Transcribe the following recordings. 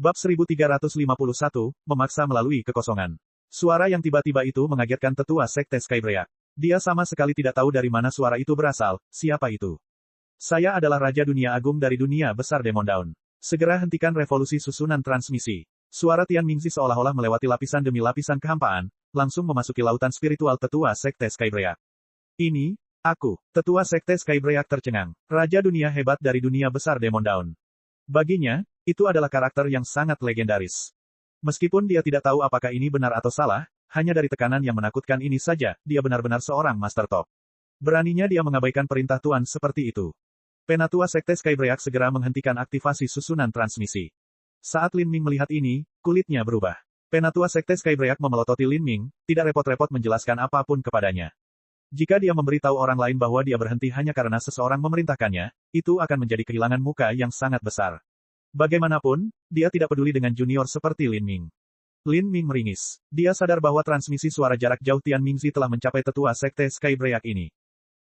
Bab 1351, memaksa melalui kekosongan. Suara yang tiba-tiba itu mengagetkan tetua Sekte Skybreak. Dia sama sekali tidak tahu dari mana suara itu berasal. Siapa itu? Saya adalah Raja Dunia Agung dari dunia besar Demon Dawn. Segera hentikan revolusi susunan transmisi. Suara Tian Mingzi seolah-olah melewati lapisan demi lapisan kehampaan, langsung memasuki lautan spiritual tetua Sekte Skybreak. Ini, aku, tetua Sekte Skybreak tercengang. Raja dunia hebat dari dunia besar Demon Dawn. Baginya, itu adalah karakter yang sangat legendaris. Meskipun dia tidak tahu apakah ini benar atau salah, hanya dari tekanan yang menakutkan ini saja, dia benar-benar seorang Master Top. Beraninya dia mengabaikan perintah Tuan seperti itu. Penatua Sekte Skybreak segera menghentikan aktivasi susunan transmisi. Saat Lin Ming melihat ini, kulitnya berubah. Penatua Sekte Skybreak memelototi Lin Ming, tidak repot-repot menjelaskan apapun kepadanya. Jika dia memberitahu orang lain bahwa dia berhenti hanya karena seseorang memerintahkannya, itu akan menjadi kehilangan muka yang sangat besar. Bagaimanapun, dia tidak peduli dengan junior seperti Lin Ming. Lin Ming meringis. Dia sadar bahwa transmisi suara jarak jauh Tian Mingzi telah mencapai tetua Sekte Skybreak ini.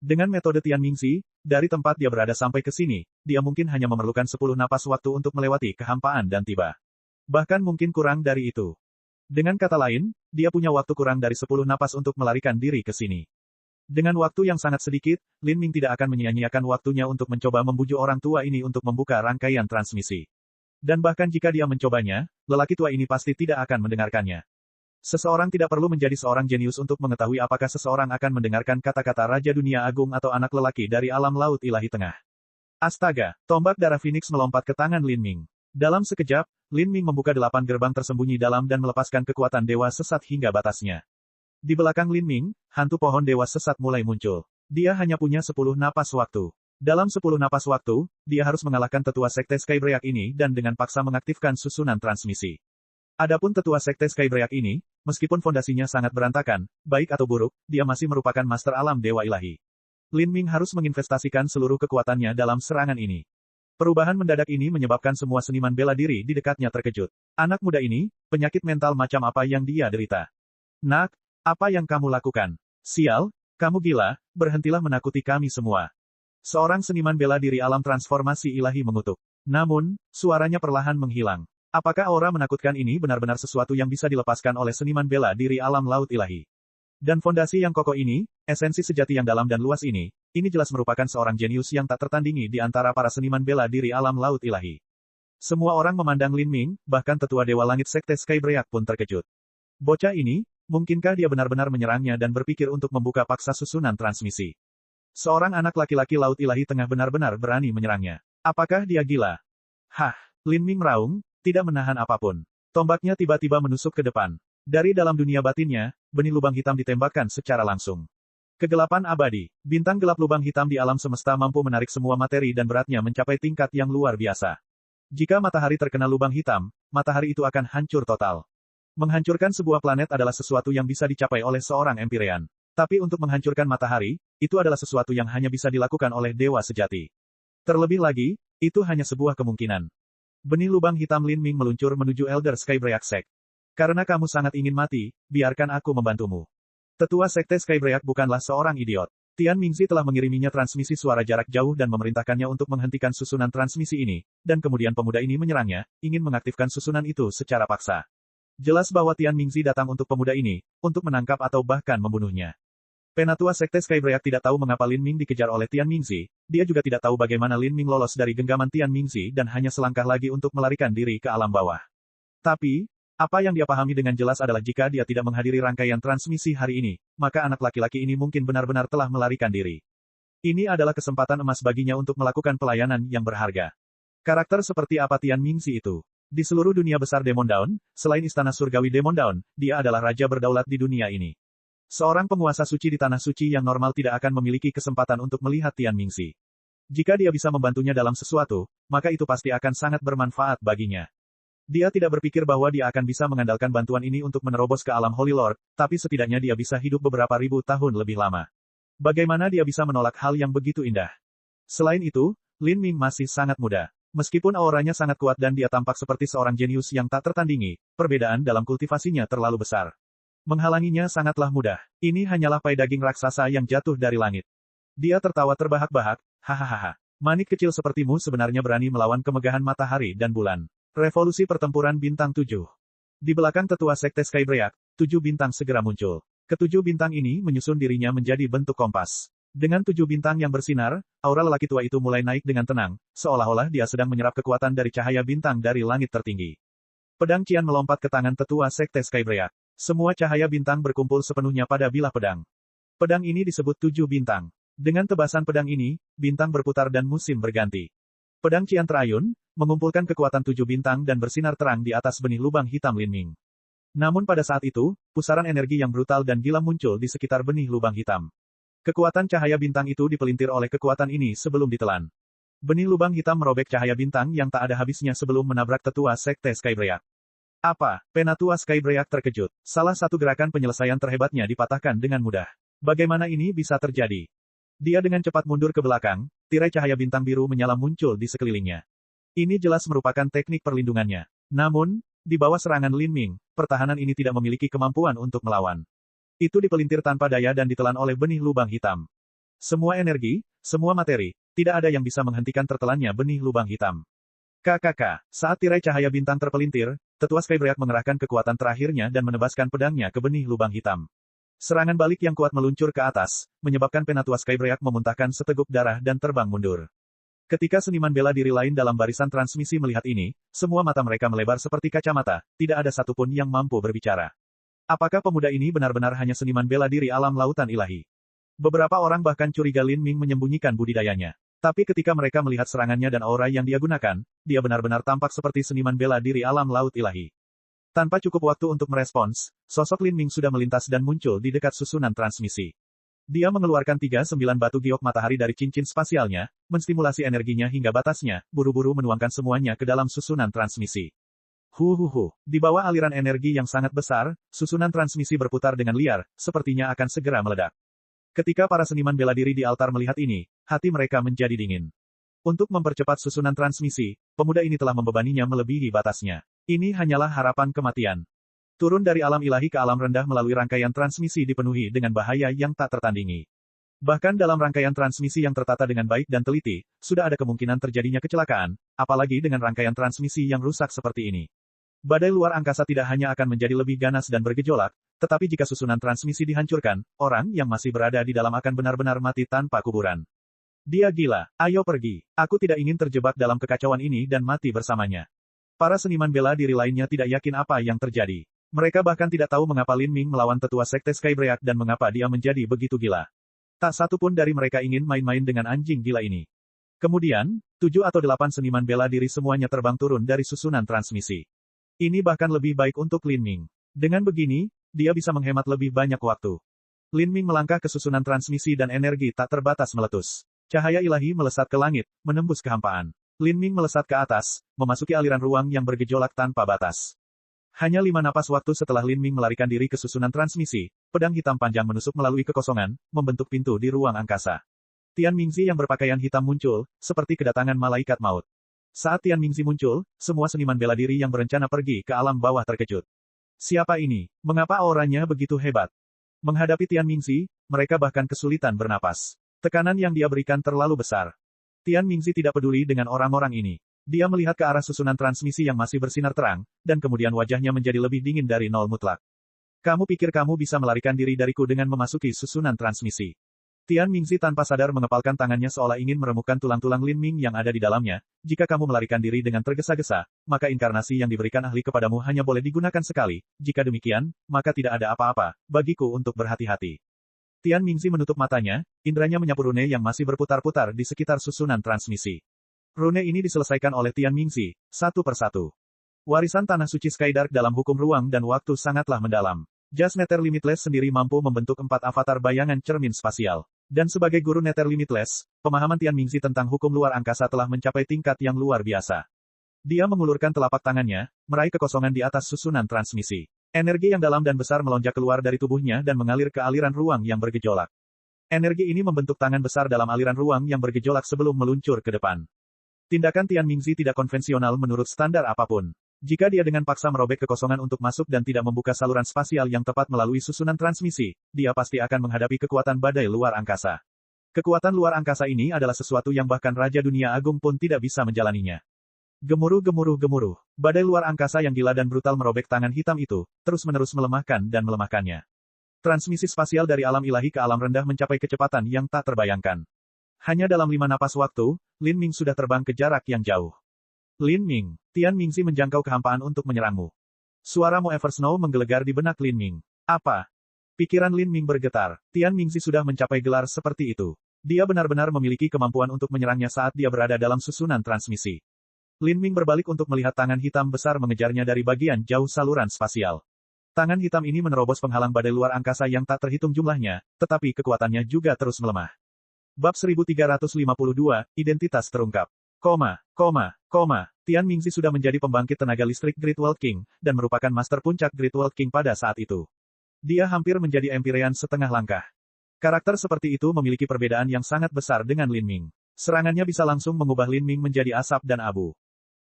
Dengan metode Tian Mingzi, dari tempat dia berada sampai ke sini, dia mungkin hanya memerlukan 10 napas waktu untuk melewati kehampaan dan tiba. Bahkan mungkin kurang dari itu. Dengan kata lain, dia punya waktu kurang dari 10 napas untuk melarikan diri ke sini. Dengan waktu yang sangat sedikit, Lin Ming tidak akan menyia-nyiakan waktunya untuk mencoba membujuk orang tua ini untuk membuka rangkaian transmisi. Dan bahkan jika dia mencobanya, lelaki tua ini pasti tidak akan mendengarkannya. Seseorang tidak perlu menjadi seorang jenius untuk mengetahui apakah seseorang akan mendengarkan kata-kata Raja Dunia Agung atau anak lelaki dari alam laut ilahi tengah. Astaga, tombak darah Phoenix melompat ke tangan Lin Ming. Dalam sekejap, Lin Ming membuka 8 gerbang tersembunyi dalam dan melepaskan kekuatan dewa sesat hingga batasnya. Di belakang Lin Ming, hantu pohon dewa sesat mulai muncul. Dia hanya punya 10 napas waktu. Dalam 10 napas waktu, dia harus mengalahkan tetua Sekte Skybreak ini dan dengan paksa mengaktifkan susunan transmisi. Adapun tetua Sekte Skybreak ini, meskipun fondasinya sangat berantakan, baik atau buruk, dia masih merupakan master alam dewa ilahi. Lin Ming harus menginvestasikan seluruh kekuatannya dalam serangan ini. Perubahan mendadak ini menyebabkan semua seniman bela diri di dekatnya terkejut. Anak muda ini, penyakit mental macam apa yang dia derita? Nak, apa yang kamu lakukan? Sial, kamu gila, berhentilah menakuti kami semua. Seorang seniman bela diri alam transformasi ilahi mengutuk. Namun, suaranya perlahan menghilang. Apakah aura menakutkan ini benar-benar sesuatu yang bisa dilepaskan oleh seniman bela diri alam laut ilahi? Dan fondasi yang kokoh ini, esensi sejati yang dalam dan luas ini jelas merupakan seorang jenius yang tak tertandingi di antara para seniman bela diri alam laut ilahi. Semua orang memandang Lin Ming, bahkan tetua Dewa Langit Sekte Skybreak pun terkejut. Bocah ini, mungkinkah dia benar-benar menyerangnya dan berpikir untuk membuka paksa susunan transmisi? Seorang anak laki-laki laut ilahi tengah benar-benar berani menyerangnya. Apakah dia gila? Hah, Lin Ming meraung, tidak menahan apapun. Tombaknya tiba-tiba menusuk ke depan. Dari dalam dunia batinnya, benih lubang hitam ditembakkan secara langsung. Kegelapan abadi, bintang gelap lubang hitam di alam semesta mampu menarik semua materi dan beratnya mencapai tingkat yang luar biasa. Jika matahari terkena lubang hitam, matahari itu akan hancur total. Menghancurkan sebuah planet adalah sesuatu yang bisa dicapai oleh seorang Empyrean. Tapi untuk menghancurkan matahari, itu adalah sesuatu yang hanya bisa dilakukan oleh dewa sejati. Terlebih lagi, itu hanya sebuah kemungkinan. Benih lubang hitam Lin Ming meluncur menuju Elder Skybreak Sect. Karena kamu sangat ingin mati, biarkan aku membantumu. Tetua Sekte Skybreak bukanlah seorang idiot. Tian Mingzi telah mengiriminya transmisi suara jarak jauh dan memerintahkannya untuk menghentikan susunan transmisi ini, dan kemudian pemuda ini menyerangnya, ingin mengaktifkan susunan itu secara paksa. Jelas bahwa Tian Mingzi datang untuk pemuda ini, untuk menangkap atau bahkan membunuhnya. Penatua Sekte Skybreak tidak tahu mengapa Lin Ming dikejar oleh Tian Mingzi, dia juga tidak tahu bagaimana Lin Ming lolos dari genggaman Tian Mingzi dan hanya selangkah lagi untuk melarikan diri ke alam bawah. Tapi, apa yang dia pahami dengan jelas adalah jika dia tidak menghadiri rangkaian transmisi hari ini, maka anak laki-laki ini mungkin benar-benar telah melarikan diri. Ini adalah kesempatan emas baginya untuk melakukan pelayanan yang berharga. Karakter seperti apa Tian Mingzi itu? Di seluruh dunia besar Demon Dawn, selain istana surgawi Demon Dawn, dia adalah raja berdaulat di dunia ini. Seorang penguasa suci di tanah suci yang normal tidak akan memiliki kesempatan untuk melihat Tian Mingzi. Jika dia bisa membantunya dalam sesuatu, maka itu pasti akan sangat bermanfaat baginya. Dia tidak berpikir bahwa dia akan bisa mengandalkan bantuan ini untuk menerobos ke alam Holy Lord, tapi setidaknya dia bisa hidup beberapa ribu tahun lebih lama. Bagaimana dia bisa menolak hal yang begitu indah? Selain itu, Lin Ming masih sangat muda. Meskipun auranya sangat kuat dan dia tampak seperti seorang jenius yang tak tertandingi, perbedaan dalam kultivasinya terlalu besar. Menghalanginya sangatlah mudah. Ini hanyalah pai daging raksasa yang jatuh dari langit. Dia tertawa terbahak-bahak, hahaha. Manik kecil sepertimu sebenarnya berani melawan kemegahan matahari dan bulan. Revolusi Pertempuran Bintang 7. Di belakang tetua Sekte Skybreak, 7 bintang segera muncul. Ketujuh bintang ini menyusun dirinya menjadi bentuk kompas. Dengan 7 bintang yang bersinar, aura lelaki tua itu mulai naik dengan tenang, seolah-olah dia sedang menyerap kekuatan dari cahaya bintang dari langit tertinggi. Pedang Qian melompat ke tangan tetua Sekte Skybreak. Semua cahaya bintang berkumpul sepenuhnya pada bilah pedang. Pedang ini disebut 7 bintang. Dengan tebasan pedang ini, bintang berputar dan musim berganti. Pedang Qian terayun, mengumpulkan kekuatan 7 bintang dan bersinar terang di atas benih lubang hitam Linming. Namun pada saat itu, pusaran energi yang brutal dan gila muncul di sekitar benih lubang hitam. Kekuatan cahaya bintang itu dipelintir oleh kekuatan ini sebelum ditelan. Benih lubang hitam merobek cahaya bintang yang tak ada habisnya sebelum menabrak tetua Sekte Skybreak. Apa? Penatua Skybreak terkejut. Salah satu gerakan penyelesaian terhebatnya dipatahkan dengan mudah. Bagaimana ini bisa terjadi? Dia dengan cepat mundur ke belakang, tirai cahaya bintang biru menyala muncul di sekelilingnya. Ini jelas merupakan teknik perlindungannya. Namun, di bawah serangan Linming, pertahanan ini tidak memiliki kemampuan untuk melawan. Itu dipelintir tanpa daya dan ditelan oleh benih lubang hitam. Semua energi, semua materi, tidak ada yang bisa menghentikan tertelannya benih lubang hitam. KKK, saat tirai cahaya bintang terpelintir, tetua Skybreak mengerahkan kekuatan terakhirnya dan menebaskan pedangnya ke benih lubang hitam. Serangan balik yang kuat meluncur ke atas, menyebabkan penatua Skybreak memuntahkan seteguk darah dan terbang mundur. Ketika seniman bela diri lain dalam barisan transmisi melihat ini, semua mata mereka melebar seperti kacamata, tidak ada satupun yang mampu berbicara. Apakah pemuda ini benar-benar hanya seniman bela diri alam lautan ilahi? Beberapa orang bahkan curiga Linming menyembunyikan budidayanya. Tapi ketika mereka melihat serangannya dan aura yang dia gunakan, dia benar-benar tampak seperti seniman bela diri alam laut ilahi. Tanpa cukup waktu untuk merespons, sosok Linming sudah melintas dan muncul di dekat susunan transmisi. Dia mengeluarkan 39 batu giok matahari dari cincin spasialnya, menstimulasi energinya hingga batasnya, buru-buru menuangkan semuanya ke dalam susunan transmisi. Di bawah aliran energi yang sangat besar, susunan transmisi berputar dengan liar, sepertinya akan segera meledak. Ketika para seniman bela diri di altar melihat ini, hati mereka menjadi dingin. Untuk mempercepat susunan transmisi, pemuda ini telah membebaninya melebihi batasnya. Ini hanyalah harapan kematian. Turun dari alam ilahi ke alam rendah melalui rangkaian transmisi dipenuhi dengan bahaya yang tak tertandingi. Bahkan dalam rangkaian transmisi yang tertata dengan baik dan teliti, sudah ada kemungkinan terjadinya kecelakaan, apalagi dengan rangkaian transmisi yang rusak seperti ini. Badai luar angkasa tidak hanya akan menjadi lebih ganas dan bergejolak, tetapi jika susunan transmisi dihancurkan, orang yang masih berada di dalam akan benar-benar mati tanpa kuburan. Dia gila, ayo pergi. Aku tidak ingin terjebak dalam kekacauan ini dan mati bersamanya. Para seniman bela diri lainnya tidak yakin apa yang terjadi. Mereka bahkan tidak tahu mengapa Linming melawan tetua Sekte Skybreak dan mengapa dia menjadi begitu gila. Tak satu pun dari mereka ingin main-main dengan anjing gila ini. Kemudian, 7 atau 8 seniman bela diri semuanya terbang turun dari susunan transmisi. Ini bahkan lebih baik untuk Linming. Dengan begini, dia bisa menghemat lebih banyak waktu. Linming melangkah ke susunan transmisi dan energi tak terbatas meletus. Cahaya ilahi melesat ke langit, menembus kehampaan. Linming melesat ke atas, memasuki aliran ruang yang bergejolak tanpa batas. Hanya 5 napas waktu setelah Linming melarikan diri ke susunan transmisi, pedang hitam panjang menusuk melalui kekosongan, membentuk pintu di ruang angkasa. Tian Mingzi yang berpakaian hitam muncul, seperti kedatangan malaikat maut. Saat Tian Mingzi muncul, semua seniman bela diri yang berencana pergi ke alam bawah terkejut. Siapa ini? Mengapa auranya begitu hebat? Menghadapi Tian Mingzi, mereka bahkan kesulitan bernapas. Tekanan yang dia berikan terlalu besar. Tian Mingzi tidak peduli dengan orang-orang ini. Dia melihat ke arah susunan transmisi yang masih bersinar terang, dan kemudian wajahnya menjadi lebih dingin dari nol mutlak. Kamu pikir kamu bisa melarikan diri dariku dengan memasuki susunan transmisi? Tian Mingzi tanpa sadar mengepalkan tangannya seolah ingin meremukkan tulang-tulang Linming yang ada di dalamnya. Jika kamu melarikan diri dengan tergesa-gesa, maka inkarnasi yang diberikan ahli kepadamu hanya boleh digunakan sekali. Jika demikian, maka tidak ada apa-apa bagiku untuk berhati-hati. Tian Mingzi menutup matanya, indranya menyapu rune yang masih berputar-putar di sekitar susunan transmisi. Rune ini diselesaikan oleh Tian Mingzi, satu persatu. Warisan tanah suci Skydark dalam hukum ruang dan waktu sangatlah mendalam. Just Nether Limitless sendiri mampu membentuk 4 avatar bayangan cermin spasial. Dan sebagai guru Nether Limitless, pemahaman Tian Mingzi tentang hukum luar angkasa telah mencapai tingkat yang luar biasa. Dia mengulurkan telapak tangannya, meraih kekosongan di atas susunan transmisi. Energi yang dalam dan besar melonjak keluar dari tubuhnya dan mengalir ke aliran ruang yang bergejolak. Energi ini membentuk tangan besar dalam aliran ruang yang bergejolak sebelum meluncur ke depan. Tindakan Tian Mingzi tidak konvensional menurut standar apapun. Jika dia dengan paksa merobek kekosongan untuk masuk dan tidak membuka saluran spasial yang tepat melalui susunan transmisi, dia pasti akan menghadapi kekuatan badai luar angkasa. Kekuatan luar angkasa ini adalah sesuatu yang bahkan Raja Dunia Agung pun tidak bisa menjalaninya. Gemuruh gemuruh gemuruh. Badai luar angkasa yang gila dan brutal merobek tangan hitam itu, terus-menerus melemahkan dan melemahkannya. Transmisi spasial dari alam ilahi ke alam rendah mencapai kecepatan yang tak terbayangkan. Hanya dalam 5 napas waktu, Lin Ming sudah terbang ke jarak yang jauh. Lin Ming, Tian Mingzi menjangkau kehampaan untuk menyerangmu. Suara Mo Eversnow menggelegar di benak Lin Ming. Apa? Pikiran Lin Ming bergetar. Tian Mingzi sudah mencapai gelar seperti itu. Dia benar-benar memiliki kemampuan untuk menyerangnya saat dia berada dalam susunan transmisi. Lin Ming berbalik untuk melihat tangan hitam besar mengejarnya dari bagian jauh saluran spasial. Tangan hitam ini menerobos penghalang badai luar angkasa yang tak terhitung jumlahnya, tetapi kekuatannya juga terus melemah. Bab 1352, Identitas terungkap. Tian Mingzi sudah menjadi pembangkit tenaga listrik Great World King, dan merupakan master puncak Great World King pada saat itu. Dia hampir menjadi Empyrean setengah langkah. Karakter seperti itu memiliki perbedaan yang sangat besar dengan Lin Ming. Serangannya bisa langsung mengubah Lin Ming menjadi asap dan abu.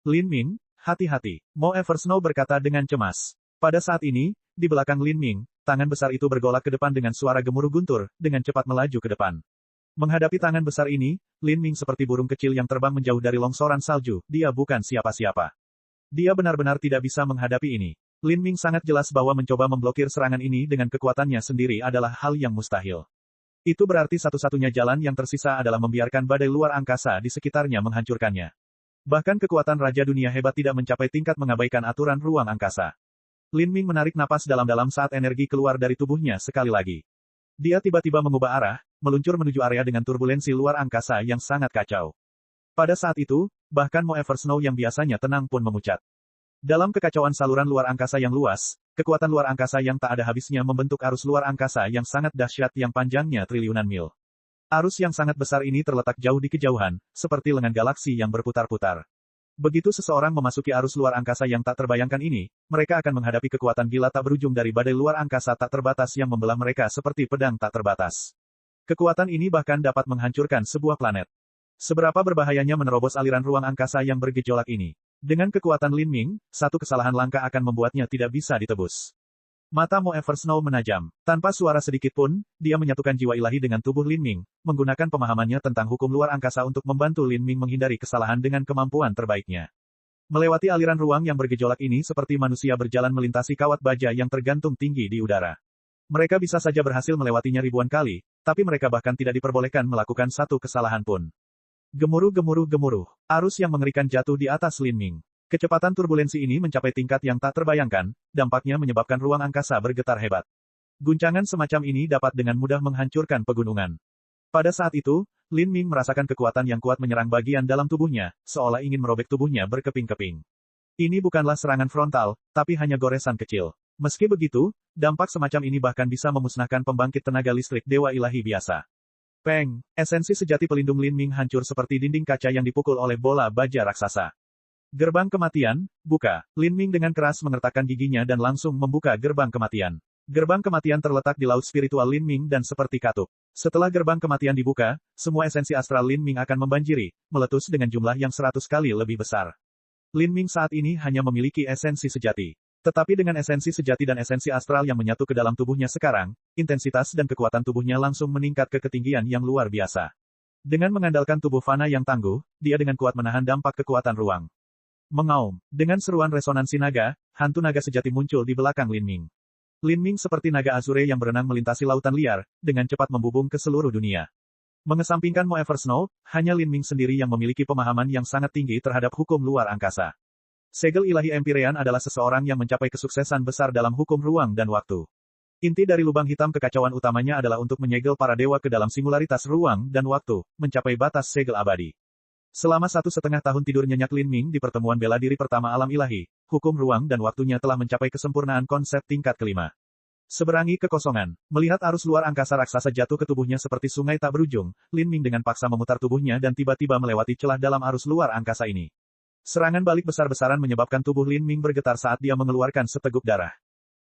Lin Ming, hati-hati, Mo Eversnow berkata dengan cemas. Pada saat ini, di belakang Lin Ming, tangan besar itu bergolak ke depan dengan suara gemuruh guntur, dengan cepat melaju ke depan. Menghadapi tangan besar ini, Lin Ming seperti burung kecil yang terbang menjauh dari longsoran salju, dia bukan siapa-siapa. Dia benar-benar tidak bisa menghadapi ini. Lin Ming sangat jelas bahwa mencoba memblokir serangan ini dengan kekuatannya sendiri adalah hal yang mustahil. Itu berarti satu-satunya jalan yang tersisa adalah membiarkan badai luar angkasa di sekitarnya menghancurkannya. Bahkan kekuatan Raja Dunia hebat tidak mencapai tingkat mengabaikan aturan ruang angkasa. Lin Ming menarik napas dalam-dalam saat energi keluar dari tubuhnya sekali lagi. Dia tiba-tiba mengubah arah, meluncur menuju area dengan turbulensi luar angkasa yang sangat kacau. Pada saat itu, bahkan Mo Eversnow yang biasanya tenang pun memucat. Dalam kekacauan saluran luar angkasa yang luas, kekuatan luar angkasa yang tak ada habisnya membentuk arus luar angkasa yang sangat dahsyat yang panjangnya triliunan mil. Arus yang sangat besar ini terletak jauh di kejauhan, seperti lengan galaksi yang berputar-putar. Begitu seseorang memasuki arus luar angkasa yang tak terbayangkan ini, mereka akan menghadapi kekuatan gila tak berujung dari badai luar angkasa tak terbatas yang membelah mereka seperti pedang tak terbatas. Kekuatan ini bahkan dapat menghancurkan sebuah planet. Seberapa berbahayanya menerobos aliran ruang angkasa yang bergejolak ini. Dengan kekuatan Lin Ming, satu kesalahan langkah akan membuatnya tidak bisa ditebus. Mata Mo Eversnow menajam. Tanpa suara sedikit pun, dia menyatukan jiwa ilahi dengan tubuh Lin Ming, menggunakan pemahamannya tentang hukum luar angkasa untuk membantu Lin Ming menghindari kesalahan dengan kemampuan terbaiknya. Melewati aliran ruang yang bergejolak ini seperti manusia berjalan melintasi kawat baja yang tergantung tinggi di udara. Mereka bisa saja berhasil melewatinya ribuan kali, tapi mereka bahkan tidak diperbolehkan melakukan satu kesalahan pun. Gemuruh gemuruh gemuruh. Arus yang mengerikan jatuh di atas Lin Ming. Kecepatan turbulensi ini mencapai tingkat yang tak terbayangkan, dampaknya menyebabkan ruang angkasa bergetar hebat. Guncangan semacam ini dapat dengan mudah menghancurkan pegunungan. Pada saat itu, Lin Ming merasakan kekuatan yang kuat menyerang bagian dalam tubuhnya, seolah ingin merobek tubuhnya berkeping-keping. Ini bukanlah serangan frontal, tapi hanya goresan kecil. Meski begitu, dampak semacam ini bahkan bisa memusnahkan pembangkit tenaga listrik dewa ilahi biasa. Peng, esensi sejati pelindung Lin Ming hancur seperti dinding kaca yang dipukul oleh bola baja raksasa. Gerbang kematian, buka. Lin Ming dengan keras mengertakkan giginya dan langsung membuka gerbang kematian. Gerbang kematian terletak di laut spiritual Lin Ming dan seperti katup. Setelah gerbang kematian dibuka, semua esensi astral Lin Ming akan membanjiri, meletus dengan jumlah yang 100 kali lebih besar. Lin Ming saat ini hanya memiliki esensi sejati. Tetapi dengan esensi sejati dan esensi astral yang menyatu ke dalam tubuhnya sekarang, intensitas dan kekuatan tubuhnya langsung meningkat ke ketinggian yang luar biasa. Dengan mengandalkan tubuh fana yang tangguh, dia dengan kuat menahan dampak kekuatan ruang. Mengaum. Dengan seruan resonansi naga, hantu naga sejati muncul di belakang Lin Ming. Lin Ming seperti naga azure yang berenang melintasi lautan liar, dengan cepat membubung ke seluruh dunia. Mengesampingkan Mo Eversnow, hanya Lin Ming sendiri yang memiliki pemahaman yang sangat tinggi terhadap hukum luar angkasa. Segel ilahi Empyrean adalah seseorang yang mencapai kesuksesan besar dalam hukum ruang dan waktu. Inti dari lubang hitam kekacauan utamanya adalah untuk menyegel para dewa ke dalam singularitas ruang dan waktu, mencapai batas segel abadi. Selama 1,5 tahun tidur nyenyak Lin Ming di pertemuan bela diri pertama alam ilahi, hukum ruang dan waktunya telah mencapai kesempurnaan konsep tingkat kelima. Seberangi kekosongan, melihat arus luar angkasa raksasa jatuh ke tubuhnya seperti sungai tak berujung, Lin Ming dengan paksa memutar tubuhnya dan tiba-tiba melewati celah dalam arus luar angkasa ini. Serangan balik besar-besaran menyebabkan tubuh Lin Ming bergetar saat dia mengeluarkan seteguk darah.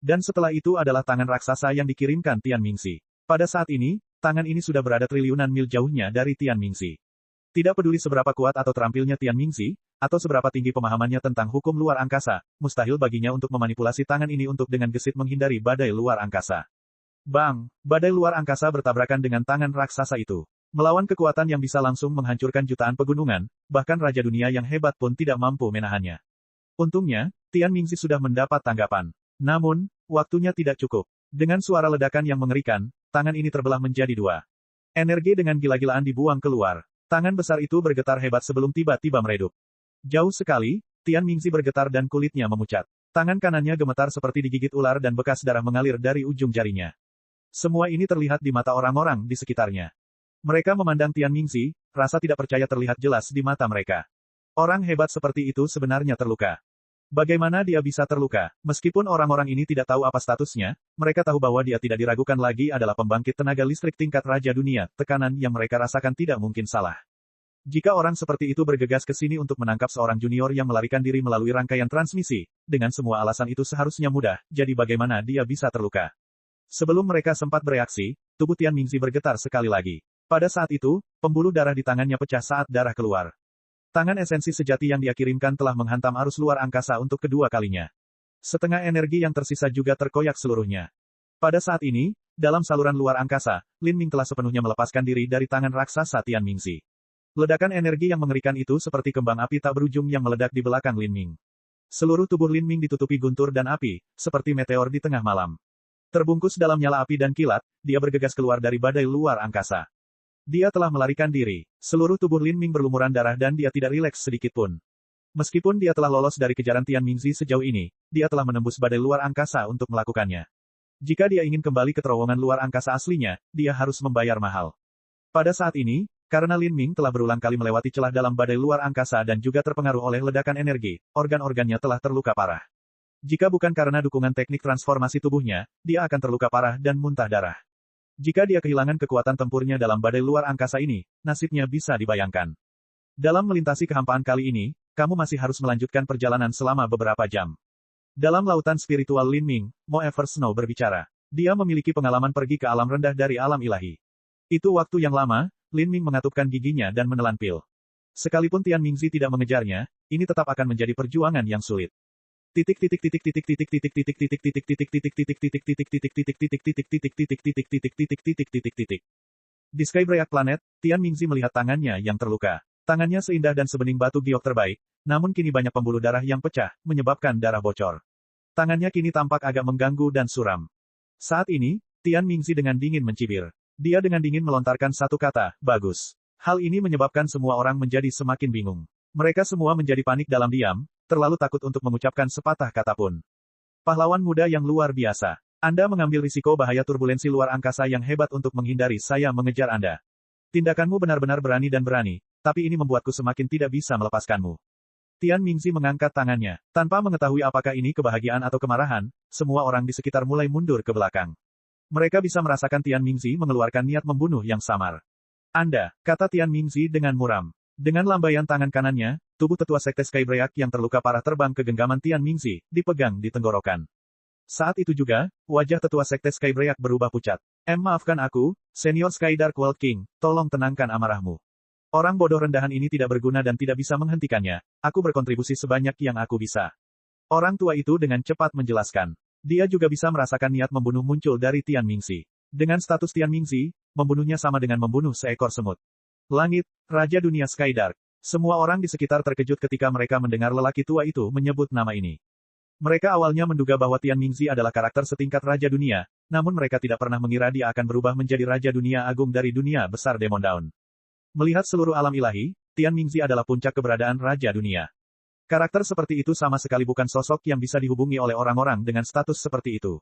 Dan setelah itu adalah tangan raksasa yang dikirimkan Tian Mingzi. Pada saat ini, tangan ini sudah berada triliunan mil jauhnya dari Tian Mingzi. Tidak peduli seberapa kuat atau terampilnya Tian Mingzi, atau seberapa tinggi pemahamannya tentang hukum luar angkasa, mustahil baginya untuk memanipulasi tangan ini untuk dengan gesit menghindari badai luar angkasa. Bang! Badai luar angkasa bertabrakan dengan tangan raksasa itu. Melawan kekuatan yang bisa langsung menghancurkan jutaan pegunungan, bahkan Raja Dunia yang hebat pun tidak mampu menahannya. Untungnya, Tian Mingzi sudah mendapat tanggapan. Namun, waktunya tidak cukup. Dengan suara ledakan yang mengerikan, tangan ini terbelah menjadi dua. Energi dengan gila-gilaan dibuang keluar. Tangan besar itu bergetar hebat sebelum tiba-tiba meredup. Jauh sekali, Tian Mingzi bergetar dan kulitnya memucat. Tangan kanannya gemetar seperti digigit ular dan bekas darah mengalir dari ujung jarinya. Semua ini terlihat di mata orang-orang di sekitarnya. Mereka memandang Tian Mingzi, rasa tidak percaya terlihat jelas di mata mereka. Orang hebat seperti itu sebenarnya terluka. Bagaimana dia bisa terluka? Meskipun orang-orang ini tidak tahu apa statusnya, mereka tahu bahwa dia tidak diragukan lagi adalah pembangkit tenaga listrik tingkat Raja Dunia, tekanan yang mereka rasakan tidak mungkin salah. Jika orang seperti itu bergegas ke sini untuk menangkap seorang junior yang melarikan diri melalui rangkaian transmisi, dengan semua alasan itu seharusnya mudah, jadi bagaimana dia bisa terluka? Sebelum mereka sempat bereaksi, tubuh Tian Mingzi bergetar sekali lagi. Pada saat itu, pembuluh darah di tangannya pecah saat darah keluar. Tangan esensi sejati yang dia kirimkan telah menghantam arus luar angkasa untuk kedua kalinya. Setengah energi yang tersisa juga terkoyak seluruhnya. Pada saat ini, dalam saluran luar angkasa, Lin Ming telah sepenuhnya melepaskan diri dari tangan raksasa Tian Mingzi. Ledakan energi yang mengerikan itu seperti kembang api tak berujung yang meledak di belakang Lin Ming. Seluruh tubuh Lin Ming ditutupi guntur dan api, seperti meteor di tengah malam. Terbungkus dalam nyala api dan kilat, dia bergegas keluar dari badai luar angkasa. Dia telah melarikan diri. Seluruh tubuh Lin Ming berlumuran darah dan dia tidak rileks sedikitpun. Meskipun dia telah lolos dari kejaran Tian Mingzi sejauh ini, dia telah menembus badai luar angkasa untuk melakukannya. Jika dia ingin kembali ke terowongan luar angkasa aslinya, dia harus membayar mahal. Pada saat ini, karena Lin Ming telah berulang kali melewati celah dalam badai luar angkasa dan juga terpengaruh oleh ledakan energi, organ-organnya telah terluka parah. Jika bukan karena dukungan teknik transformasi tubuhnya, dia akan terluka parah dan muntah darah. Jika dia kehilangan kekuatan tempurnya dalam badai luar angkasa ini, nasibnya bisa dibayangkan. Dalam melintasi kehampaan kali ini, kamu masih harus melanjutkan perjalanan selama beberapa jam. Dalam lautan spiritual Lin Ming, Mo Eversnow berbicara. Dia memiliki pengalaman pergi ke alam rendah dari alam ilahi. Itu waktu yang lama, Lin Ming mengatupkan giginya dan menelan pil. Sekalipun Tian Mingzi tidak mengejarnya, ini tetap akan menjadi perjuangan yang sulit. Di Skybreak Planet, Tian Mingzi melihat tangannya yang terluka. Tangannya seindah dan sebening batu giok terbaik, namun kini banyak pembuluh darah yang pecah, menyebabkan darah bocor. Tangannya kini tampak agak mengganggu dan suram. Saat ini, Tian Mingzi dengan dingin mencibir. Dia dengan dingin melontarkan satu kata, bagus. Hal ini menyebabkan semua orang menjadi semakin bingung. Mereka semua menjadi panik dalam diam, terlalu takut untuk mengucapkan sepatah kata pun. Pahlawan muda yang luar biasa. Anda mengambil risiko bahaya turbulensi luar angkasa yang hebat untuk menghindari saya mengejar Anda. Tindakanmu benar-benar berani dan berani, tapi ini membuatku semakin tidak bisa melepaskanmu. Tian Mingzi mengangkat tangannya. Tanpa mengetahui apakah ini kebahagiaan atau kemarahan, semua orang di sekitar mulai mundur ke belakang. Mereka bisa merasakan Tian Mingzi mengeluarkan niat membunuh yang samar. Anda, kata Tian Mingzi dengan muram. Dengan lambaian tangan kanannya, tubuh tetua Sekte Skybreak yang terluka parah terbang ke genggaman Tian Mingzi, dipegang di tenggorokan. Saat itu juga, wajah tetua Sekte Skybreak berubah pucat. Maafkan aku, Senior Skydark World King, tolong tenangkan amarahmu. Orang bodoh rendahan ini tidak berguna dan tidak bisa menghentikannya. Aku berkontribusi sebanyak yang aku bisa. Orang tua itu dengan cepat menjelaskan. Dia juga bisa merasakan niat membunuh muncul dari Tian Mingzi. Dengan status Tian Mingzi, membunuhnya sama dengan membunuh seekor semut. Langit, Raja Dunia Skydark. Semua orang di sekitar terkejut ketika mereka mendengar lelaki tua itu menyebut nama ini. Mereka awalnya menduga bahwa Tian Mingzi adalah karakter setingkat Raja Dunia, namun mereka tidak pernah mengira dia akan berubah menjadi Raja Dunia Agung dari dunia besar Demon Dawn. Melihat seluruh alam ilahi, Tian Mingzi adalah puncak keberadaan Raja Dunia. Karakter seperti itu sama sekali bukan sosok yang bisa dihubungi oleh orang-orang dengan status seperti itu.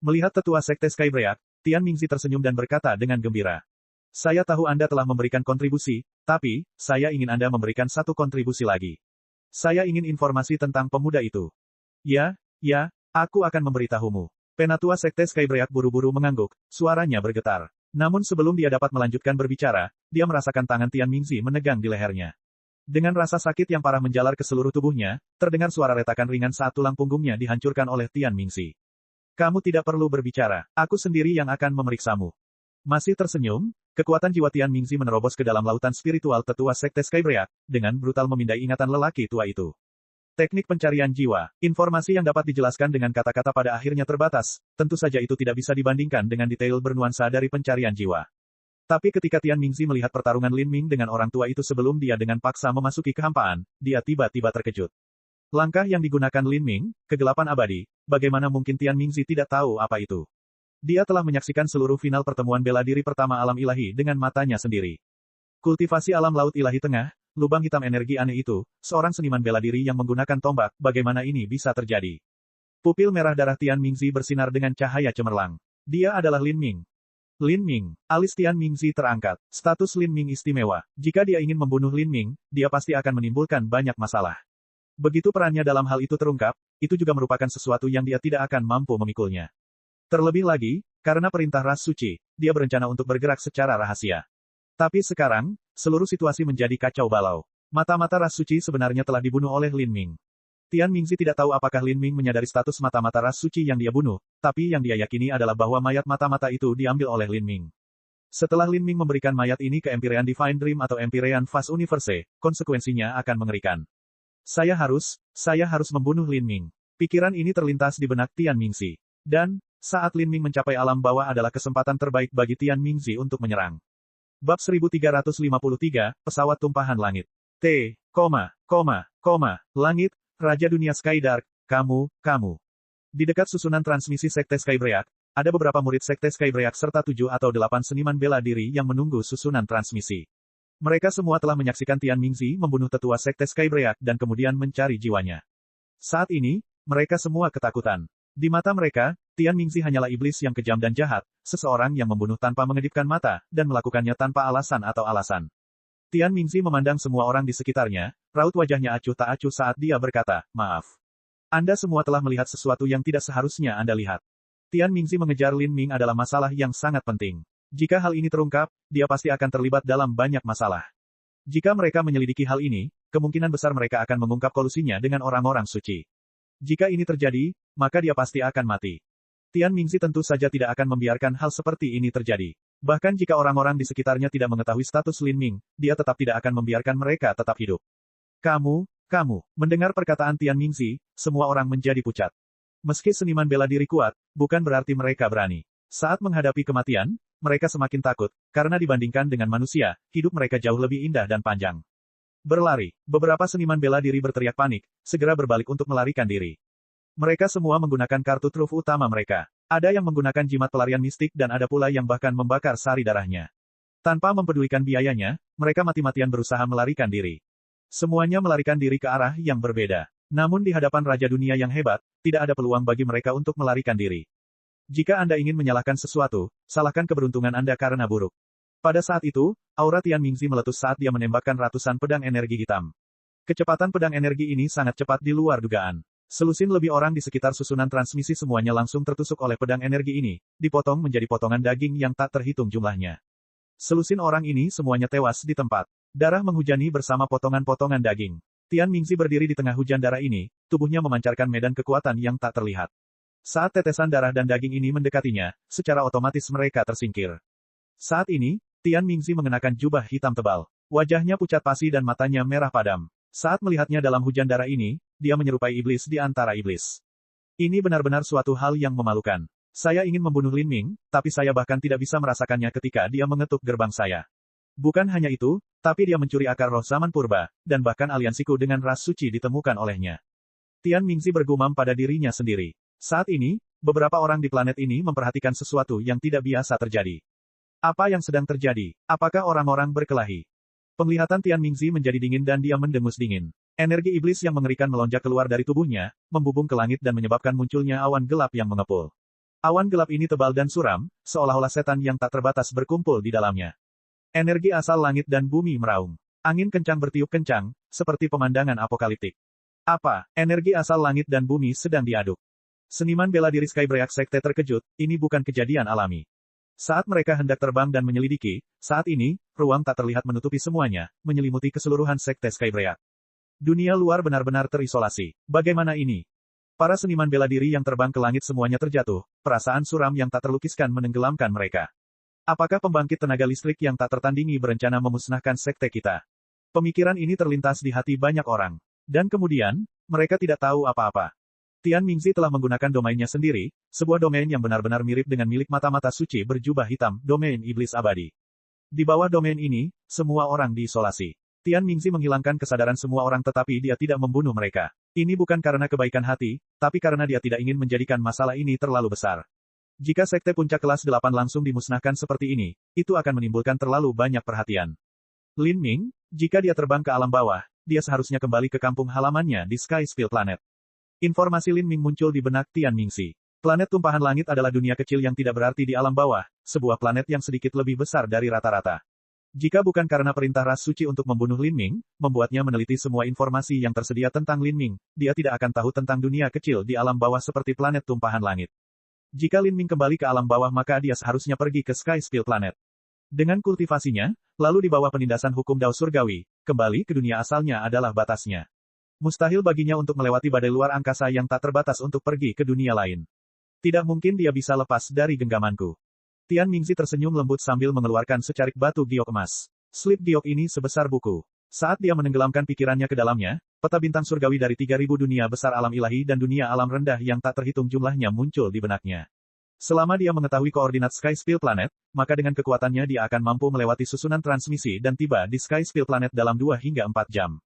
Melihat tetua Sekte Skybreak, Tian Mingzi tersenyum dan berkata dengan gembira. Saya tahu Anda telah memberikan kontribusi, tapi, saya ingin Anda memberikan satu kontribusi lagi. Saya ingin informasi tentang pemuda itu. Ya, aku akan memberitahumu. Penatua Sekte Skybreak buru-buru mengangguk, suaranya bergetar. Namun sebelum dia dapat melanjutkan berbicara, dia merasakan tangan Tian Mingzi menegang di lehernya. Dengan rasa sakit yang parah menjalar ke seluruh tubuhnya, terdengar suara retakan ringan saat tulang punggungnya dihancurkan oleh Tian Mingzi. Kamu tidak perlu berbicara, aku sendiri yang akan memeriksamu. Masih tersenyum, kekuatan jiwa Tian Mingzi menerobos ke dalam lautan spiritual tetua Sekte Skybreak, dengan brutal memindai ingatan lelaki tua itu. Teknik pencarian jiwa, informasi yang dapat dijelaskan dengan kata-kata pada akhirnya terbatas, tentu saja itu tidak bisa dibandingkan dengan detail bernuansa dari pencarian jiwa. Tapi ketika Tian Mingzi melihat pertarungan Lin Ming dengan orang tua itu sebelum dia dengan paksa memasuki kehampaan, dia tiba-tiba terkejut. Langkah yang digunakan Lin Ming, kegelapan abadi, bagaimana mungkin Tian Mingzi tidak tahu apa itu? Dia telah menyaksikan seluruh final pertemuan bela diri pertama alam ilahi dengan matanya sendiri. Kultivasi alam laut ilahi tengah, lubang hitam energi aneh itu, seorang seniman bela diri yang menggunakan tombak, bagaimana ini bisa terjadi? Pupil merah darah Tian Mingzi bersinar dengan cahaya cemerlang. Dia adalah Lin Ming. Lin Ming. Alis Tian Mingzi terangkat. Status Lin Ming istimewa. Jika dia ingin membunuh Lin Ming, dia pasti akan menimbulkan banyak masalah. Begitu perannya dalam hal itu terungkap, itu juga merupakan sesuatu yang dia tidak akan mampu memikulnya. Terlebih lagi, karena perintah ras suci, dia berencana untuk bergerak secara rahasia. Tapi sekarang, seluruh situasi menjadi kacau balau. Mata-mata ras suci sebenarnya telah dibunuh oleh Lin Ming. Tian Mingzi tidak tahu apakah Lin Ming menyadari status mata-mata ras suci yang dia bunuh, tapi yang dia yakini adalah bahwa mayat mata-mata itu diambil oleh Lin Ming. Setelah Lin Ming memberikan mayat ini ke Empyrean Divine Dream atau Empyrean Fast Universe, konsekuensinya akan mengerikan. Saya harus membunuh Lin Ming. Pikiran ini terlintas di benak Tian Mingzi. Dan, saat Lin Ming mencapai alam bawah adalah kesempatan terbaik bagi Tian Mingzi untuk menyerang. Bab 1353, Pesawat Tumpahan Langit. Langit, Raja Dunia Skydark, kamu. Di dekat susunan transmisi Sekte Skybreak, ada beberapa murid Sekte Skybreak serta 7 atau 8 seniman bela diri yang menunggu susunan transmisi. Mereka semua telah menyaksikan Tian Mingzi membunuh tetua Sekte Skybreak dan kemudian mencari jiwanya. Saat ini, mereka semua ketakutan. Di mata mereka, Tian Mingzi hanyalah iblis yang kejam dan jahat, seseorang yang membunuh tanpa mengedipkan mata, dan melakukannya tanpa alasan atau alasan. Tian Mingzi memandang semua orang di sekitarnya, raut wajahnya acuh tak acuh saat dia berkata, maaf. Anda semua telah melihat sesuatu yang tidak seharusnya Anda lihat. Tian Mingzi mengejar Lin Ming adalah masalah yang sangat penting. Jika hal ini terungkap, dia pasti akan terlibat dalam banyak masalah. Jika mereka menyelidiki hal ini, kemungkinan besar mereka akan mengungkap kolusinya dengan orang-orang suci. Jika ini terjadi, maka dia pasti akan mati. Tian Mingzi tentu saja tidak akan membiarkan hal seperti ini terjadi. Bahkan jika orang-orang di sekitarnya tidak mengetahui status Lin Ming, dia tetap tidak akan membiarkan mereka tetap hidup. Kamu, mendengar perkataan Tian Mingzi, semua orang menjadi pucat. Meski seniman bela diri kuat, bukan berarti mereka berani. Saat menghadapi kematian, mereka semakin takut, karena dibandingkan dengan manusia, hidup mereka jauh lebih indah dan panjang. Berlari, beberapa seniman bela diri berteriak panik, segera berbalik untuk melarikan diri. Mereka semua menggunakan kartu truf utama mereka. Ada yang menggunakan jimat pelarian mistik dan ada pula yang bahkan membakar sari darahnya. Tanpa mempedulikan biayanya, mereka mati-matian berusaha melarikan diri. Semuanya melarikan diri ke arah yang berbeda. Namun di hadapan Raja Dunia yang hebat, tidak ada peluang bagi mereka untuk melarikan diri. Jika Anda ingin menyalahkan sesuatu, salahkan keberuntungan Anda karena buruk. Pada saat itu, aura Tian Mingzi meletus saat dia menembakkan ratusan pedang energi hitam. Kecepatan pedang energi ini sangat cepat di luar dugaan. Selusin lebih orang di sekitar susunan transmisi semuanya langsung tertusuk oleh pedang energi ini, dipotong menjadi potongan daging yang tak terhitung jumlahnya. Selusin orang ini semuanya tewas di tempat. Darah menghujani bersama potongan-potongan daging. Tian Mingzi berdiri di tengah hujan darah ini, tubuhnya memancarkan medan kekuatan yang tak terlihat. Saat tetesan darah dan daging ini mendekatinya, secara otomatis mereka tersingkir. Saat ini, Tian Mingzi mengenakan jubah hitam tebal. Wajahnya pucat pasi dan matanya merah padam. Saat melihatnya dalam hujan darah ini, dia menyerupai iblis di antara iblis. Ini benar-benar suatu hal yang memalukan. Saya ingin membunuh Lin Ming, tapi saya bahkan tidak bisa merasakannya ketika dia mengetuk gerbang saya. Bukan hanya itu, tapi dia mencuri akar roh zaman purba, dan bahkan aliansiku dengan ras suci ditemukan olehnya. Tian Mingzi bergumam pada dirinya sendiri. Saat ini, beberapa orang di planet ini memperhatikan sesuatu yang tidak biasa terjadi. Apa yang sedang terjadi? Apakah orang-orang berkelahi? Penglihatan Tian Mingzi menjadi dingin dan dia mendengus dingin. Energi iblis yang mengerikan melonjak keluar dari tubuhnya, membubung ke langit dan menyebabkan munculnya awan gelap yang mengepul. Awan gelap ini tebal dan suram, seolah-olah setan yang tak terbatas berkumpul di dalamnya. Energi asal langit dan bumi meraung. Angin kencang bertiup kencang, seperti pemandangan apokaliptik. Apa? Energi asal langit dan bumi sedang diaduk. Seniman bela diri Skybreak Sekte terkejut, ini bukan kejadian alami. Saat mereka hendak terbang dan menyelidiki, saat ini, ruang tak terlihat menutupi semuanya, menyelimuti keseluruhan Sekte Skybreak. Dunia luar benar-benar terisolasi. Bagaimana ini? Para seniman bela diri yang terbang ke langit semuanya terjatuh, perasaan suram yang tak terlukiskan menenggelamkan mereka. Apakah pembangkit tenaga listrik yang tak tertandingi berencana memusnahkan sekte kita? Pemikiran ini terlintas di hati banyak orang. Dan kemudian, mereka tidak tahu apa-apa. Tian Mingzi telah menggunakan domainnya sendiri, sebuah domain yang benar-benar mirip dengan milik mata-mata suci berjubah hitam, domain iblis abadi. Di bawah domain ini, semua orang diisolasi. Tian Mingzi menghilangkan kesadaran semua orang tetapi dia tidak membunuh mereka. Ini bukan karena kebaikan hati, tapi karena dia tidak ingin menjadikan masalah ini terlalu besar. Jika sekte puncak kelas 8 langsung dimusnahkan seperti ini, itu akan menimbulkan terlalu banyak perhatian. Lin Ming, jika dia terbang ke alam bawah, dia seharusnya kembali ke kampung halamannya di Sky Spill Planet. Informasi Lin Ming muncul di benak Tian Mingzi. Planet tumpahan langit adalah dunia kecil yang tidak berarti di alam bawah, sebuah planet yang sedikit lebih besar dari rata-rata. Jika bukan karena perintah ras suci untuk membunuh Lin Ming, membuatnya meneliti semua informasi yang tersedia tentang Lin Ming, dia tidak akan tahu tentang dunia kecil di alam bawah seperti planet tumpahan langit. Jika Lin Ming kembali ke alam bawah maka dia seharusnya pergi ke Sky Spill Planet. Dengan kultivasinya, lalu di bawah penindasan hukum Dao Surgawi, kembali ke dunia asalnya adalah batasnya. Mustahil baginya untuk melewati badai luar angkasa yang tak terbatas untuk pergi ke dunia lain. Tidak mungkin dia bisa lepas dari genggamanku. Tian Mingzi tersenyum lembut sambil mengeluarkan secarik batu giok emas. Slip giok ini sebesar buku. Saat dia menenggelamkan pikirannya ke dalamnya, peta bintang surgawi dari 3.000 dunia besar alam ilahi dan dunia alam rendah yang tak terhitung jumlahnya muncul di benaknya. Selama dia mengetahui koordinat Sky Spill Planet, maka dengan kekuatannya dia akan mampu melewati susunan transmisi dan tiba di Sky Spill Planet dalam 2 hingga 4 jam.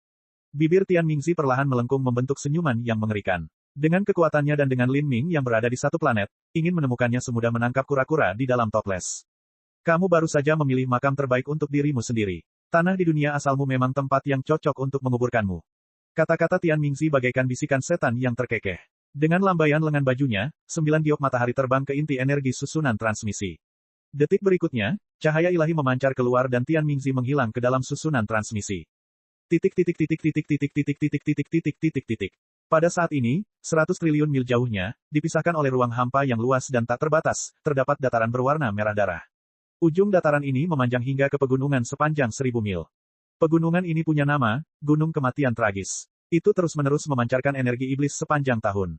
Bibir Tian Mingzi perlahan melengkung membentuk senyuman yang mengerikan. Dengan kekuatannya dan dengan Lin Ming yang berada di satu planet, ingin menemukannya semudah menangkap kura-kura di dalam toples. Kamu baru saja memilih makam terbaik untuk dirimu sendiri. Tanah di dunia asalmu memang tempat yang cocok untuk menguburkanmu. Kata-kata Tian Mingzi bagaikan bisikan setan yang terkekeh. Dengan lambaian lengan bajunya, 9 giok matahari terbang ke inti energi susunan transmisi. Detik berikutnya, cahaya ilahi memancar keluar dan Tian Mingzi menghilang ke dalam susunan transmisi. Pada saat ini, 100 triliun mil jauhnya, dipisahkan oleh ruang hampa yang luas dan tak terbatas, terdapat dataran berwarna merah darah. Ujung dataran ini memanjang hingga ke pegunungan sepanjang 1000 mil. Pegunungan ini punya nama, Gunung Kematian Tragis. Itu terus-menerus memancarkan energi iblis sepanjang tahun.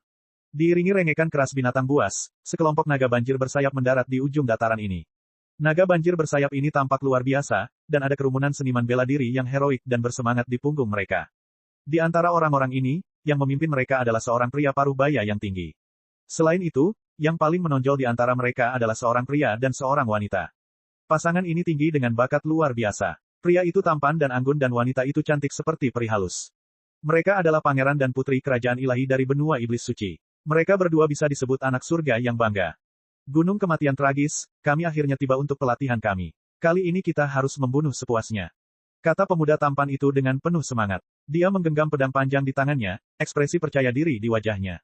Diiringi rengekan keras binatang buas, sekelompok naga banjir bersayap mendarat di ujung dataran ini. Naga banjir bersayap ini tampak luar biasa, dan ada kerumunan seniman bela diri yang heroik dan bersemangat di punggung mereka. Di antara orang-orang ini, yang memimpin mereka adalah seorang pria paruh baya yang tinggi. Selain itu, yang paling menonjol di antara mereka adalah seorang pria dan seorang wanita. Pasangan ini tinggi dengan bakat luar biasa. Pria itu tampan dan anggun dan wanita itu cantik seperti peri halus. Mereka adalah pangeran dan putri kerajaan ilahi dari benua iblis suci. Mereka berdua bisa disebut anak surga yang bangga. Gunung Kematian Tragis, kami akhirnya tiba untuk pelatihan kami. Kali ini kita harus membunuh sepuasnya. Kata pemuda tampan itu dengan penuh semangat. Dia menggenggam pedang panjang di tangannya, ekspresi percaya diri di wajahnya.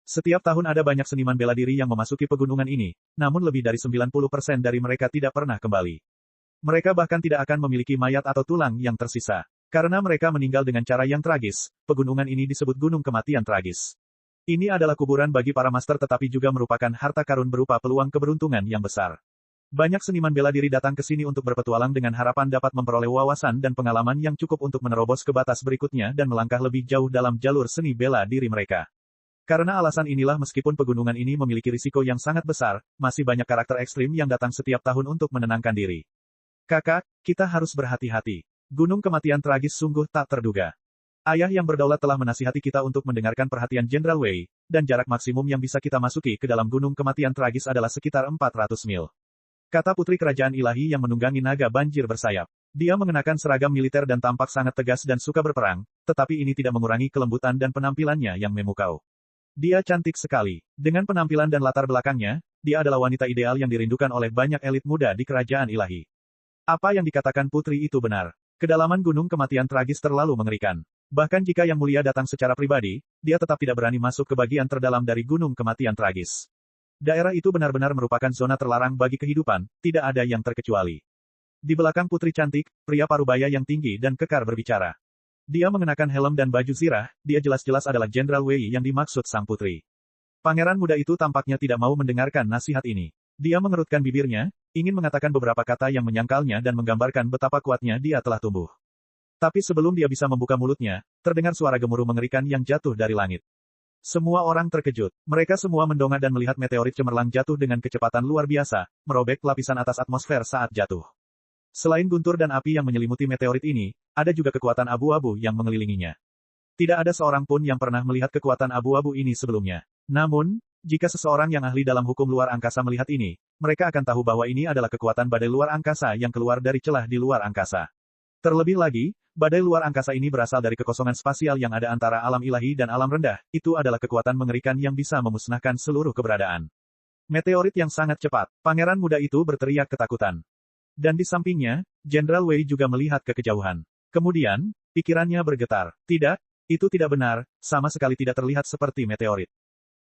Setiap tahun ada banyak seniman bela diri yang memasuki pegunungan ini, namun lebih dari 90% dari mereka tidak pernah kembali. Mereka bahkan tidak akan memiliki mayat atau tulang yang tersisa. Karena mereka meninggal dengan cara yang tragis, pegunungan ini disebut Gunung Kematian Tragis. Ini adalah kuburan bagi para master tetapi juga merupakan harta karun berupa peluang keberuntungan yang besar. Banyak seniman bela diri datang ke sini untuk berpetualang dengan harapan dapat memperoleh wawasan dan pengalaman yang cukup untuk menerobos ke batas berikutnya dan melangkah lebih jauh dalam jalur seni bela diri mereka. Karena alasan inilah meskipun pegunungan ini memiliki risiko yang sangat besar, masih banyak karakter ekstrim yang datang setiap tahun untuk menenangkan diri. Kakak, kita harus berhati-hati. Gunung Kematian Tragis sungguh tak terduga. Ayah yang berdaulat telah menasihati kita untuk mendengarkan perhatian Jenderal Wei, dan jarak maksimum yang bisa kita masuki ke dalam Gunung Kematian Tragis adalah sekitar 400 mil. Kata putri kerajaan ilahi yang menunggangi naga banjir bersayap. Dia mengenakan seragam militer dan tampak sangat tegas dan suka berperang, tetapi ini tidak mengurangi kelembutan dan penampilannya yang memukau. Dia cantik sekali. Dengan penampilan dan latar belakangnya, dia adalah wanita ideal yang dirindukan oleh banyak elit muda di kerajaan ilahi. Apa yang dikatakan putri itu benar. Kedalaman Gunung Kematian Tragis terlalu mengerikan. Bahkan jika Yang Mulia datang secara pribadi, dia tetap tidak berani masuk ke bagian terdalam dari Gunung Kematian Tragis. Daerah itu benar-benar merupakan zona terlarang bagi kehidupan, tidak ada yang terkecuali. Di belakang putri cantik, pria parubaya yang tinggi dan kekar berbicara. Dia mengenakan helm dan baju zirah, dia jelas-jelas adalah Jenderal Wei yang dimaksud sang putri. Pangeran muda itu tampaknya tidak mau mendengarkan nasihat ini. Dia mengerutkan bibirnya, ingin mengatakan beberapa kata yang menyangkalnya dan menggambarkan betapa kuatnya dia telah tumbuh. Tapi sebelum dia bisa membuka mulutnya, terdengar suara gemuruh mengerikan yang jatuh dari langit. Semua orang terkejut. Mereka semua mendongak dan melihat meteorit cemerlang jatuh dengan kecepatan luar biasa, merobek lapisan atas atmosfer saat jatuh. Selain guntur dan api yang menyelimuti meteorit ini, ada juga kekuatan abu-abu yang mengelilinginya. Tidak ada seorang pun yang pernah melihat kekuatan abu-abu ini sebelumnya. Namun, Jika seseorang yang ahli dalam hukum luar angkasa melihat ini, mereka akan tahu bahwa ini adalah kekuatan badai luar angkasa yang keluar dari celah di luar angkasa. Terlebih lagi, badai luar angkasa ini berasal dari kekosongan spasial yang ada antara alam ilahi dan alam rendah. Itu adalah kekuatan mengerikan yang bisa memusnahkan seluruh keberadaan. Meteorit yang sangat cepat. Pangeran muda itu berteriak ketakutan. Dan di sampingnya, Jenderal Wei juga melihat ke kejauhan. Kemudian, pikirannya bergetar. Tidak, itu tidak benar, sama sekali tidak terlihat seperti meteorit.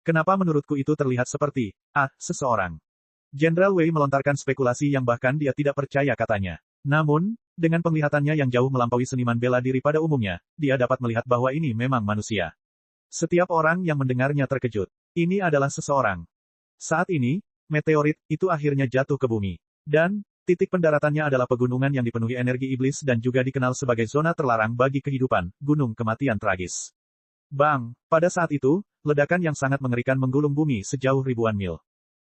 Kenapa menurutku itu terlihat seperti, seseorang? Jenderal Wei melontarkan spekulasi yang bahkan dia tidak percaya katanya. Namun, dengan penglihatannya yang jauh melampaui seniman bela diri pada umumnya, dia dapat melihat bahwa ini memang manusia. Setiap orang yang mendengarnya terkejut. Ini adalah seseorang. Saat ini, meteorit itu akhirnya jatuh ke bumi. Dan, titik pendaratannya adalah pegunungan yang dipenuhi energi iblis dan juga dikenal sebagai zona terlarang bagi kehidupan, gunung kematian tragis. Bang! Pada saat itu, ledakan yang sangat mengerikan menggulung bumi sejauh ribuan mil.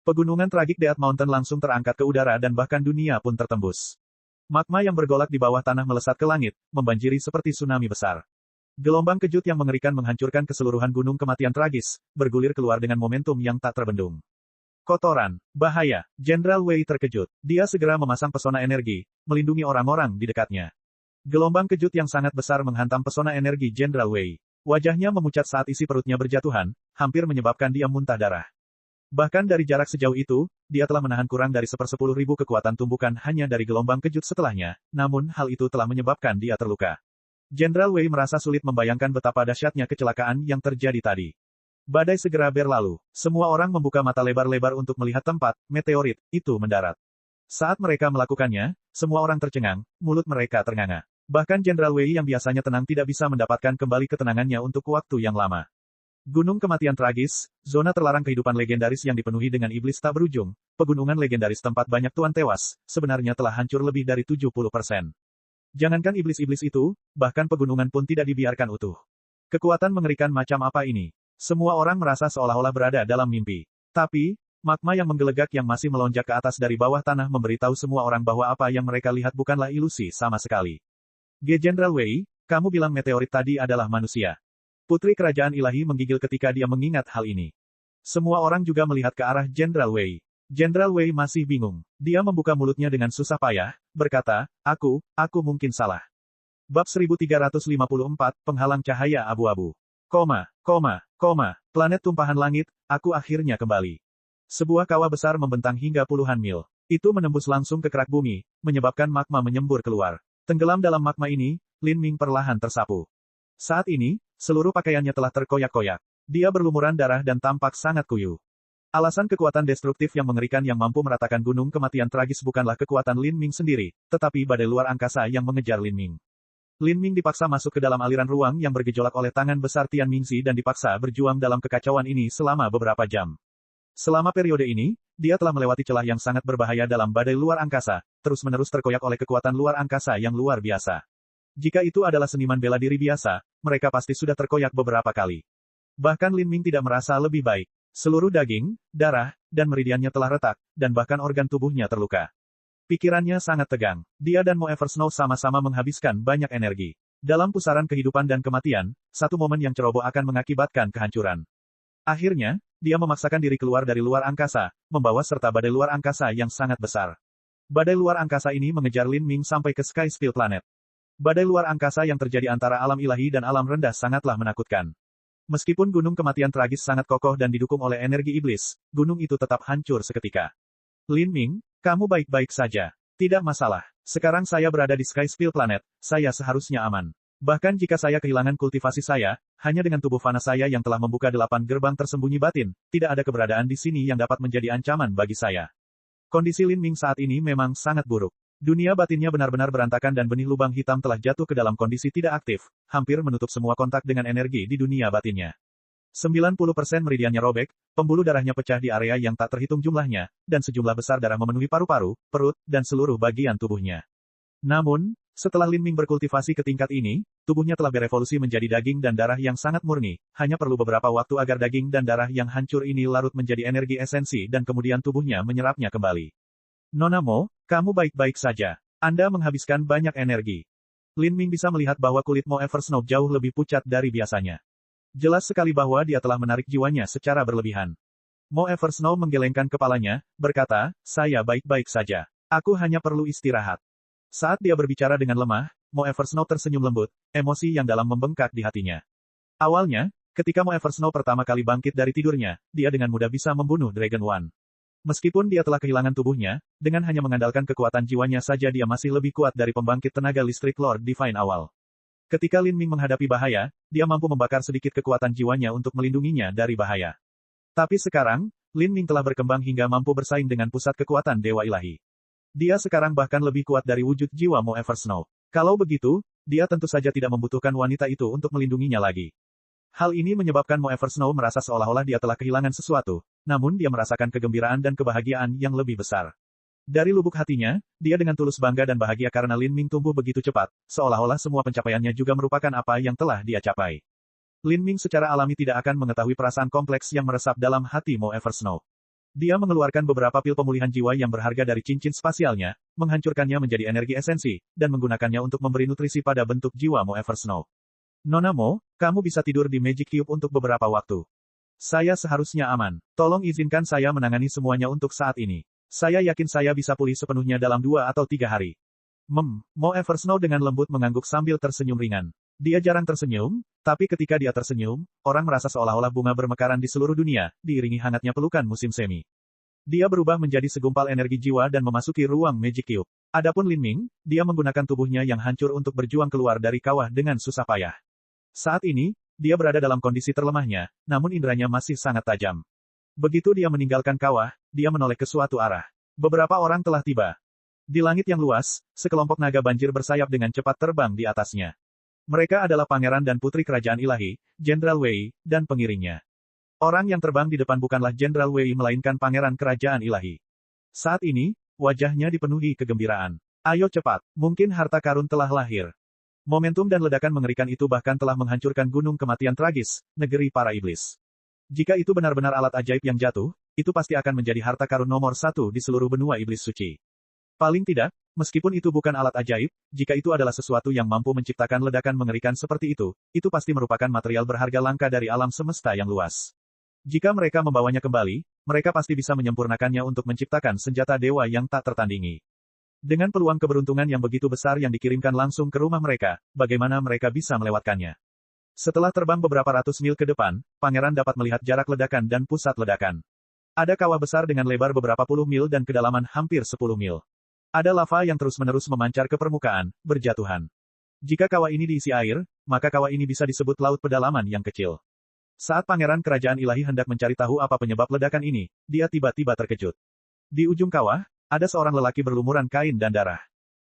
Pegunungan tragik Death Mountain langsung terangkat ke udara dan bahkan dunia pun tertembus. Magma yang bergolak di bawah tanah melesat ke langit, membanjiri seperti tsunami besar. Gelombang kejut yang mengerikan menghancurkan keseluruhan gunung kematian tragis, bergulir keluar dengan momentum yang tak terbendung. Kotoran, bahaya, Jenderal Wei terkejut. Dia segera memasang pesona energi, melindungi orang-orang di dekatnya. Gelombang kejut yang sangat besar menghantam pesona energi Jenderal Wei. Wajahnya memucat saat isi perutnya berjatuhan, hampir menyebabkan dia muntah darah. Bahkan dari jarak sejauh itu, dia telah menahan kurang dari 1/10.000 kekuatan tumbukan hanya dari gelombang kejut setelahnya, namun hal itu telah menyebabkan dia terluka. Jenderal Wei merasa sulit membayangkan betapa dahsyatnya kecelakaan yang terjadi tadi. Badai segera berlalu. Semua orang membuka mata lebar-lebar untuk melihat tempat meteorit itu mendarat. Saat mereka melakukannya, semua orang tercengang, mulut mereka ternganga. Bahkan Jenderal Wei yang biasanya tenang tidak bisa mendapatkan kembali ketenangannya untuk waktu yang lama. Gunung kematian tragis, zona terlarang kehidupan legendaris yang dipenuhi dengan iblis tak berujung, pegunungan legendaris tempat banyak tuan tewas, sebenarnya telah hancur lebih dari 70%. Jangankan iblis-iblis itu, bahkan pegunungan pun tidak dibiarkan utuh. Kekuatan mengerikan macam apa ini? Semua orang merasa seolah-olah berada dalam mimpi. Tapi, magma yang menggelegak yang masih melonjak ke atas dari bawah tanah memberitahu semua orang bahwa apa yang mereka lihat bukanlah ilusi sama sekali. Jenderal Wei, kamu bilang meteorit tadi adalah manusia. Putri Kerajaan Ilahi menggigil ketika dia mengingat hal ini. Semua orang juga melihat ke arah Jenderal Wei. Jenderal Wei masih bingung. Dia membuka mulutnya dengan susah payah, berkata, aku mungkin salah. Bab 1354, Penghalang Cahaya Abu-abu. Planet tumpahan langit, aku akhirnya kembali. Sebuah kawah besar membentang hingga puluhan mil. Itu menembus langsung ke kerak bumi, menyebabkan magma menyembur keluar. Tenggelam dalam magma ini, Lin Ming perlahan tersapu. Saat ini, seluruh pakaiannya telah terkoyak-koyak. Dia berlumuran darah dan tampak sangat kuyuh. Alasan kekuatan destruktif yang mengerikan yang mampu meratakan gunung kematian tragis bukanlah kekuatan Lin Ming sendiri, tetapi badai luar angkasa yang mengejar Lin Ming. Lin Ming dipaksa masuk ke dalam aliran ruang yang bergejolak oleh tangan besar Tian Mingzi dan dipaksa berjuang dalam kekacauan ini selama beberapa jam. Selama periode ini, dia telah melewati celah yang sangat berbahaya dalam badai luar angkasa, terus-menerus terkoyak oleh kekuatan luar angkasa yang luar biasa. Jika itu adalah seniman bela diri biasa, mereka pasti sudah terkoyak beberapa kali. Bahkan Lin Ming tidak merasa lebih baik. Seluruh daging, darah, dan meridiannya telah retak, dan bahkan organ tubuhnya terluka. Pikirannya sangat tegang. Dia dan Mo Eversnow sama-sama menghabiskan banyak energi. Dalam pusaran kehidupan dan kematian, satu momen yang ceroboh akan mengakibatkan kehancuran. Akhirnya, dia memaksakan diri keluar dari luar angkasa, membawa serta badai luar angkasa yang sangat besar. Badai luar angkasa ini mengejar Lin Ming sampai ke Sky Steel Planet. Badai luar angkasa yang terjadi antara alam ilahi dan alam rendah sangatlah menakutkan. Meskipun gunung kematian tragis sangat kokoh dan didukung oleh energi iblis, gunung itu tetap hancur seketika. Lin Ming, kamu baik-baik saja. Tidak masalah. Sekarang saya berada di Sky Steel Planet, saya seharusnya aman. Bahkan jika saya kehilangan kultivasi saya, hanya dengan tubuh fana saya yang telah membuka 8 gerbang tersembunyi batin, tidak ada keberadaan di sini yang dapat menjadi ancaman bagi saya. Kondisi Lin Ming saat ini memang sangat buruk. Dunia batinnya benar-benar berantakan dan benih lubang hitam telah jatuh ke dalam kondisi tidak aktif, hampir menutup semua kontak dengan energi di dunia batinnya. 90% meridiannya robek, pembuluh darahnya pecah di area yang tak terhitung jumlahnya, dan sejumlah besar darah memenuhi paru-paru, perut, dan seluruh bagian tubuhnya. Namun, setelah Lin Ming berkultivasi ke tingkat ini, tubuhnya telah berevolusi menjadi daging dan darah yang sangat murni, hanya perlu beberapa waktu agar daging dan darah yang hancur ini larut menjadi energi esensi dan kemudian tubuhnya menyerapnya kembali. Nona Mo, kamu baik-baik saja. Anda menghabiskan banyak energi. Lin Ming bisa melihat bahwa kulit Mo Eversnow jauh lebih pucat dari biasanya. Jelas sekali bahwa dia telah menarik jiwanya secara berlebihan. Mo Eversnow menggelengkan kepalanya, berkata, saya baik-baik saja. Aku hanya perlu istirahat. Saat dia berbicara dengan lemah, Mo Eversnow tersenyum lembut, emosi yang dalam membengkak di hatinya. Awalnya, ketika Mo Eversnow pertama kali bangkit dari tidurnya, dia dengan mudah bisa membunuh Dragon One. Meskipun dia telah kehilangan tubuhnya, dengan hanya mengandalkan kekuatan jiwanya saja dia masih lebih kuat dari pembangkit tenaga listrik Lord Divine awal. Ketika Lin Ming menghadapi bahaya, dia mampu membakar sedikit kekuatan jiwanya untuk melindunginya dari bahaya. Tapi sekarang, Lin Ming telah berkembang hingga mampu bersaing dengan pusat kekuatan Dewa Ilahi. Dia sekarang bahkan lebih kuat dari wujud jiwa Mo Eversnow. Kalau begitu, dia tentu saja tidak membutuhkan wanita itu untuk melindunginya lagi. Hal ini menyebabkan Mo Eversnow merasa seolah-olah dia telah kehilangan sesuatu, namun dia merasakan kegembiraan dan kebahagiaan yang lebih besar. Dari lubuk hatinya, dia dengan tulus bangga dan bahagia karena Lin Ming tumbuh begitu cepat, seolah-olah semua pencapaiannya juga merupakan apa yang telah dia capai. Lin Ming secara alami tidak akan mengetahui perasaan kompleks yang meresap dalam hati Mo Eversnow. Dia mengeluarkan beberapa pil pemulihan jiwa yang berharga dari cincin spasialnya, menghancurkannya menjadi energi esensi, dan menggunakannya untuk memberi nutrisi pada bentuk jiwa Mo Eversnow. Nona Mo, kamu bisa tidur di Magic Cube untuk beberapa waktu. Saya seharusnya aman. Tolong izinkan saya menangani semuanya untuk saat ini. Saya yakin saya bisa pulih sepenuhnya dalam 2 atau 3 hari. Mo Eversnow dengan lembut mengangguk sambil tersenyum ringan. Dia jarang tersenyum, tapi ketika dia tersenyum, orang merasa seolah-olah bunga bermekaran di seluruh dunia, diiringi hangatnya pelukan musim semi. Dia berubah menjadi segumpal energi jiwa dan memasuki ruang Magic Cube. Adapun Lin Ming, dia menggunakan tubuhnya yang hancur untuk berjuang keluar dari kawah dengan susah payah. Saat ini, dia berada dalam kondisi terlemahnya, namun inderanya masih sangat tajam. Begitu dia meninggalkan kawah, dia menoleh ke suatu arah. Beberapa orang telah tiba. Di langit yang luas, sekelompok naga banjir bersayap dengan cepat terbang di atasnya. Mereka adalah pangeran dan putri kerajaan ilahi, Jenderal Wei, dan pengiringnya. Orang yang terbang di depan bukanlah Jenderal Wei melainkan pangeran kerajaan ilahi. Saat ini, wajahnya dipenuhi kegembiraan. Ayo cepat, mungkin harta karun telah lahir. Momentum dan ledakan mengerikan itu bahkan telah menghancurkan gunung kematian tragis, negeri para iblis. Jika itu benar-benar alat ajaib yang jatuh, itu pasti akan menjadi harta karun nomor 1 di seluruh benua iblis suci. Paling tidak, meskipun itu bukan alat ajaib, jika itu adalah sesuatu yang mampu menciptakan ledakan mengerikan seperti itu pasti merupakan material berharga langka dari alam semesta yang luas. Jika mereka membawanya kembali, mereka pasti bisa menyempurnakannya untuk menciptakan senjata dewa yang tak tertandingi. Dengan peluang keberuntungan yang begitu besar yang dikirimkan langsung ke rumah mereka, bagaimana mereka bisa melewatkannya? Setelah terbang beberapa ratus mil ke depan, pangeran dapat melihat jarak ledakan dan pusat ledakan. Ada kawah besar dengan lebar beberapa puluh mil dan kedalaman hampir 10 mil. Ada lava yang terus-menerus memancar ke permukaan, berjatuhan. Jika kawah ini diisi air, maka kawah ini bisa disebut laut pedalaman yang kecil. Saat pangeran kerajaan ilahi hendak mencari tahu apa penyebab ledakan ini, dia tiba-tiba terkejut. Di ujung kawah, ada seorang lelaki berlumuran kain dan darah.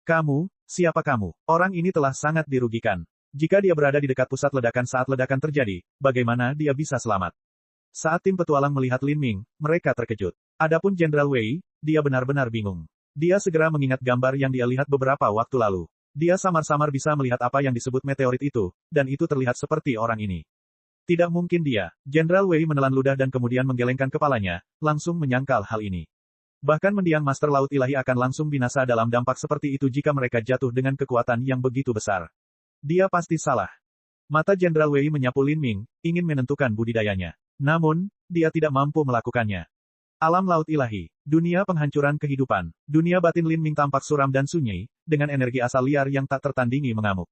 Kamu, siapa kamu? Orang ini telah sangat dirugikan. Jika dia berada di dekat pusat ledakan saat ledakan terjadi, bagaimana dia bisa selamat? Saat tim petualang melihat Lin Ming, mereka terkejut. Adapun Jenderal Wei, dia benar-benar bingung. Dia segera mengingat gambar yang dia lihat beberapa waktu lalu. Dia samar-samar bisa melihat apa yang disebut meteorit itu, dan itu terlihat seperti orang ini. Tidak mungkin dia. Jenderal Wei menelan ludah dan kemudian menggelengkan kepalanya, langsung menyangkal hal ini. Bahkan mendiang Master Laut Ilahi akan langsung binasa dalam dampak seperti itu jika mereka jatuh dengan kekuatan yang begitu besar. Dia pasti salah. Mata Jenderal Wei menyapu Lin Ming, ingin menentukan budidayanya. Namun, dia tidak mampu melakukannya. Alam Laut Ilahi, dunia penghancuran kehidupan, dunia batin Lin Ming tampak suram dan sunyi, dengan energi asal liar yang tak tertandingi mengamuk.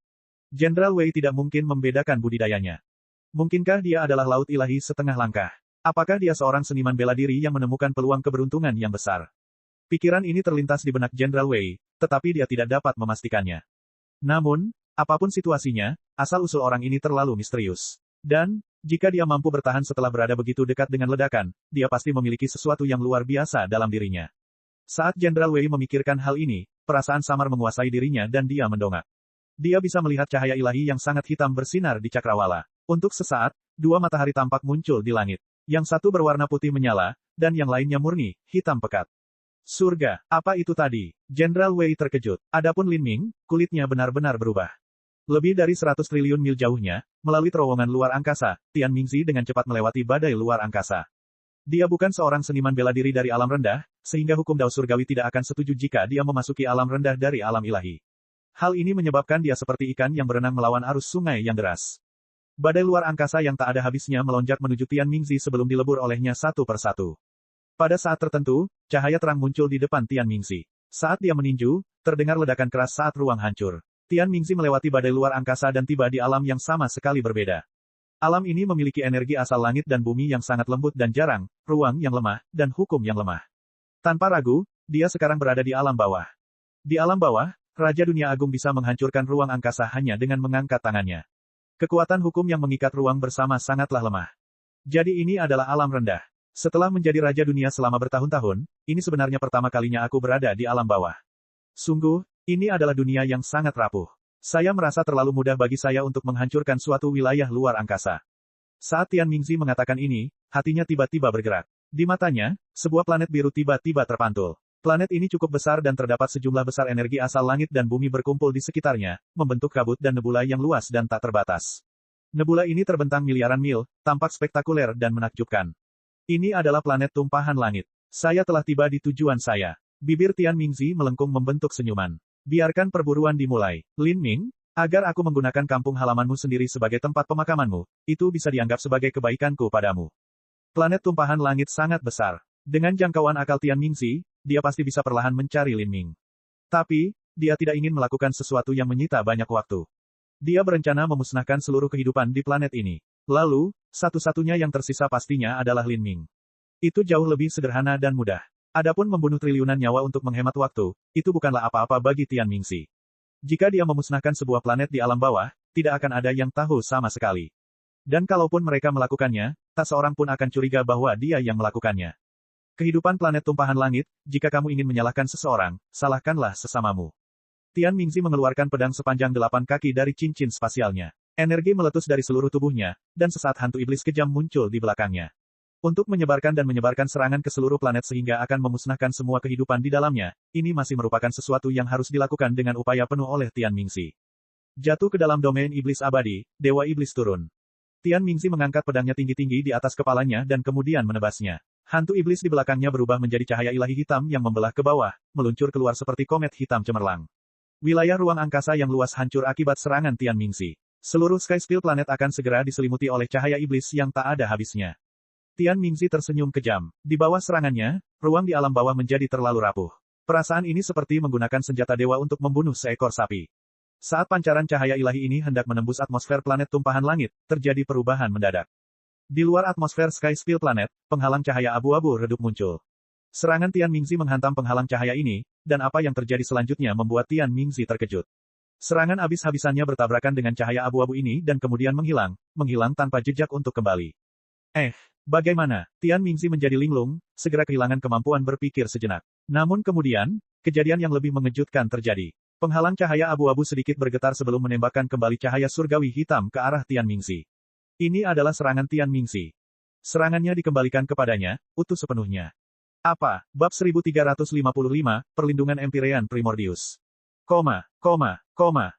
Jenderal Wei tidak mungkin membedakan budidayanya. Mungkinkah dia adalah Laut Ilahi setengah langkah? Apakah dia seorang seniman bela diri yang menemukan peluang keberuntungan yang besar? Pikiran ini terlintas di benak Jenderal Wei, tetapi dia tidak dapat memastikannya. Namun, apapun situasinya, asal-usul orang ini terlalu misterius. Dan, jika dia mampu bertahan setelah berada begitu dekat dengan ledakan, dia pasti memiliki sesuatu yang luar biasa dalam dirinya. Saat Jenderal Wei memikirkan hal ini, perasaan samar menguasai dirinya dan dia mendongak. Dia bisa melihat cahaya ilahi yang sangat hitam bersinar di cakrawala. Untuk sesaat, 2 matahari tampak muncul di langit. Yang satu berwarna putih menyala, dan yang lainnya murni, hitam pekat. Surga, apa itu tadi? Jenderal Wei terkejut. Adapun Lin Ming, kulitnya benar-benar berubah. Lebih dari 100 triliun mil jauhnya, melalui terowongan luar angkasa, Tian Mingzi dengan cepat melewati badai luar angkasa. Dia bukan seorang seniman bela diri dari alam rendah, sehingga hukum Dao Surgawi tidak akan setuju jika dia memasuki alam rendah dari alam ilahi. Hal ini menyebabkan dia seperti ikan yang berenang melawan arus sungai yang deras. Badai luar angkasa yang tak ada habisnya melonjak menuju Tian Mingzi sebelum dilebur olehnya satu persatu. Pada saat tertentu, cahaya terang muncul di depan Tian Mingzi. Saat dia meninju, terdengar ledakan keras saat ruang hancur. Tian Mingzi melewati badai luar angkasa dan tiba di alam yang sama sekali berbeda. Alam ini memiliki energi asal langit dan bumi yang sangat lembut dan jarang, ruang yang lemah, dan hukum yang lemah. Tanpa ragu, dia sekarang berada di alam bawah. Di alam bawah, Raja Dunia Agung bisa menghancurkan ruang angkasa hanya dengan mengangkat tangannya. Kekuatan hukum yang mengikat ruang bersama sangatlah lemah. Jadi ini adalah alam rendah. Setelah menjadi Raja Dunia selama bertahun-tahun, ini sebenarnya pertama kalinya aku berada di alam bawah. Sungguh, ini adalah dunia yang sangat rapuh. Saya merasa terlalu mudah bagi saya untuk menghancurkan suatu wilayah luar angkasa. Saat Tian Mingzi mengatakan ini, hatinya tiba-tiba bergerak. Di matanya, sebuah planet biru tiba-tiba terpantul. Planet ini cukup besar dan terdapat sejumlah besar energi asal langit dan bumi berkumpul di sekitarnya, membentuk kabut dan nebula yang luas dan tak terbatas. Nebula ini terbentang miliaran mil, tampak spektakuler dan menakjubkan. Ini adalah planet tumpahan langit. Saya telah tiba di tujuan saya. Bibir Tian Mingzi melengkung membentuk senyuman. Biarkan perburuan dimulai. Lin Ming, agar aku menggunakan kampung halamanmu sendiri sebagai tempat pemakamanmu, itu bisa dianggap sebagai kebaikanku padamu. Planet tumpahan langit sangat besar. Dengan jangkauan akal Tian Mingzi, dia pasti bisa perlahan mencari Lin Ming. Tapi, dia tidak ingin melakukan sesuatu yang menyita banyak waktu. Dia berencana memusnahkan seluruh kehidupan di planet ini. Lalu, satu-satunya yang tersisa pastinya adalah Lin Ming. Itu jauh lebih sederhana dan mudah. Adapun membunuh triliunan nyawa untuk menghemat waktu, itu bukanlah apa-apa bagi Tian Mingzi. Jika dia memusnahkan sebuah planet di alam bawah, tidak akan ada yang tahu sama sekali. Dan kalaupun mereka melakukannya, tak seorang pun akan curiga bahwa dia yang melakukannya. Kehidupan planet tumpahan langit, jika kamu ingin menyalahkan seseorang, salahkanlah sesamamu. Tian Mingzi mengeluarkan pedang sepanjang 8 kaki dari cincin spasialnya. Energi meletus dari seluruh tubuhnya, dan sesaat hantu iblis kejam muncul di belakangnya. Untuk menyebarkan serangan ke seluruh planet sehingga akan memusnahkan semua kehidupan di dalamnya, ini masih merupakan sesuatu yang harus dilakukan dengan upaya penuh oleh Tian Mingzi. Jatuh ke dalam domain iblis abadi, Dewa Iblis turun. Tian Mingzi mengangkat pedangnya tinggi-tinggi di atas kepalanya dan kemudian menebasnya. Hantu iblis di belakangnya berubah menjadi cahaya ilahi hitam yang membelah ke bawah, meluncur keluar seperti komet hitam cemerlang. Wilayah ruang angkasa yang luas hancur akibat serangan Tian Mingzi. Seluruh Sky Spill planet akan segera diselimuti oleh cahaya iblis yang tak ada habisnya. Tian Mingzi tersenyum kejam. Di bawah serangannya, ruang di alam bawah menjadi terlalu rapuh. Perasaan ini seperti menggunakan senjata dewa untuk membunuh seekor sapi. Saat pancaran cahaya ilahi ini hendak menembus atmosfer planet tumpahan langit, terjadi perubahan mendadak. Di luar atmosfer Sky Spill planet, penghalang cahaya abu-abu redup muncul. Serangan Tian Mingzi menghantam penghalang cahaya ini, dan apa yang terjadi selanjutnya membuat Tian Mingzi terkejut. Serangan habis-habisannya bertabrakan dengan cahaya abu-abu ini dan kemudian menghilang tanpa jejak untuk kembali. Bagaimana? Tian Mingzi menjadi linglung, segera kehilangan kemampuan berpikir sejenak. Namun kemudian, kejadian yang lebih mengejutkan terjadi. Penghalang cahaya abu-abu sedikit bergetar sebelum menembakkan kembali cahaya surgawi hitam ke arah Tian Mingzi. Ini adalah serangan Tian Mingzi. Serangannya dikembalikan kepadanya, utuh sepenuhnya. Apa? Bab 1355, Perlindungan Empyrean Primordius.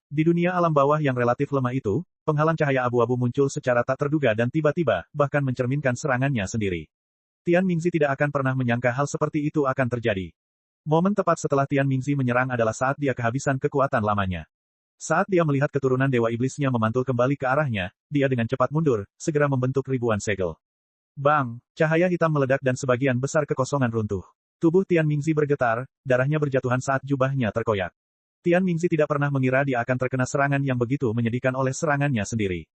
Di dunia alam bawah yang relatif lemah itu, penghalang cahaya abu-abu muncul secara tak terduga dan tiba-tiba, bahkan mencerminkan serangannya sendiri. Tian Mingzi tidak akan pernah menyangka hal seperti itu akan terjadi. Momen tepat setelah Tian Mingzi menyerang adalah saat dia kehabisan kekuatan lamanya. Saat dia melihat keturunan dewa iblisnya memantul kembali ke arahnya, dia dengan cepat mundur, segera membentuk ribuan segel. Bang! Cahaya hitam meledak dan sebagian besar kekosongan runtuh. Tubuh Tian Mingzi bergetar, darahnya berjatuhan saat jubahnya terkoyak. Tian Mingzi tidak pernah mengira dia akan terkena serangan yang begitu menyedihkan oleh serangannya sendiri.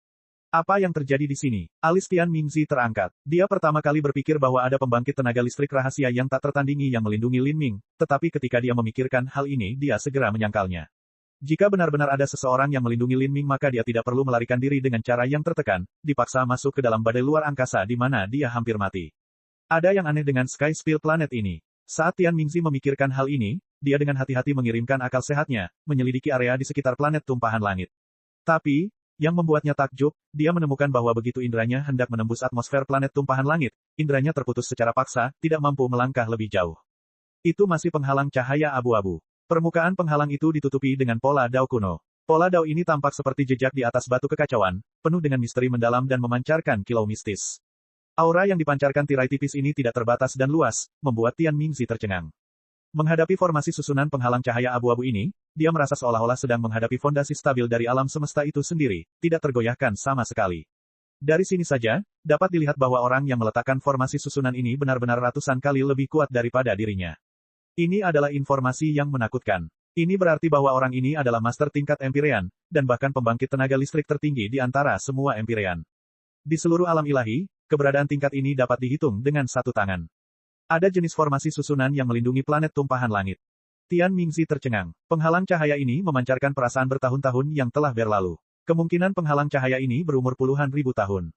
Apa yang terjadi di sini? Alis Tian Mingzi terangkat. Dia pertama kali berpikir bahwa ada pembangkit tenaga listrik rahasia yang tak tertandingi yang melindungi Lin Ming, tetapi ketika dia memikirkan hal ini dia segera menyangkalnya. Jika benar-benar ada seseorang yang melindungi Lin Ming maka dia tidak perlu melarikan diri dengan cara yang tertekan, dipaksa masuk ke dalam badai luar angkasa di mana dia hampir mati. Ada yang aneh dengan Sky Spill planet ini. Saat Tian Mingzi memikirkan hal ini, dia dengan hati-hati mengirimkan akal sehatnya, menyelidiki area di sekitar planet tumpahan langit. Tapi, yang membuatnya takjub, dia menemukan bahwa begitu indranya hendak menembus atmosfer planet tumpahan langit, indranya terputus secara paksa, tidak mampu melangkah lebih jauh. Itu masih penghalang cahaya abu-abu. Permukaan penghalang itu ditutupi dengan pola dao kuno. Pola dao ini tampak seperti jejak di atas batu kekacauan, penuh dengan misteri mendalam dan memancarkan kilau mistis. Aura yang dipancarkan tirai tipis ini tidak terbatas dan luas, membuat Tian Mingzi tercengang. Menghadapi formasi susunan penghalang cahaya abu-abu ini, dia merasa seolah-olah sedang menghadapi fondasi stabil dari alam semesta itu sendiri, tidak tergoyahkan sama sekali. Dari sini saja, dapat dilihat bahwa orang yang meletakkan formasi susunan ini benar-benar ratusan kali lebih kuat daripada dirinya. Ini adalah informasi yang menakutkan. Ini berarti bahwa orang ini adalah master tingkat Empyrean, dan bahkan pembangkit tenaga listrik tertinggi di antara semua Empyrean. Di seluruh alam ilahi, keberadaan tingkat ini dapat dihitung dengan satu tangan. Ada jenis formasi susunan yang melindungi planet tumpahan langit. Tian Mingzi tercengang. Penghalang cahaya ini memancarkan perasaan bertahun-tahun yang telah berlalu. Kemungkinan penghalang cahaya ini berumur puluhan ribu tahun.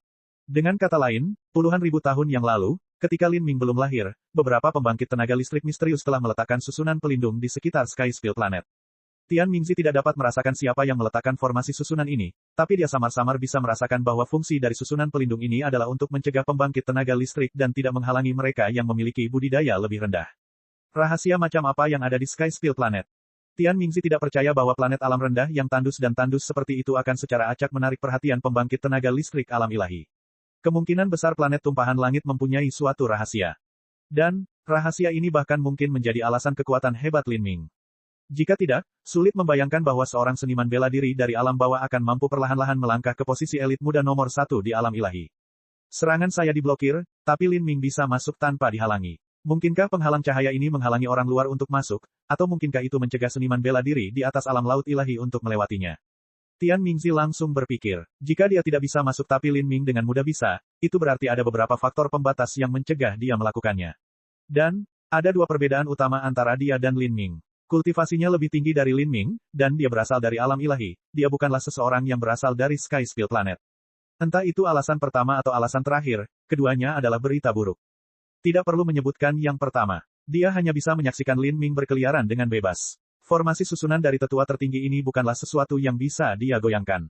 Dengan kata lain, puluhan ribu tahun yang lalu, ketika Lin Ming belum lahir, beberapa pembangkit tenaga listrik misterius telah meletakkan susunan pelindung di sekitar Sky Spill Planet. Tian Mingzi tidak dapat merasakan siapa yang meletakkan formasi susunan ini, tapi dia samar-samar bisa merasakan bahwa fungsi dari susunan pelindung ini adalah untuk mencegah pembangkit tenaga listrik dan tidak menghalangi mereka yang memiliki budidaya lebih rendah. Rahasia macam apa yang ada di Sky Spill Planet? Tian Mingzi tidak percaya bahwa planet alam rendah yang tandus dan tandus seperti itu akan secara acak menarik perhatian pembangkit tenaga listrik alam ilahi. Kemungkinan besar planet tumpahan langit mempunyai suatu rahasia. Dan, rahasia ini bahkan mungkin menjadi alasan kekuatan hebat Lin Ming. Jika tidak, sulit membayangkan bahwa seorang seniman bela diri dari alam bawah akan mampu perlahan-lahan melangkah ke posisi elit muda nomor 1 di alam ilahi. Serangan saya diblokir, tapi Lin Ming bisa masuk tanpa dihalangi. Mungkinkah penghalang cahaya ini menghalangi orang luar untuk masuk, atau mungkinkah itu mencegah seniman bela diri di atas alam laut ilahi untuk melewatinya? Tian Mingzi langsung berpikir, jika dia tidak bisa masuk tapi Lin Ming dengan mudah bisa, itu berarti ada beberapa faktor pembatas yang mencegah dia melakukannya. Dan, ada dua perbedaan utama antara dia dan Lin Ming. Kultivasinya lebih tinggi dari Lin Ming, dan dia berasal dari alam ilahi, dia bukanlah seseorang yang berasal dari Sky Spill Planet. Entah itu alasan pertama atau alasan terakhir, keduanya adalah berita buruk. Tidak perlu menyebutkan yang pertama. Dia hanya bisa menyaksikan Lin Ming berkeliaran dengan bebas. Formasi susunan dari tetua tertinggi ini bukanlah sesuatu yang bisa dia goyangkan.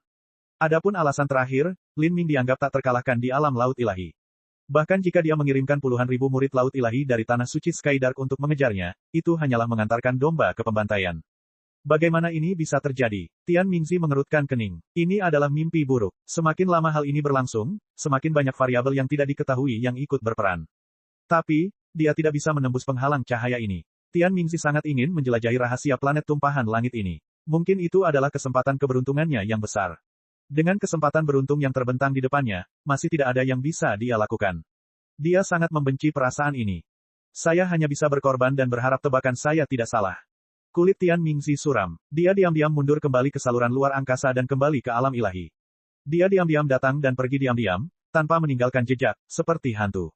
Adapun alasan terakhir, Lin Ming dianggap tak terkalahkan di alam laut ilahi. Bahkan jika dia mengirimkan puluhan ribu murid laut ilahi dari tanah suci Skydark untuk mengejarnya, itu hanyalah mengantarkan domba ke pembantaian. Bagaimana ini bisa terjadi? Tian Mingzi mengerutkan kening. Ini adalah mimpi buruk. Semakin lama hal ini berlangsung, semakin banyak variabel yang tidak diketahui yang ikut berperan. Tapi, dia tidak bisa menembus penghalang cahaya ini. Tian Mingzi sangat ingin menjelajahi rahasia planet tumpahan langit ini. Mungkin itu adalah kesempatan keberuntungannya yang besar. Dengan kesempatan beruntung yang terbentang di depannya, masih tidak ada yang bisa dia lakukan. Dia sangat membenci perasaan ini. Saya hanya bisa berkorban dan berharap tebakan saya tidak salah. Kulit Tian Mingzi suram. Dia diam-diam mundur kembali ke saluran luar angkasa dan kembali ke alam ilahi. Dia diam-diam datang dan pergi diam-diam, tanpa meninggalkan jejak, seperti hantu.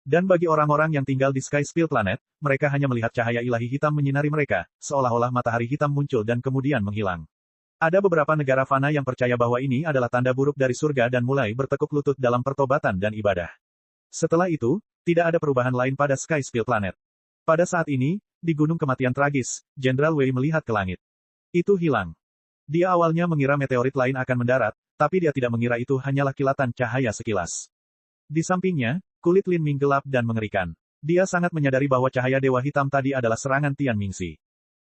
Dan bagi orang-orang yang tinggal di Sky Spill Planet, mereka hanya melihat cahaya ilahi hitam menyinari mereka, seolah-olah matahari hitam muncul dan kemudian menghilang. Ada beberapa negara fana yang percaya bahwa ini adalah tanda buruk dari surga dan mulai bertekuk lutut dalam pertobatan dan ibadah. Setelah itu, tidak ada perubahan lain pada Sky Spill Planet. Pada saat ini, di Gunung Kematian Tragis, Jenderal Wei melihat ke langit. Itu hilang. Dia awalnya mengira meteorit lain akan mendarat, tapi dia tidak mengira itu hanyalah kilatan cahaya sekilas. Di sampingnya, kulit Lin Ming gelap dan mengerikan. Dia sangat menyadari bahwa cahaya dewa hitam tadi adalah serangan Tian Mingzi.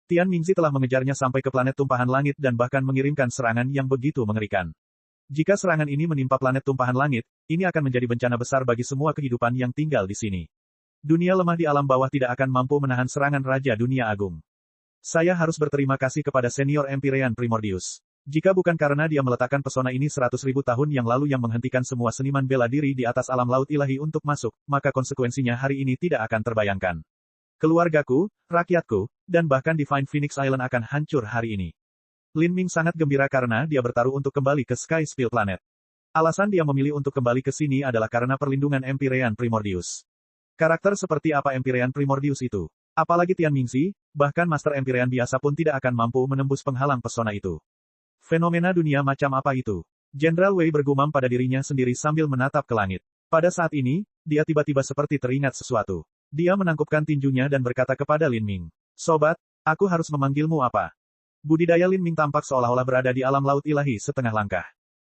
Tian Mingzi telah mengejarnya sampai ke planet tumpahan langit dan bahkan mengirimkan serangan yang begitu mengerikan. Jika serangan ini menimpa planet tumpahan langit, ini akan menjadi bencana besar bagi semua kehidupan yang tinggal di sini. Dunia lemah di alam bawah tidak akan mampu menahan serangan Raja Dunia Agung. Saya harus berterima kasih kepada Senior Empyrean Primordius. Jika bukan karena dia meletakkan pesona ini 100.000 tahun yang lalu yang menghentikan semua seniman bela diri di atas alam laut ilahi untuk masuk, maka konsekuensinya hari ini tidak akan terbayangkan. Keluargaku, rakyatku, dan bahkan Divine Phoenix Island akan hancur hari ini. Lin Ming sangat gembira karena dia bertaruh untuk kembali ke Sky Spill Planet. Alasan dia memilih untuk kembali ke sini adalah karena perlindungan Empyrean Primordius. Karakter seperti apa Empyrean Primordius itu? Apalagi Tian Mingzi, bahkan Master Empyrean biasa pun tidak akan mampu menembus penghalang pesona itu. Fenomena dunia macam apa itu? Jenderal Wei bergumam pada dirinya sendiri sambil menatap ke langit. Pada saat ini, dia tiba-tiba seperti teringat sesuatu. Dia menangkupkan tinjunya dan berkata kepada Lin Ming. Sobat, aku harus memanggilmu apa? Budidaya Lin Ming tampak seolah-olah berada di alam laut ilahi setengah langkah.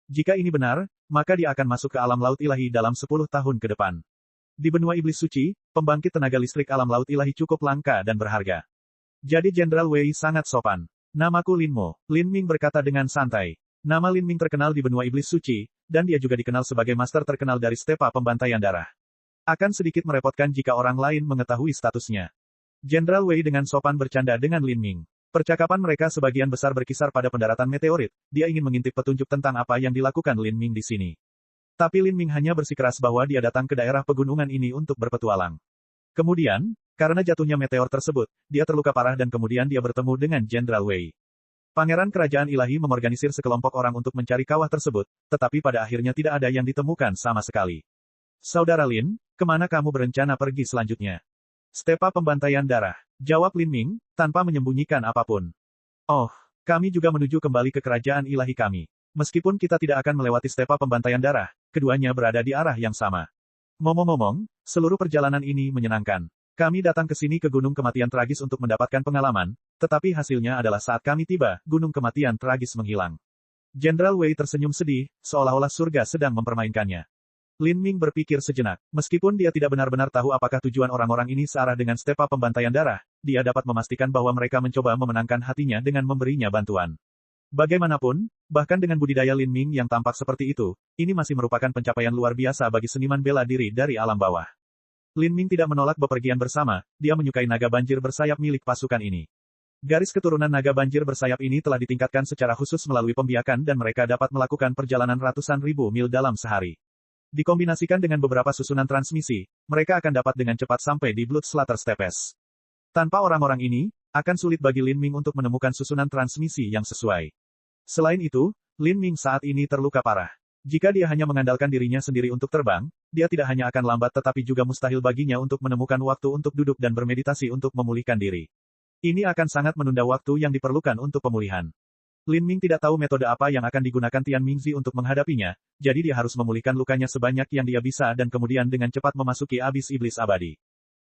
Jika ini benar, maka dia akan masuk ke alam laut ilahi dalam 10 tahun ke depan. Di benua iblis suci, pembangkit tenaga listrik alam laut ilahi cukup langka dan berharga. Jadi Jenderal Wei sangat sopan. Namaku Lin Mo, Lin Ming berkata dengan santai. Nama Lin Ming terkenal di benua iblis suci, dan dia juga dikenal sebagai master terkenal dari stepa pembantaian darah. Akan sedikit merepotkan jika orang lain mengetahui statusnya. Jenderal Wei dengan sopan bercanda dengan Lin Ming. Percakapan mereka sebagian besar berkisar pada pendaratan meteorit, dia ingin mengintip petunjuk tentang apa yang dilakukan Lin Ming di sini. Tapi Lin Ming hanya bersikeras bahwa dia datang ke daerah pegunungan ini untuk berpetualang. Kemudian, karena jatuhnya meteor tersebut, dia terluka parah dan kemudian dia bertemu dengan Jenderal Wei. Pangeran Kerajaan Ilahi mengorganisir sekelompok orang untuk mencari kawah tersebut, tetapi pada akhirnya tidak ada yang ditemukan sama sekali. Saudara Lin, kemana kamu berencana pergi selanjutnya? Stepa pembantaian darah. Jawab Lin Ming, tanpa menyembunyikan apapun. Oh, kami juga menuju kembali ke kerajaan ilahi kami. Meskipun kita tidak akan melewati stepa pembantaian darah, keduanya berada di arah yang sama. Ngomong-ngomong, seluruh perjalanan ini menyenangkan. Kami datang ke sini ke Gunung Kematian Tragis untuk mendapatkan pengalaman, tetapi hasilnya adalah saat kami tiba, Gunung Kematian Tragis menghilang. Jenderal Wei tersenyum sedih, seolah-olah surga sedang mempermainkannya. Lin Ming berpikir sejenak. Meskipun dia tidak benar-benar tahu apakah tujuan orang-orang ini searah dengan stepa pembantaian darah, dia dapat memastikan bahwa mereka mencoba memenangkan hatinya dengan memberinya bantuan. Bagaimanapun, bahkan dengan budidaya Lin Ming yang tampak seperti itu, ini masih merupakan pencapaian luar biasa bagi seniman bela diri dari alam bawah. Lin Ming tidak menolak bepergian bersama, dia menyukai naga banjir bersayap milik pasukan ini. Garis keturunan naga banjir bersayap ini telah ditingkatkan secara khusus melalui pembiakan dan mereka dapat melakukan perjalanan ratusan ribu mil dalam sehari. Dikombinasikan dengan beberapa susunan transmisi, mereka akan dapat dengan cepat sampai di Bloodslater Steppes. Tanpa orang-orang ini, akan sulit bagi Lin Ming untuk menemukan susunan transmisi yang sesuai. Selain itu, Lin Ming saat ini terluka parah. Jika dia hanya mengandalkan dirinya sendiri untuk terbang, dia tidak hanya akan lambat tetapi juga mustahil baginya untuk menemukan waktu untuk duduk dan bermeditasi untuk memulihkan diri. Ini akan sangat menunda waktu yang diperlukan untuk pemulihan. Lin Ming tidak tahu metode apa yang akan digunakan Tian Mingzi untuk menghadapinya, jadi dia harus memulihkan lukanya sebanyak yang dia bisa dan kemudian dengan cepat memasuki abis iblis abadi.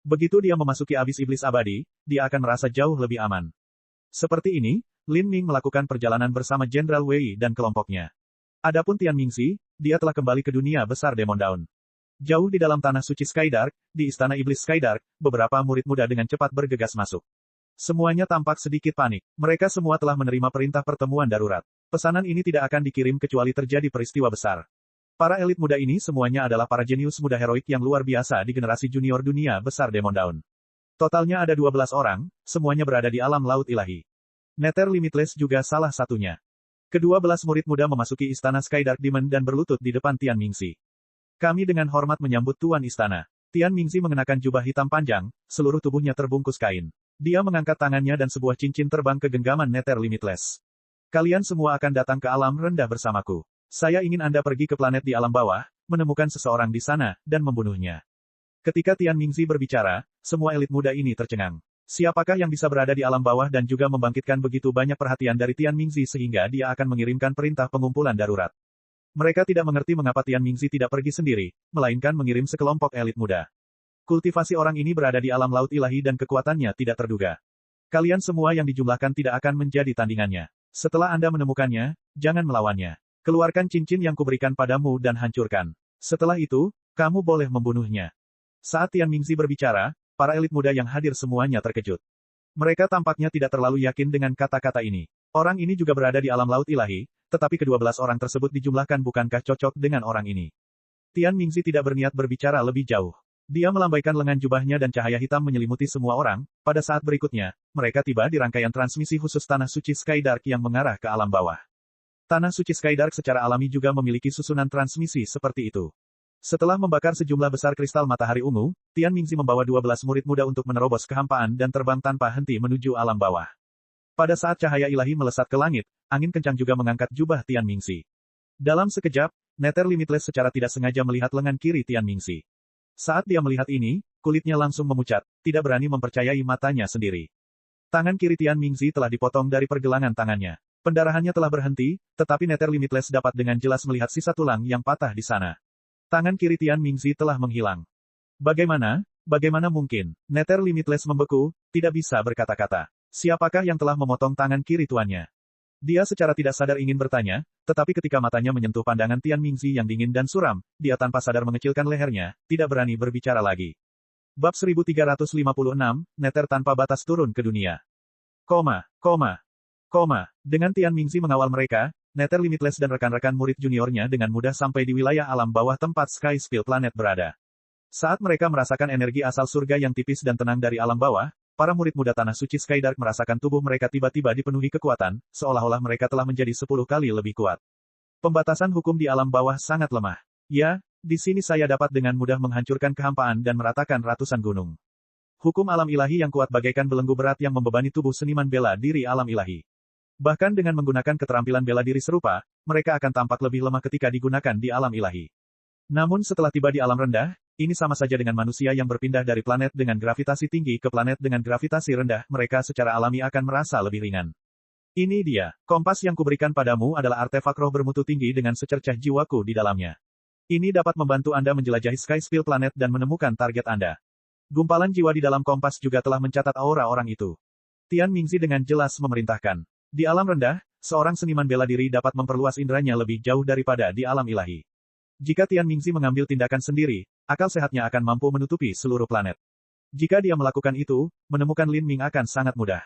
Begitu dia memasuki abis iblis abadi, dia akan merasa jauh lebih aman. Seperti ini, Lin Ming melakukan perjalanan bersama Jenderal Wei dan kelompoknya. Adapun Tian Mingzi, dia telah kembali ke dunia besar Demon Dawn. Jauh di dalam tanah suci Skydark, di istana iblis Skydark, beberapa murid muda dengan cepat bergegas masuk. Semuanya tampak sedikit panik. Mereka semua telah menerima perintah pertemuan darurat. Pesanan ini tidak akan dikirim kecuali terjadi peristiwa besar. Para elit muda ini semuanya adalah para jenius muda heroik yang luar biasa di generasi junior dunia besar Demon Dawn. Totalnya ada 12 orang, semuanya berada di alam laut ilahi. Nether Limitless juga salah satunya. Ke-12 murid muda memasuki istana Skydark Demon dan berlutut di depan Tian Mingzi. Kami dengan hormat menyambut Tuan Istana. Tian Mingzi mengenakan jubah hitam panjang, seluruh tubuhnya terbungkus kain. Dia mengangkat tangannya dan sebuah cincin terbang ke genggaman Nether Limitless. Kalian semua akan datang ke alam rendah bersamaku. Saya ingin Anda pergi ke planet di alam bawah, menemukan seseorang di sana, dan membunuhnya. Ketika Tian Mingzi berbicara, semua elit muda ini tercengang. Siapakah yang bisa berada di alam bawah dan juga membangkitkan begitu banyak perhatian dari Tian Mingzi sehingga dia akan mengirimkan perintah pengumpulan darurat? Mereka tidak mengerti mengapa Tian Mingzi tidak pergi sendiri, melainkan mengirim sekelompok elit muda. Kultivasi orang ini berada di alam laut ilahi dan kekuatannya tidak terduga. Kalian semua yang dijumlahkan tidak akan menjadi tandingannya. Setelah Anda menemukannya, jangan melawannya. Keluarkan cincin yang kuberikan padamu dan hancurkan. Setelah itu, kamu boleh membunuhnya. Saat Tian Mingzi berbicara, para elit muda yang hadir semuanya terkejut. Mereka tampaknya tidak terlalu yakin dengan kata-kata ini. Orang ini juga berada di alam laut ilahi, tetapi ke-12 orang tersebut dijumlahkan bukankah cocok dengan orang ini? Tian Mingzi tidak berniat berbicara lebih jauh. Dia melambaikan lengan jubahnya dan cahaya hitam menyelimuti semua orang. Pada saat berikutnya, mereka tiba di rangkaian transmisi khusus Tanah Suci Skydark yang mengarah ke alam bawah. Tanah Suci Skydark secara alami juga memiliki susunan transmisi seperti itu. Setelah membakar sejumlah besar kristal matahari ungu, Tian Mingzi membawa 12 murid muda untuk menerobos kehampaan dan terbang tanpa henti menuju alam bawah. Pada saat cahaya ilahi melesat ke langit, angin kencang juga mengangkat jubah Tian Mingzi. Dalam sekejap, Nether Limitless secara tidak sengaja melihat lengan kiri Tian Mingzi. Saat dia melihat ini, kulitnya langsung memucat, tidak berani mempercayai matanya sendiri. Tangan kiri Tian Mingzi telah dipotong dari pergelangan tangannya. Pendarahannya telah berhenti, tetapi Nether Limitless dapat dengan jelas melihat sisa tulang yang patah di sana. Tangan kiri Tian Mingzi telah menghilang. Bagaimana mungkin? Nether Limitless membeku, tidak bisa berkata-kata. Siapakah yang telah memotong tangan kiri tuannya? Dia secara tidak sadar ingin bertanya, tetapi ketika matanya menyentuh pandangan Tian Mingzi yang dingin dan suram, dia tanpa sadar mengecilkan lehernya, tidak berani berbicara lagi. Bab 1356, Nether tanpa batas turun ke dunia. Dengan Tian Mingzi mengawal mereka, Nether Limitless dan rekan-rekan murid juniornya dengan mudah sampai di wilayah alam bawah tempat Sky Spill Planet berada. Saat mereka merasakan energi asal surga yang tipis dan tenang dari alam bawah, para murid muda Tanah Suci Skydark merasakan tubuh mereka tiba-tiba dipenuhi kekuatan, seolah-olah mereka telah menjadi 10 kali lebih kuat. Pembatasan hukum di alam bawah sangat lemah. Ya, di sini saya dapat dengan mudah menghancurkan kehampaan dan meratakan ratusan gunung. Hukum alam ilahi yang kuat bagaikan belenggu berat yang membebani tubuh seniman bela diri alam ilahi. Bahkan dengan menggunakan keterampilan bela diri serupa, mereka akan tampak lebih lemah ketika digunakan di alam ilahi. Namun setelah tiba di alam rendah, ini sama saja dengan manusia yang berpindah dari planet dengan gravitasi tinggi ke planet dengan gravitasi rendah, mereka secara alami akan merasa lebih ringan. Ini dia, kompas yang kuberikan padamu adalah artefak roh bermutu tinggi dengan secercah jiwaku di dalamnya. Ini dapat membantu Anda menjelajahi Sky Spill Planet dan menemukan target Anda. Gumpalan jiwa di dalam kompas juga telah mencatat aura orang itu. Tian Mingzi dengan jelas memerintahkan. Di alam rendah, seorang seniman bela diri dapat memperluas inderanya lebih jauh daripada di alam ilahi. Jika Tian Mingzi mengambil tindakan sendiri, akal sehatnya akan mampu menutupi seluruh planet. Jika dia melakukan itu, menemukan Lin Ming akan sangat mudah.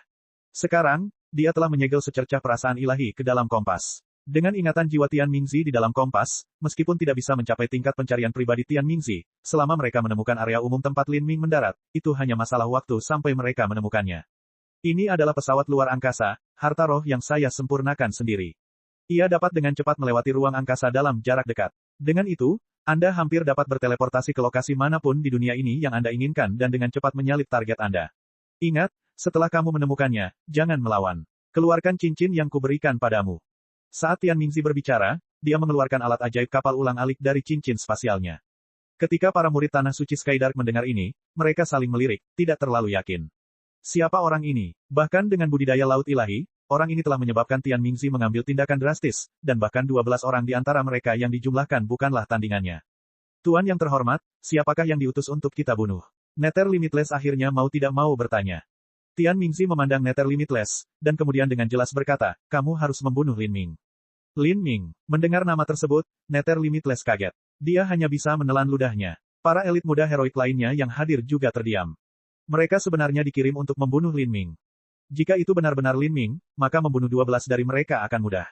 Sekarang, dia telah menyegel secercah perasaan ilahi ke dalam kompas. Dengan ingatan jiwa Tian Mingzi di dalam kompas, meskipun tidak bisa mencapai tingkat pencarian pribadi Tian Mingzi, selama mereka menemukan area umum tempat Lin Ming mendarat, itu hanya masalah waktu sampai mereka menemukannya. Ini adalah pesawat luar angkasa, harta roh yang saya sempurnakan sendiri. Ia dapat dengan cepat melewati ruang angkasa dalam jarak dekat. Dengan itu, Anda hampir dapat berteleportasi ke lokasi manapun di dunia ini yang Anda inginkan dan dengan cepat menyalip target Anda. Ingat, setelah kamu menemukannya, jangan melawan. Keluarkan cincin yang kuberikan padamu. Saat Tian Mingzi berbicara, dia mengeluarkan alat ajaib kapal ulang-alik dari cincin spasialnya. Ketika para murid Tanah Suci Skydark mendengar ini, mereka saling melirik, tidak terlalu yakin. Siapa orang ini? Bahkan dengan budidaya laut ilahi, orang ini telah menyebabkan Tian Mingzi mengambil tindakan drastis, dan bahkan 12 orang di antara mereka yang dijumlahkan bukanlah tandingannya. Tuan yang terhormat, siapakah yang diutus untuk kita bunuh? Nether Limitless akhirnya mau tidak mau bertanya. Tian Mingzi memandang Nether Limitless, dan kemudian dengan jelas berkata, kamu harus membunuh Lin Ming. Lin Ming. Mendengar nama tersebut, Nether Limitless kaget. Dia hanya bisa menelan ludahnya. Para elit muda heroik lainnya yang hadir juga terdiam. Mereka sebenarnya dikirim untuk membunuh Lin Ming. Jika itu benar-benar Lin Ming, maka membunuh 12 dari mereka akan mudah.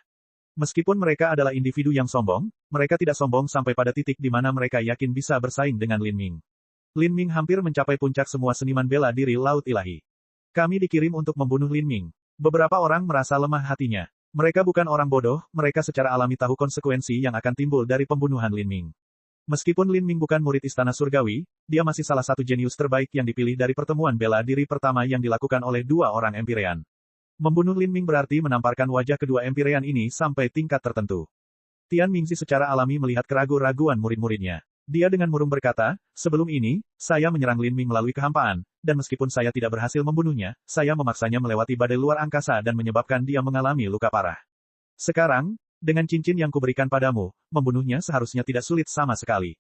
Meskipun mereka adalah individu yang sombong, mereka tidak sombong sampai pada titik di mana mereka yakin bisa bersaing dengan Lin Ming. Lin Ming hampir mencapai puncak semua seniman bela diri laut ilahi. Kami dikirim untuk membunuh Lin Ming. Beberapa orang merasa lemah hatinya. Mereka bukan orang bodoh, mereka secara alami tahu konsekuensi yang akan timbul dari pembunuhan Lin Ming. Meskipun Lin Ming bukan murid Istana Surgawi, dia masih salah satu jenius terbaik yang dipilih dari pertemuan bela diri pertama yang dilakukan oleh dua orang Empyrean. Membunuh Lin Ming berarti menamparkan wajah kedua Empyrean ini sampai tingkat tertentu. Tian Mingzi secara alami melihat keraguan-raguan murid-muridnya. Dia dengan murung berkata, sebelum ini, saya menyerang Lin Ming melalui kehampaan, dan meskipun saya tidak berhasil membunuhnya, saya memaksanya melewati badai luar angkasa dan menyebabkan dia mengalami luka parah. Sekarang, dengan cincin yang kuberikan padamu, membunuhnya seharusnya tidak sulit sama sekali.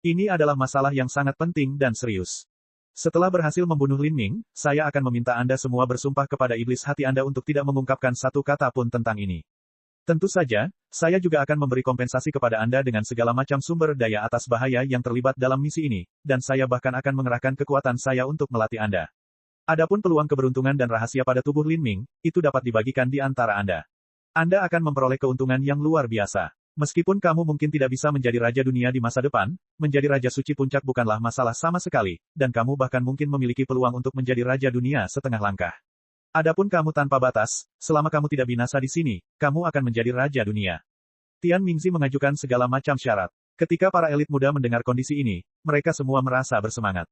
Ini adalah masalah yang sangat penting dan serius. Setelah berhasil membunuh Lin Ming, saya akan meminta Anda semua bersumpah kepada iblis hati Anda untuk tidak mengungkapkan satu kata pun tentang ini. Tentu saja, saya juga akan memberi kompensasi kepada Anda dengan segala macam sumber daya atas bahaya yang terlibat dalam misi ini, dan saya bahkan akan mengerahkan kekuatan saya untuk melatih Anda. Adapun peluang keberuntungan dan rahasia pada tubuh Lin Ming, itu dapat dibagikan di antara Anda. Anda akan memperoleh keuntungan yang luar biasa. Meskipun kamu mungkin tidak bisa menjadi raja dunia di masa depan, menjadi raja suci puncak bukanlah masalah sama sekali, dan kamu bahkan mungkin memiliki peluang untuk menjadi raja dunia setengah langkah. Adapun kamu tanpa batas, selama kamu tidak binasa di sini, kamu akan menjadi raja dunia. Tian Mingzi mengajukan segala macam syarat. Ketika para elit muda mendengar kondisi ini, mereka semua merasa bersemangat.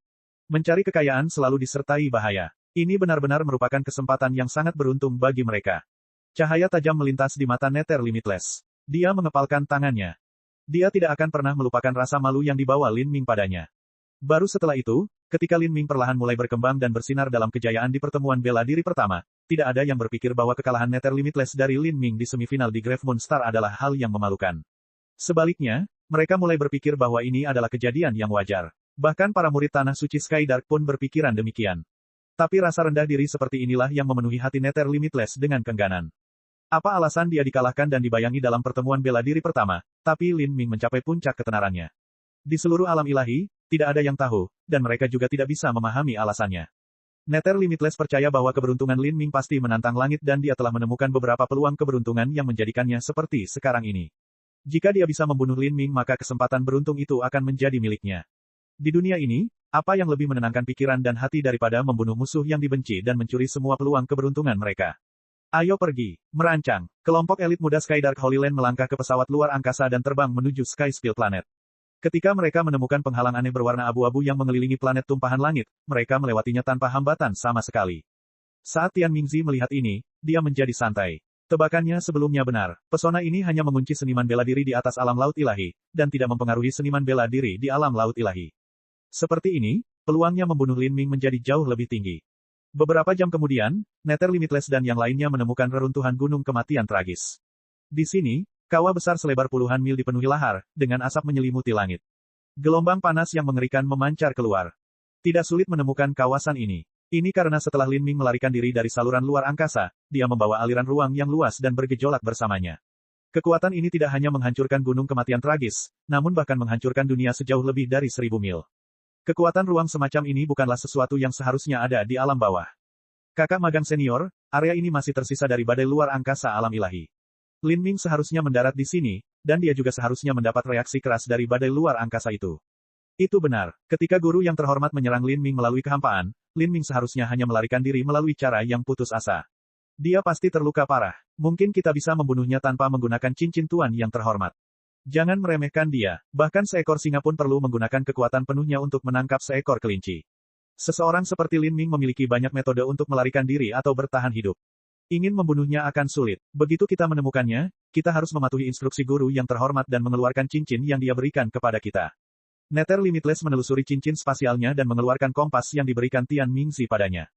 Mencari kekayaan selalu disertai bahaya. Ini benar-benar merupakan kesempatan yang sangat beruntung bagi mereka. Cahaya tajam melintas di mata Nether Limitless. Dia mengepalkan tangannya. Dia tidak akan pernah melupakan rasa malu yang dibawa Lin Ming padanya. Baru setelah itu, ketika Lin Ming perlahan mulai berkembang dan bersinar dalam kejayaan di pertemuan bela diri pertama, tidak ada yang berpikir bahwa kekalahan Nether Limitless dari Lin Ming di semifinal di Grave Moon Star adalah hal yang memalukan. Sebaliknya, mereka mulai berpikir bahwa ini adalah kejadian yang wajar. Bahkan para murid Tanah Suci Skydark pun berpikiran demikian. Tapi rasa rendah diri seperti inilah yang memenuhi hati Nether Limitless dengan kengganan. Apa alasan dia dikalahkan dan dibayangi dalam pertemuan bela diri pertama, tapi Lin Ming mencapai puncak ketenarannya. Di seluruh alam ilahi, tidak ada yang tahu, dan mereka juga tidak bisa memahami alasannya. Nether Limitless percaya bahwa keberuntungan Lin Ming pasti menantang langit dan dia telah menemukan beberapa peluang keberuntungan yang menjadikannya seperti sekarang ini. Jika dia bisa membunuh Lin Ming maka kesempatan beruntung itu akan menjadi miliknya. Di dunia ini, apa yang lebih menenangkan pikiran dan hati daripada membunuh musuh yang dibenci dan mencuri semua peluang keberuntungan mereka? Ayo pergi, merancang. Kelompok elit muda Skydark Holy Land melangkah ke pesawat luar angkasa dan terbang menuju Sky Spill Planet. Ketika mereka menemukan penghalang aneh berwarna abu-abu yang mengelilingi planet tumpahan langit, mereka melewatinya tanpa hambatan sama sekali. Saat Tian Mingzi melihat ini, dia menjadi santai. Tebakannya sebelumnya benar, pesona ini hanya mengunci seniman bela diri di atas alam laut ilahi, dan tidak mempengaruhi seniman bela diri di alam laut ilahi. Seperti ini, peluangnya membunuh Lin Ming menjadi jauh lebih tinggi. Beberapa jam kemudian, Nether Limitless dan yang lainnya menemukan reruntuhan gunung kematian tragis. Di sini, kawah besar selebar puluhan mil dipenuhi lahar, dengan asap menyelimuti langit. Gelombang panas yang mengerikan memancar keluar. Tidak sulit menemukan kawasan ini. Ini karena setelah Lin Ming melarikan diri dari saluran luar angkasa, dia membawa aliran ruang yang luas dan bergejolak bersamanya. Kekuatan ini tidak hanya menghancurkan gunung kematian tragis, namun bahkan menghancurkan dunia sejauh lebih dari 1000 mil. Kekuatan ruang semacam ini bukanlah sesuatu yang seharusnya ada di alam bawah. Kakak magang senior, area ini masih tersisa dari badai luar angkasa alam ilahi. Lin Ming seharusnya mendarat di sini, dan dia juga seharusnya mendapat reaksi keras dari badai luar angkasa itu. Itu benar, ketika guru yang terhormat menyerang Lin Ming melalui kehampaan, Lin Ming seharusnya hanya melarikan diri melalui cara yang putus asa. Dia pasti terluka parah. Mungkin kita bisa membunuhnya tanpa menggunakan cincin tuan yang terhormat. Jangan meremehkan dia, bahkan seekor singa pun perlu menggunakan kekuatan penuhnya untuk menangkap seekor kelinci. Seseorang seperti Lin Ming memiliki banyak metode untuk melarikan diri atau bertahan hidup. Ingin membunuhnya akan sulit. Begitu kita menemukannya, kita harus mematuhi instruksi guru yang terhormat dan mengeluarkan cincin yang dia berikan kepada kita. Nether Limitless menelusuri cincin spasialnya dan mengeluarkan kompas yang diberikan Tian Mingzi padanya.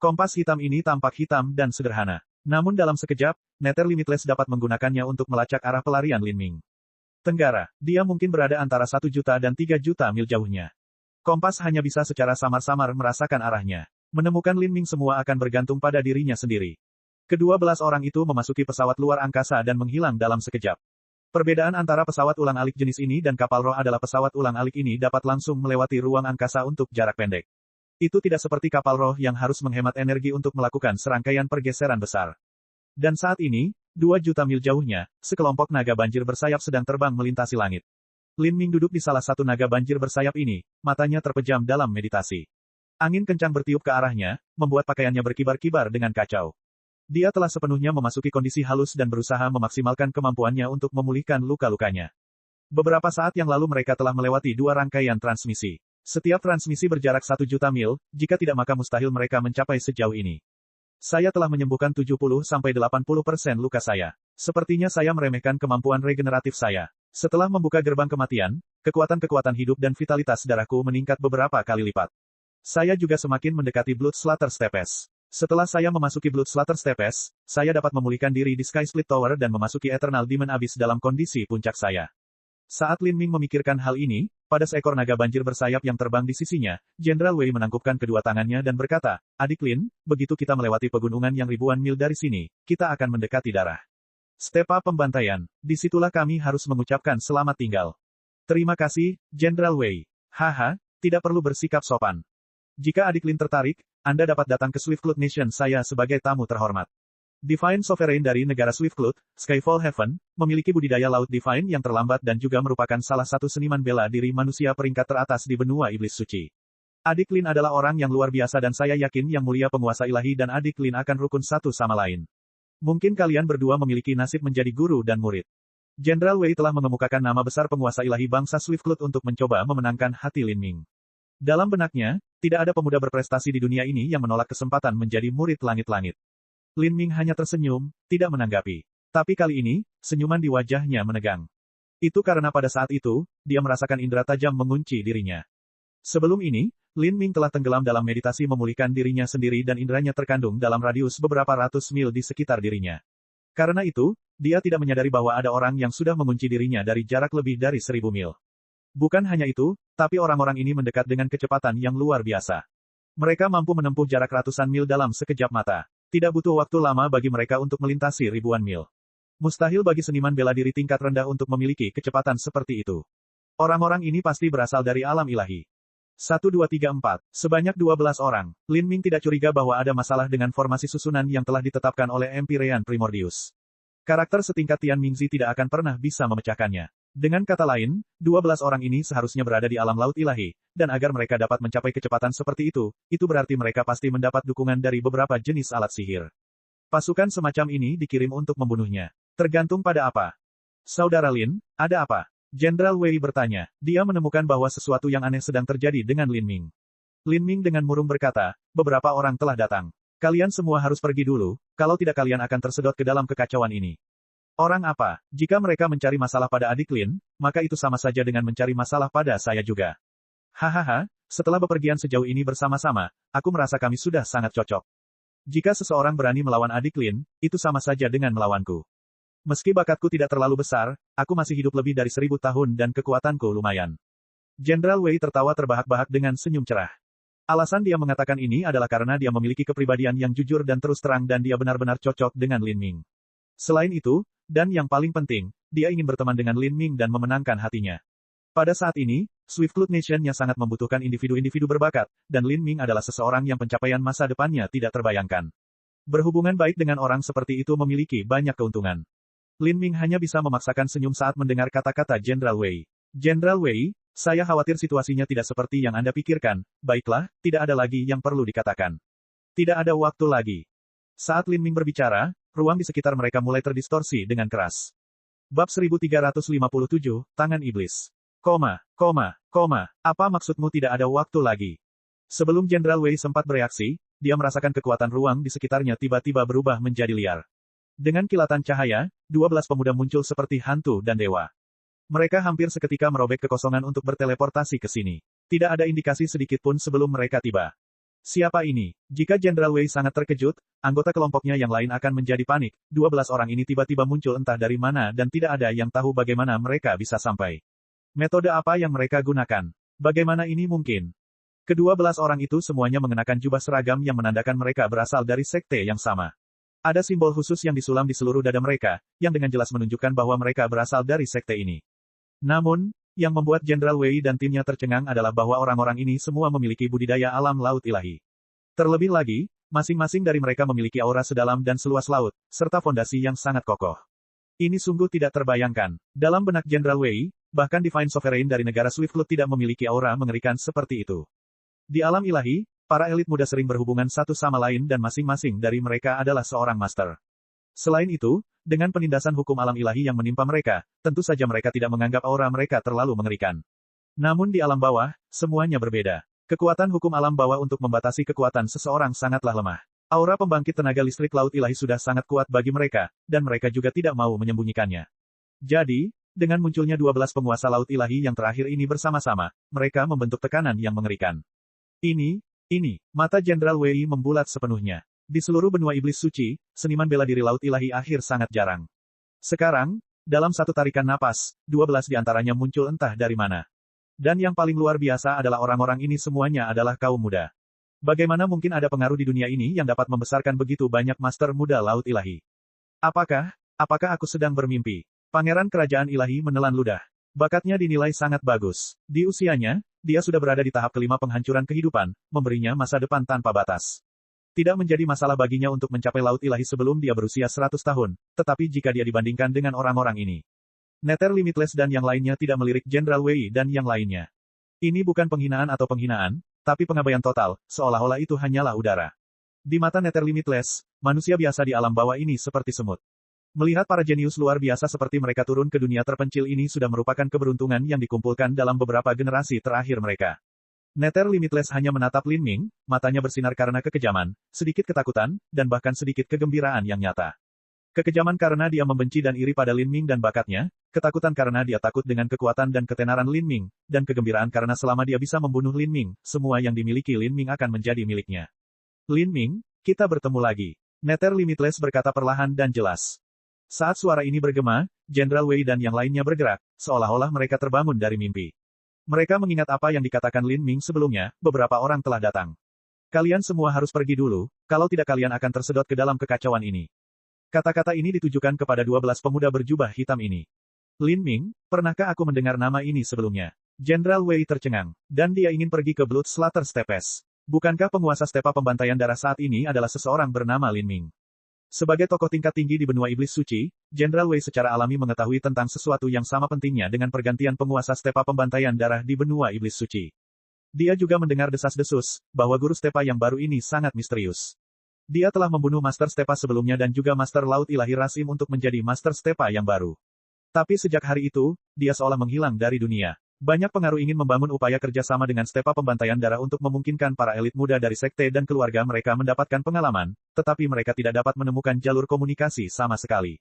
Kompas hitam ini tampak hitam dan sederhana. Namun dalam sekejap, Nether Limitless dapat menggunakannya untuk melacak arah pelarian Lin Ming. Tenggara, dia mungkin berada antara 1 juta dan 3 juta mil jauhnya. Kompas hanya bisa secara samar-samar merasakan arahnya. Menemukan Lin Ming semua akan bergantung pada dirinya sendiri. Kedua belas orang itu memasuki pesawat luar angkasa dan menghilang dalam sekejap. Perbedaan antara pesawat ulang-alik jenis ini dan kapal roh adalah pesawat ulang-alik ini dapat langsung melewati ruang angkasa untuk jarak pendek. Itu tidak seperti kapal roh yang harus menghemat energi untuk melakukan serangkaian pergeseran besar. Dan saat ini, 2 juta mil jauhnya, sekelompok naga banjir bersayap sedang terbang melintasi langit. Lin Ming duduk di salah satu naga banjir bersayap ini, matanya terpejam dalam meditasi. Angin kencang bertiup ke arahnya, membuat pakaiannya berkibar-kibar dengan kacau. Dia telah sepenuhnya memasuki kondisi halus dan berusaha memaksimalkan kemampuannya untuk memulihkan luka-lukanya. Beberapa saat yang lalu mereka telah melewati 2 rangkaian transmisi. Setiap transmisi berjarak 1 juta mil, jika tidak maka mustahil mereka mencapai sejauh ini. Saya telah menyembuhkan 70-80% luka saya. Sepertinya saya meremehkan kemampuan regeneratif saya. Setelah membuka gerbang kematian, kekuatan-kekuatan hidup dan vitalitas darahku meningkat beberapa kali lipat. Saya juga semakin mendekati Blood Slaughter Steppes. Setelah saya memasuki Blood Slaughter Steppes, saya dapat memulihkan diri di Sky Split Tower dan memasuki Eternal Demon Abyss dalam kondisi puncak saya. Saat Lin Ming memikirkan hal ini, pada seekor naga banjir bersayap yang terbang di sisinya, Jenderal Wei menangkupkan kedua tangannya dan berkata, "Adik Lin, begitu kita melewati pegunungan yang ribuan mil dari sini, kita akan mendekati darah stepa pembantaian. Disitulah kami harus mengucapkan selamat tinggal." "Terima kasih, Jenderal Wei. Haha, tidak perlu bersikap sopan. Jika adik Lin tertarik, Anda dapat datang ke Swiftcloud Nation saya sebagai tamu terhormat. Divine Sovereign dari negara Swiftcloud, Skyfall Heaven, memiliki budidaya laut Divine yang terlambat dan juga merupakan salah satu seniman bela diri manusia peringkat teratas di benua iblis suci. Adik Lin adalah orang yang luar biasa dan saya yakin yang mulia penguasa ilahi dan adik Lin akan rukun satu sama lain. Mungkin kalian berdua memiliki nasib menjadi guru dan murid." Jenderal Wei telah mengemukakan nama besar penguasa ilahi bangsa Swiftcloud untuk mencoba memenangkan hati Lin Ming. Dalam benaknya, tidak ada pemuda berprestasi di dunia ini yang menolak kesempatan menjadi murid langit-langit. Lin Ming hanya tersenyum, tidak menanggapi. Tapi kali ini, senyuman di wajahnya menegang. Itu karena pada saat itu, dia merasakan indera tajam mengunci dirinya. Sebelum ini, Lin Ming telah tenggelam dalam meditasi memulihkan dirinya sendiri dan inderanya terkandung dalam radius beberapa ratus mil di sekitar dirinya. Karena itu, dia tidak menyadari bahwa ada orang yang sudah mengunci dirinya dari jarak lebih dari 1000 mil. Bukan hanya itu, tapi orang-orang ini mendekat dengan kecepatan yang luar biasa. Mereka mampu menempuh jarak ratusan mil dalam sekejap mata. Tidak butuh waktu lama bagi mereka untuk melintasi ribuan mil. Mustahil bagi seniman bela diri tingkat rendah untuk memiliki kecepatan seperti itu. Orang-orang ini pasti berasal dari alam ilahi. 1, 2, 3, 4. Sebanyak 12 orang. Lin Ming tidak curiga bahwa ada masalah dengan formasi susunan yang telah ditetapkan oleh Empyrean Primordius. Karakter setingkat Tian Mingzi tidak akan pernah bisa memecahkannya. Dengan kata lain, 12 orang ini seharusnya berada di alam laut ilahi, dan agar mereka dapat mencapai kecepatan seperti itu berarti mereka pasti mendapat dukungan dari beberapa jenis alat sihir. Pasukan semacam ini dikirim untuk membunuhnya. Tergantung pada apa? Saudara Lin, ada apa? Jenderal Wei bertanya. Dia menemukan bahwa sesuatu yang aneh sedang terjadi dengan Lin Ming. Lin Ming dengan murung berkata, beberapa orang telah datang. Kalian semua harus pergi dulu, kalau tidak kalian akan tersedot ke dalam kekacauan ini. Orang apa? Jika mereka mencari masalah pada adik Lin, maka itu sama saja dengan mencari masalah pada saya juga. Hahaha, setelah bepergian sejauh ini bersama-sama, aku merasa kami sudah sangat cocok. Jika seseorang berani melawan adik Lin, itu sama saja dengan melawanku. Meski bakatku tidak terlalu besar, aku masih hidup lebih dari 1000 tahun dan kekuatanku lumayan. Jenderal Wei tertawa terbahak-bahak dengan senyum cerah. Alasan dia mengatakan ini adalah karena dia memiliki kepribadian yang jujur dan terus terang dan dia benar-benar cocok dengan Lin Ming. Selain itu, dan yang paling penting, dia ingin berteman dengan Lin Ming dan memenangkan hatinya. Pada saat ini, Swift Cloud Nation-nya sangat membutuhkan individu-individu berbakat, dan Lin Ming adalah seseorang yang pencapaian masa depannya tidak terbayangkan. Berhubungan baik dengan orang seperti itu memiliki banyak keuntungan. Lin Ming hanya bisa memaksakan senyum saat mendengar kata-kata Jenderal Wei. Jenderal Wei, saya khawatir situasinya tidak seperti yang Anda pikirkan. Baiklah, tidak ada lagi yang perlu dikatakan. Tidak ada waktu lagi. Saat Lin Ming berbicara, ruang di sekitar mereka mulai terdistorsi dengan keras. Bab 1357, Tangan Iblis. Apa maksudmu tidak ada waktu lagi? Sebelum Jenderal Wei sempat bereaksi, dia merasakan kekuatan ruang di sekitarnya tiba-tiba berubah menjadi liar. Dengan kilatan cahaya, 12 pemuda muncul seperti hantu dan dewa. Mereka hampir seketika merobek kekosongan untuk berteleportasi ke sini. Tidak ada indikasi sedikit pun sebelum mereka tiba. Siapa ini? Jika Jenderal Wei sangat terkejut, anggota kelompoknya yang lain akan menjadi panik. 12 orang ini tiba-tiba muncul entah dari mana dan tidak ada yang tahu bagaimana mereka bisa sampai. Metode apa yang mereka gunakan? Bagaimana ini mungkin? Kedua-belas orang itu semuanya mengenakan jubah seragam yang menandakan mereka berasal dari sekte yang sama. Ada simbol khusus yang disulam di seluruh dada mereka, yang dengan jelas menunjukkan bahwa mereka berasal dari sekte ini. Namun, yang membuat Jenderal Wei dan timnya tercengang adalah bahwa orang-orang ini semua memiliki budidaya alam laut ilahi. Terlebih lagi, masing-masing dari mereka memiliki aura sedalam dan seluas laut, serta fondasi yang sangat kokoh. Ini sungguh tidak terbayangkan. Dalam benak Jenderal Wei, bahkan Divine Sovereign dari negara Swift Cloud tidak memiliki aura mengerikan seperti itu. Di alam ilahi, para elit muda sering berhubungan satu sama lain dan masing-masing dari mereka adalah seorang master. Selain itu, dengan penindasan hukum alam ilahi yang menimpa mereka, tentu saja mereka tidak menganggap aura mereka terlalu mengerikan. Namun di alam bawah, semuanya berbeda. Kekuatan hukum alam bawah untuk membatasi kekuatan seseorang sangatlah lemah. Aura pembangkit tenaga listrik laut ilahi sudah sangat kuat bagi mereka, dan mereka juga tidak mau menyembunyikannya. Jadi, dengan munculnya 12 penguasa laut ilahi yang terakhir ini bersama-sama, mereka membentuk tekanan yang mengerikan. Ini, mata Jenderal Wei membulat sepenuhnya. Di seluruh benua iblis suci, seniman bela diri laut ilahi akhir sangat jarang. Sekarang, dalam satu tarikan napas, 12 di antaranya muncul entah dari mana. Dan yang paling luar biasa adalah orang-orang ini semuanya adalah kaum muda. Bagaimana mungkin ada pengaruh di dunia ini yang dapat membesarkan begitu banyak master muda laut ilahi? Apakah aku sedang bermimpi? Pangeran Kerajaan Ilahi menelan ludah. Bakatnya dinilai sangat bagus. Di usianya, dia sudah berada di tahap kelima penghancuran kehidupan, memberinya masa depan tanpa batas. Tidak menjadi masalah baginya untuk mencapai laut ilahi sebelum dia berusia 100 tahun, tetapi jika dia dibandingkan dengan orang-orang ini. Nether Limitless dan yang lainnya tidak melirik Jenderal Wei dan yang lainnya. Ini bukan penghinaan atau penghinaan, tapi pengabaian total, seolah-olah itu hanyalah udara. Di mata Nether Limitless, manusia biasa di alam bawah ini seperti semut. Melihat para jenius luar biasa seperti mereka turun ke dunia terpencil ini sudah merupakan keberuntungan yang dikumpulkan dalam beberapa generasi terakhir mereka. Nether Limitless hanya menatap Lin Ming, matanya bersinar karena kekejaman, sedikit ketakutan, dan bahkan sedikit kegembiraan yang nyata. Kekejaman karena dia membenci dan iri pada Lin Ming dan bakatnya, ketakutan karena dia takut dengan kekuatan dan ketenaran Lin Ming, dan kegembiraan karena selama dia bisa membunuh Lin Ming, semua yang dimiliki Lin Ming akan menjadi miliknya. Lin Ming, kita bertemu lagi. Nether Limitless berkata perlahan dan jelas. Saat suara ini bergema, Jenderal Wei dan yang lainnya bergerak, seolah-olah mereka terbangun dari mimpi. Mereka mengingat apa yang dikatakan Lin Ming sebelumnya, beberapa orang telah datang. Kalian semua harus pergi dulu, kalau tidak kalian akan tersedot ke dalam kekacauan ini. Kata-kata ini ditujukan kepada 12 pemuda berjubah hitam ini. Lin Ming, pernahkah aku mendengar nama ini sebelumnya? Jenderal Wei tercengang, dan dia ingin pergi ke Blood Slaughter Steppes. Bukankah penguasa stepa pembantaian darah saat ini adalah seseorang bernama Lin Ming? Sebagai tokoh tingkat tinggi di benua iblis suci, Jenderal Wei secara alami mengetahui tentang sesuatu yang sama pentingnya dengan pergantian penguasa stepa pembantaian darah di benua iblis suci. Dia juga mendengar desas-desus, bahwa guru stepa yang baru ini sangat misterius. Dia telah membunuh Master Stepa sebelumnya dan juga Master Laut Ilahi Rasim untuk menjadi Master Stepa yang baru. Tapi sejak hari itu, dia seolah menghilang dari dunia. Banyak pengaruh ingin membangun upaya kerjasama dengan Stepa Pembantaian Darah untuk memungkinkan para elit muda dari sekte dan keluarga mereka mendapatkan pengalaman, tetapi mereka tidak dapat menemukan jalur komunikasi sama sekali.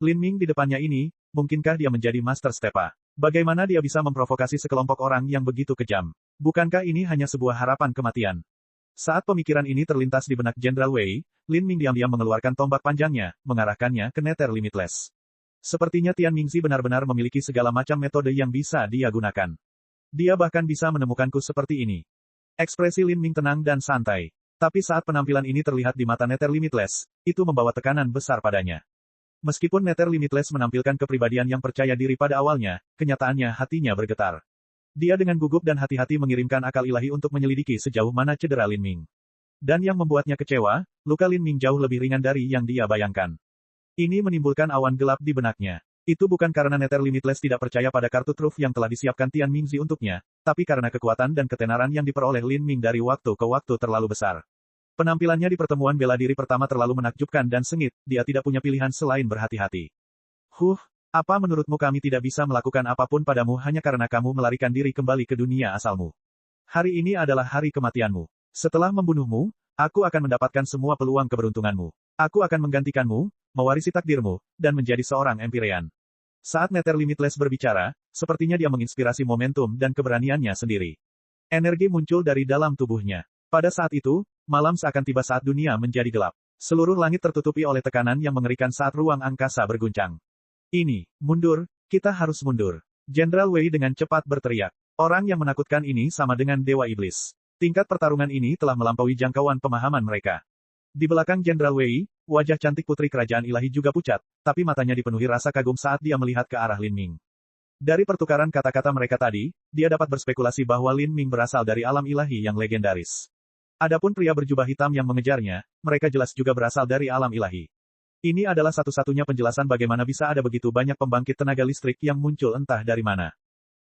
Lin Ming di depannya ini, mungkinkah dia menjadi Master Stepa? Bagaimana dia bisa memprovokasi sekelompok orang yang begitu kejam? Bukankah ini hanya sebuah harapan kematian? Saat pemikiran ini terlintas di benak Jenderal Wei, Lin Ming diam-diam mengeluarkan tombak panjangnya, mengarahkannya ke Nether Limitless. Sepertinya Tian Mingzi benar-benar memiliki segala macam metode yang bisa dia gunakan. Dia bahkan bisa menemukanku seperti ini. Ekspresi Lin Ming tenang dan santai. Tapi saat penampilan ini terlihat di mata Nether Limitless, itu membawa tekanan besar padanya. Meskipun Nether Limitless menampilkan kepribadian yang percaya diri pada awalnya, kenyataannya hatinya bergetar. Dia dengan gugup dan hati-hati mengirimkan akal ilahi untuk menyelidiki sejauh mana cedera Lin Ming. Dan yang membuatnya kecewa, luka Lin Ming jauh lebih ringan dari yang dia bayangkan. Ini menimbulkan awan gelap di benaknya. Itu bukan karena Nether Limitless tidak percaya pada kartu truf yang telah disiapkan Tian Mingzi untuknya, tapi karena kekuatan dan ketenaran yang diperoleh Lin Ming dari waktu ke waktu terlalu besar. Penampilannya di pertemuan bela diri pertama terlalu menakjubkan dan sengit, dia tidak punya pilihan selain berhati-hati. Apa menurutmu kami tidak bisa melakukan apapun padamu hanya karena kamu melarikan diri kembali ke dunia asalmu? Hari ini adalah hari kematianmu. Setelah membunuhmu, aku akan mendapatkan semua peluang keberuntunganmu. Aku akan menggantikanmu, mewarisi takdirmu, dan menjadi seorang Empyrean. Saat Nether Limitless berbicara, sepertinya dia menginspirasi momentum dan keberaniannya sendiri. Energi muncul dari dalam tubuhnya. Pada saat itu, malam seakan tiba saat dunia menjadi gelap. Seluruh langit tertutupi oleh tekanan yang mengerikan saat ruang angkasa berguncang. Ini, mundur, kita harus mundur. Jenderal Wei dengan cepat berteriak. Orang yang menakutkan ini sama dengan Dewa Iblis. Tingkat pertarungan ini telah melampaui jangkauan pemahaman mereka. Di belakang Jenderal Wei, wajah cantik putri kerajaan ilahi juga pucat, tapi matanya dipenuhi rasa kagum saat dia melihat ke arah Lin Ming. Dari pertukaran kata-kata mereka tadi, dia dapat berspekulasi bahwa Lin Ming berasal dari alam ilahi yang legendaris. Adapun pria berjubah hitam yang mengejarnya, mereka jelas juga berasal dari alam ilahi. Ini adalah satu-satunya penjelasan bagaimana bisa ada begitu banyak pembangkit tenaga listrik yang muncul entah dari mana.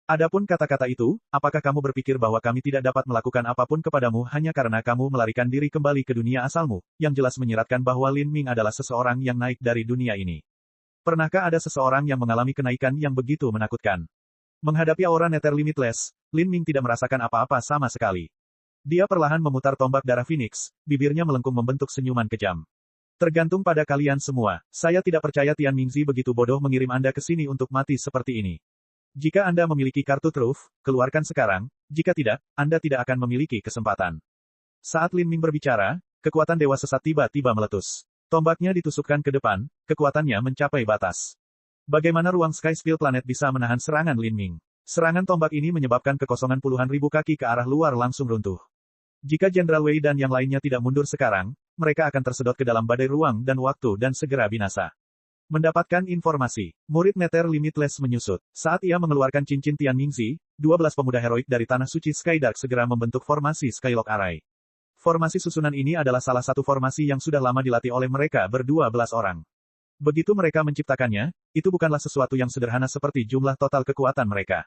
Adapun kata-kata itu, apakah kamu berpikir bahwa kami tidak dapat melakukan apapun kepadamu hanya karena kamu melarikan diri kembali ke dunia asalmu, yang jelas menyiratkan bahwa Lin Ming adalah seseorang yang naik dari dunia ini. Pernahkah ada seseorang yang mengalami kenaikan yang begitu menakutkan? Menghadapi aura Nether Limitless, Lin Ming tidak merasakan apa-apa sama sekali. Dia perlahan memutar tombak darah Phoenix, bibirnya melengkung membentuk senyuman kejam. Tergantung pada kalian semua, saya tidak percaya Tian Mingzi begitu bodoh mengirim Anda ke sini untuk mati seperti ini. Jika Anda memiliki kartu truf, keluarkan sekarang, jika tidak, Anda tidak akan memiliki kesempatan. Saat Lin Ming berbicara, kekuatan dewa sesat tiba-tiba meletus. Tombaknya ditusukkan ke depan, kekuatannya mencapai batas. Bagaimana ruang Sky Spill Planet bisa menahan serangan Lin Ming? Serangan tombak ini menyebabkan kekosongan puluhan ribu kaki ke arah luar langsung runtuh. Jika Jenderal Wei dan yang lainnya tidak mundur sekarang, mereka akan tersedot ke dalam badai ruang dan waktu dan segera binasa. Mendapatkan informasi, murid Nether Limitless menyusut. Saat ia mengeluarkan cincin Tian Mingzi, 12 pemuda heroik dari Tanah Suci Skydark segera membentuk formasi Skylock Array. Formasi susunan ini adalah salah satu formasi yang sudah lama dilatih oleh mereka ber-12 orang. Begitu mereka menciptakannya, itu bukanlah sesuatu yang sederhana seperti jumlah total kekuatan mereka.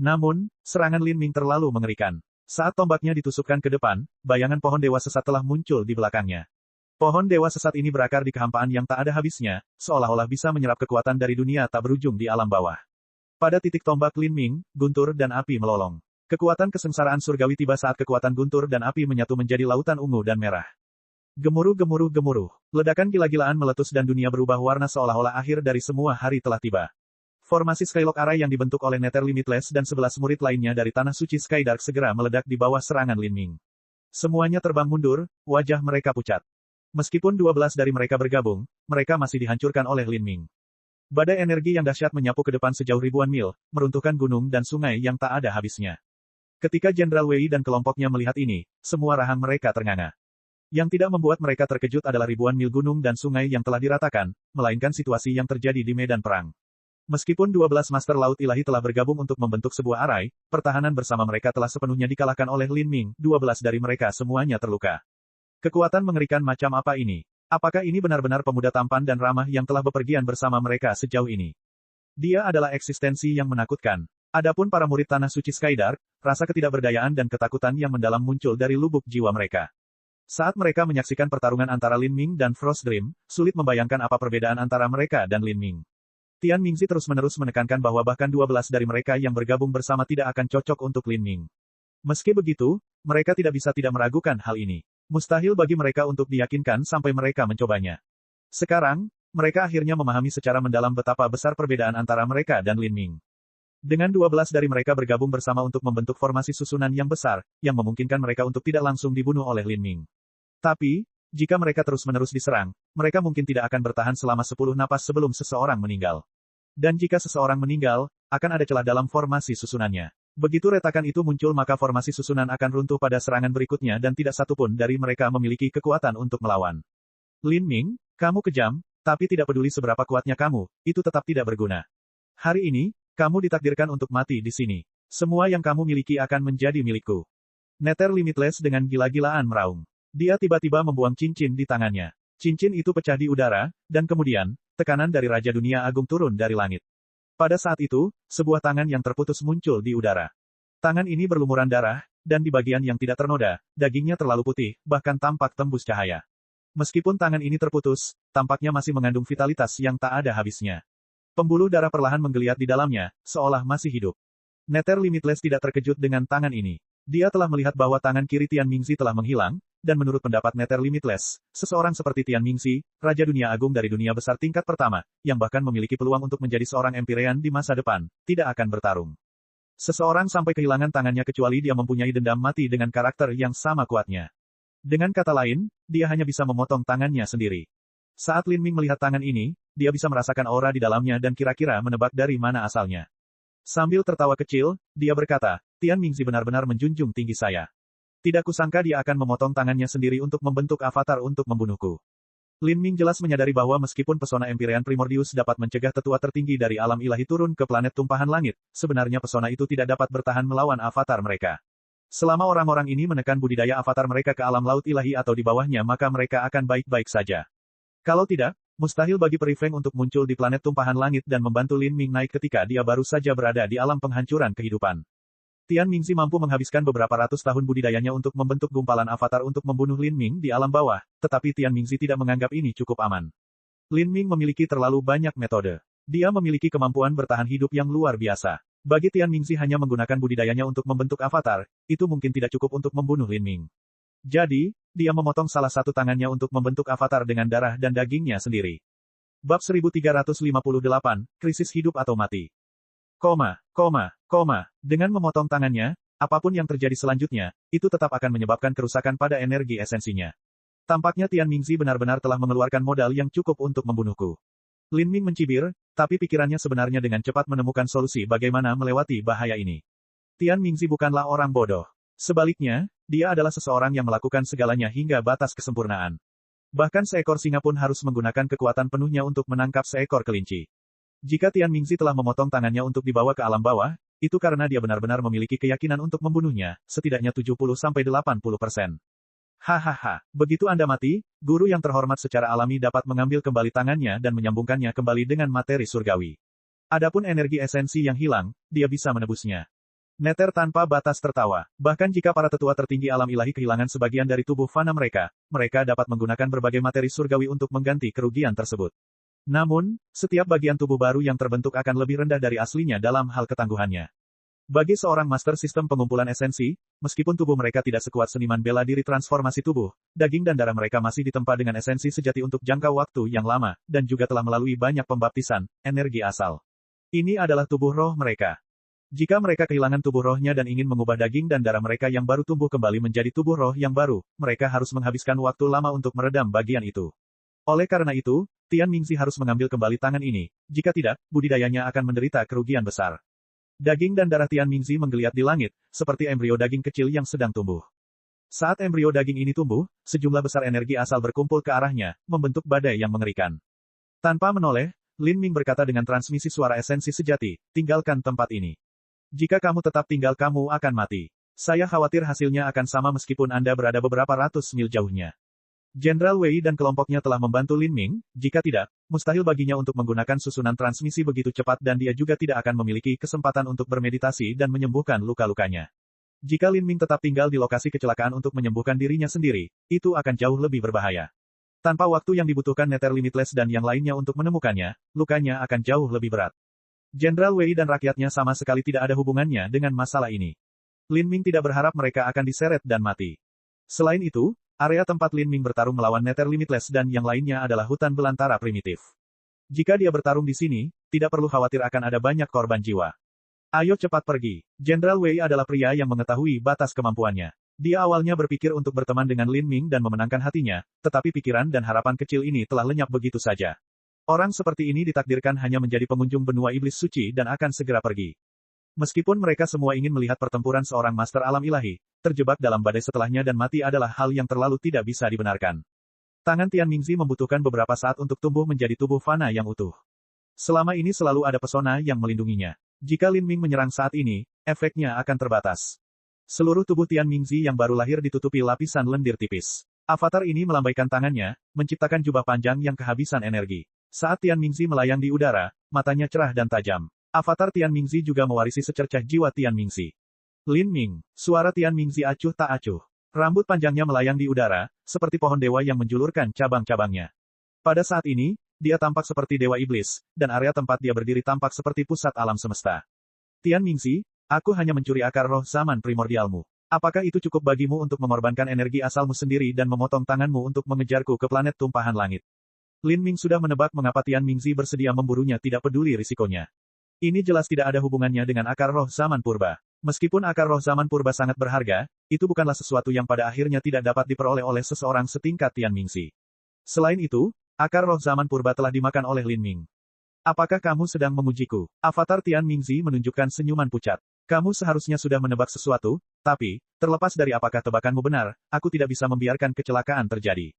Namun, serangan Lin Ming terlalu mengerikan. Saat tombaknya ditusukkan ke depan, bayangan pohon dewa sesat telah muncul di belakangnya. Pohon dewa sesat ini berakar di kehampaan yang tak ada habisnya, seolah-olah bisa menyerap kekuatan dari dunia tak berujung di alam bawah. Pada titik tombak Lin Ming, guntur dan api melolong. Kekuatan kesengsaraan surgawi tiba saat kekuatan guntur dan api menyatu menjadi lautan ungu dan merah. Gemuruh gemuruh gemuruh. Ledakan gila-gilaan meletus dan dunia berubah warna seolah-olah akhir dari semua hari telah tiba. Formasi Skylock Array yang dibentuk oleh Nether Limitless dan 11 murid lainnya dari Tanah Suci Skydark segera meledak di bawah serangan Lin Ming. Semuanya terbang mundur, wajah mereka pucat. Meskipun 12 dari mereka bergabung, mereka masih dihancurkan oleh Lin Ming. Badai energi yang dahsyat menyapu ke depan sejauh ribuan mil, meruntuhkan gunung dan sungai yang tak ada habisnya. Ketika Jenderal Wei dan kelompoknya melihat ini, semua rahang mereka ternganga. Yang tidak membuat mereka terkejut adalah ribuan mil gunung dan sungai yang telah diratakan, melainkan situasi yang terjadi di medan perang. Meskipun 12 Master Laut Ilahi telah bergabung untuk membentuk sebuah arai, pertahanan bersama mereka telah sepenuhnya dikalahkan oleh Lin Ming, 12 dari mereka semuanya terluka. Kekuatan mengerikan macam apa ini? Apakah ini benar-benar pemuda tampan dan ramah yang telah bepergian bersama mereka sejauh ini? Dia adalah eksistensi yang menakutkan. Adapun para murid Tanah Suci Skydark, rasa ketidakberdayaan dan ketakutan yang mendalam muncul dari lubuk jiwa mereka. Saat mereka menyaksikan pertarungan antara Lin Ming dan Frost Dream, sulit membayangkan apa perbedaan antara mereka dan Lin Ming. Tian Mingzi terus-menerus menekankan bahwa bahkan 12 dari mereka yang bergabung bersama tidak akan cocok untuk Lin Ming. Meski begitu, mereka tidak bisa tidak meragukan hal ini. Mustahil bagi mereka untuk diyakinkan sampai mereka mencobanya. Sekarang, mereka akhirnya memahami secara mendalam betapa besar perbedaan antara mereka dan Lin Ming. Dengan 12 dari mereka bergabung bersama untuk membentuk formasi susunan yang besar, yang memungkinkan mereka untuk tidak langsung dibunuh oleh Lin Ming. Tapi, jika mereka terus-menerus diserang, mereka mungkin tidak akan bertahan selama 10 napas sebelum seseorang meninggal. Dan jika seseorang meninggal, akan ada celah dalam formasi susunannya. Begitu retakan itu muncul maka formasi susunan akan runtuh pada serangan berikutnya dan tidak satupun dari mereka memiliki kekuatan untuk melawan. Lin Ming, kamu kejam, tapi tidak peduli seberapa kuatnya kamu, itu tetap tidak berguna. Hari ini, kamu ditakdirkan untuk mati di sini. Semua yang kamu miliki akan menjadi milikku. Nether Limitless dengan gila-gilaan meraung. Dia tiba-tiba membuang cincin di tangannya. Cincin itu pecah di udara, dan kemudian, tekanan dari Raja Dunia Agung turun dari langit. Pada saat itu, sebuah tangan yang terputus muncul di udara. Tangan ini berlumuran darah, dan di bagian yang tidak ternoda, dagingnya terlalu putih, bahkan tampak tembus cahaya. Meskipun tangan ini terputus, tampaknya masih mengandung vitalitas yang tak ada habisnya. Pembuluh darah perlahan menggeliat di dalamnya, seolah masih hidup. Nether Limitless tidak terkejut dengan tangan ini. Dia telah melihat bahwa tangan kiri Tian Mingzi telah menghilang, dan menurut pendapat Nether Limitless, seseorang seperti Tian Mingzi, Raja Dunia Agung dari dunia besar tingkat pertama, yang bahkan memiliki peluang untuk menjadi seorang Empyrean di masa depan, tidak akan bertarung. Seseorang sampai kehilangan tangannya kecuali dia mempunyai dendam mati dengan karakter yang sama kuatnya. Dengan kata lain, dia hanya bisa memotong tangannya sendiri. Saat Lin Ming melihat tangan ini, dia bisa merasakan aura di dalamnya dan kira-kira menebak dari mana asalnya. Sambil tertawa kecil, dia berkata, Tian Mingzi benar-benar menjunjung tinggi saya. Tidak kusangka dia akan memotong tangannya sendiri untuk membentuk avatar untuk membunuhku. Lin Ming jelas menyadari bahwa meskipun pesona Empyrean Primordius dapat mencegah tetua tertinggi dari alam ilahi turun ke planet tumpahan langit, sebenarnya pesona itu tidak dapat bertahan melawan avatar mereka. Selama orang-orang ini menekan budidaya avatar mereka ke alam laut ilahi atau di bawahnya maka mereka akan baik-baik saja. Kalau tidak, mustahil bagi Peri Feng untuk muncul di planet tumpahan langit dan membantu Lin Ming naik ketika dia baru saja berada di alam penghancuran kehidupan. Tian Mingzi mampu menghabiskan beberapa ratus tahun budidayanya untuk membentuk gumpalan avatar untuk membunuh Lin Ming di alam bawah, tetapi Tian Mingzi tidak menganggap ini cukup aman. Lin Ming memiliki terlalu banyak metode. Dia memiliki kemampuan bertahan hidup yang luar biasa. Bagi Tian Mingzi hanya menggunakan budidayanya untuk membentuk avatar, itu mungkin tidak cukup untuk membunuh Lin Ming. Jadi, dia memotong salah satu tangannya untuk membentuk avatar dengan darah dan dagingnya sendiri. Bab 1358, Krisis Hidup atau Mati. Dengan memotong tangannya, apapun yang terjadi selanjutnya, itu tetap akan menyebabkan kerusakan pada energi esensinya. Tampaknya Tian Mingzi benar-benar telah mengeluarkan modal yang cukup untuk membunuhku. Lin Ming mencibir, tapi pikirannya sebenarnya dengan cepat menemukan solusi bagaimana melewati bahaya ini. Tian Mingzi bukanlah orang bodoh. Sebaliknya, dia adalah seseorang yang melakukan segalanya hingga batas kesempurnaan. Bahkan seekor singa pun harus menggunakan kekuatan penuhnya untuk menangkap seekor kelinci. Jika Tian Mingzi telah memotong tangannya untuk dibawa ke alam bawah, itu karena dia benar-benar memiliki keyakinan untuk membunuhnya, setidaknya 70-80%. Hahaha, begitu Anda mati, guru yang terhormat secara alami dapat mengambil kembali tangannya dan menyambungkannya kembali dengan materi surgawi. Adapun energi esensi yang hilang, dia bisa menebusnya. Nether tanpa batas tertawa. Bahkan jika para tetua tertinggi alam ilahi kehilangan sebagian dari tubuh fana mereka, mereka dapat menggunakan berbagai materi surgawi untuk mengganti kerugian tersebut. Namun, setiap bagian tubuh baru yang terbentuk akan lebih rendah dari aslinya dalam hal ketangguhannya. Bagi seorang master sistem pengumpulan esensi, meskipun tubuh mereka tidak sekuat seniman bela diri transformasi tubuh, daging dan darah mereka masih ditempa dengan esensi sejati untuk jangka waktu yang lama, dan juga telah melalui banyak pembaptisan, energi asal. Ini adalah tubuh roh mereka. Jika mereka kehilangan tubuh rohnya dan ingin mengubah daging dan darah mereka yang baru tumbuh kembali menjadi tubuh roh yang baru, mereka harus menghabiskan waktu lama untuk meredam bagian itu. Oleh karena itu, Tian Mingzi harus mengambil kembali tangan ini, jika tidak, budidayanya akan menderita kerugian besar. Daging dan darah Tian Mingzi menggeliat di langit, seperti embrio daging kecil yang sedang tumbuh. Saat embrio daging ini tumbuh, sejumlah besar energi asal berkumpul ke arahnya, membentuk badai yang mengerikan. Tanpa menoleh, Lin Ming berkata dengan transmisi suara esensi sejati, tinggalkan tempat ini. Jika kamu tetap tinggal kamu akan mati. Saya khawatir hasilnya akan sama meskipun Anda berada beberapa ratus mil jauhnya. Jenderal Wei dan kelompoknya telah membantu Lin Ming, jika tidak, mustahil baginya untuk menggunakan susunan transmisi begitu cepat dan dia juga tidak akan memiliki kesempatan untuk bermeditasi dan menyembuhkan luka-lukanya. Jika Lin Ming tetap tinggal di lokasi kecelakaan untuk menyembuhkan dirinya sendiri, itu akan jauh lebih berbahaya. Tanpa waktu yang dibutuhkan Nether Limitless dan yang lainnya untuk menemukannya, lukanya akan jauh lebih berat. Jenderal Wei dan rakyatnya sama sekali tidak ada hubungannya dengan masalah ini. Lin Ming tidak berharap mereka akan diseret dan mati. Selain itu, area tempat Lin Ming bertarung melawan Nether Limitless dan yang lainnya adalah hutan belantara primitif. Jika dia bertarung di sini, tidak perlu khawatir akan ada banyak korban jiwa. Ayo cepat pergi. Jenderal Wei adalah pria yang mengetahui batas kemampuannya. Dia awalnya berpikir untuk berteman dengan Lin Ming dan memenangkan hatinya, tetapi pikiran dan harapan kecil ini telah lenyap begitu saja. Orang seperti ini ditakdirkan hanya menjadi pengunjung benua iblis suci dan akan segera pergi. Meskipun mereka semua ingin melihat pertempuran seorang master alam ilahi, terjebak dalam badai setelahnya dan mati adalah hal yang terlalu tidak bisa dibenarkan. Tangan Tian Mingzi membutuhkan beberapa saat untuk tumbuh menjadi tubuh fana yang utuh. Selama ini selalu ada pesona yang melindunginya. Jika Lin Ming menyerang saat ini, efeknya akan terbatas. Seluruh tubuh Tian Mingzi yang baru lahir ditutupi lapisan lendir tipis. Avatar ini melambaikan tangannya, menciptakan jubah panjang yang kehabisan energi. Saat Tian Mingzi melayang di udara, matanya cerah dan tajam. Avatar Tian Mingzi juga mewarisi secercah jiwa Tian Mingzi. Lin Ming, suara Tian Mingzi acuh tak acuh. Rambut panjangnya melayang di udara, seperti pohon dewa yang menjulurkan cabang-cabangnya. Pada saat ini, dia tampak seperti dewa iblis, dan area tempat dia berdiri tampak seperti pusat alam semesta. Tian Mingzi, aku hanya mencuri akar roh zaman primordialmu. Apakah itu cukup bagimu untuk mengorbankan energi asalmu sendiri dan memotong tanganmu untuk mengejarku ke planet tumpahan langit? Lin Ming sudah menebak mengapa Tian Mingzi bersedia memburunya tidak peduli risikonya. Ini jelas tidak ada hubungannya dengan akar roh zaman purba. Meskipun akar roh zaman purba sangat berharga, itu bukanlah sesuatu yang pada akhirnya tidak dapat diperoleh oleh seseorang setingkat Tian Mingzi. Selain itu, akar roh zaman purba telah dimakan oleh Lin Ming. Apakah kamu sedang memujiku? Avatar Tian Mingzi menunjukkan senyuman pucat. Kamu seharusnya sudah menebak sesuatu, tapi, terlepas dari apakah tebakanmu benar, aku tidak bisa membiarkan kecelakaan terjadi.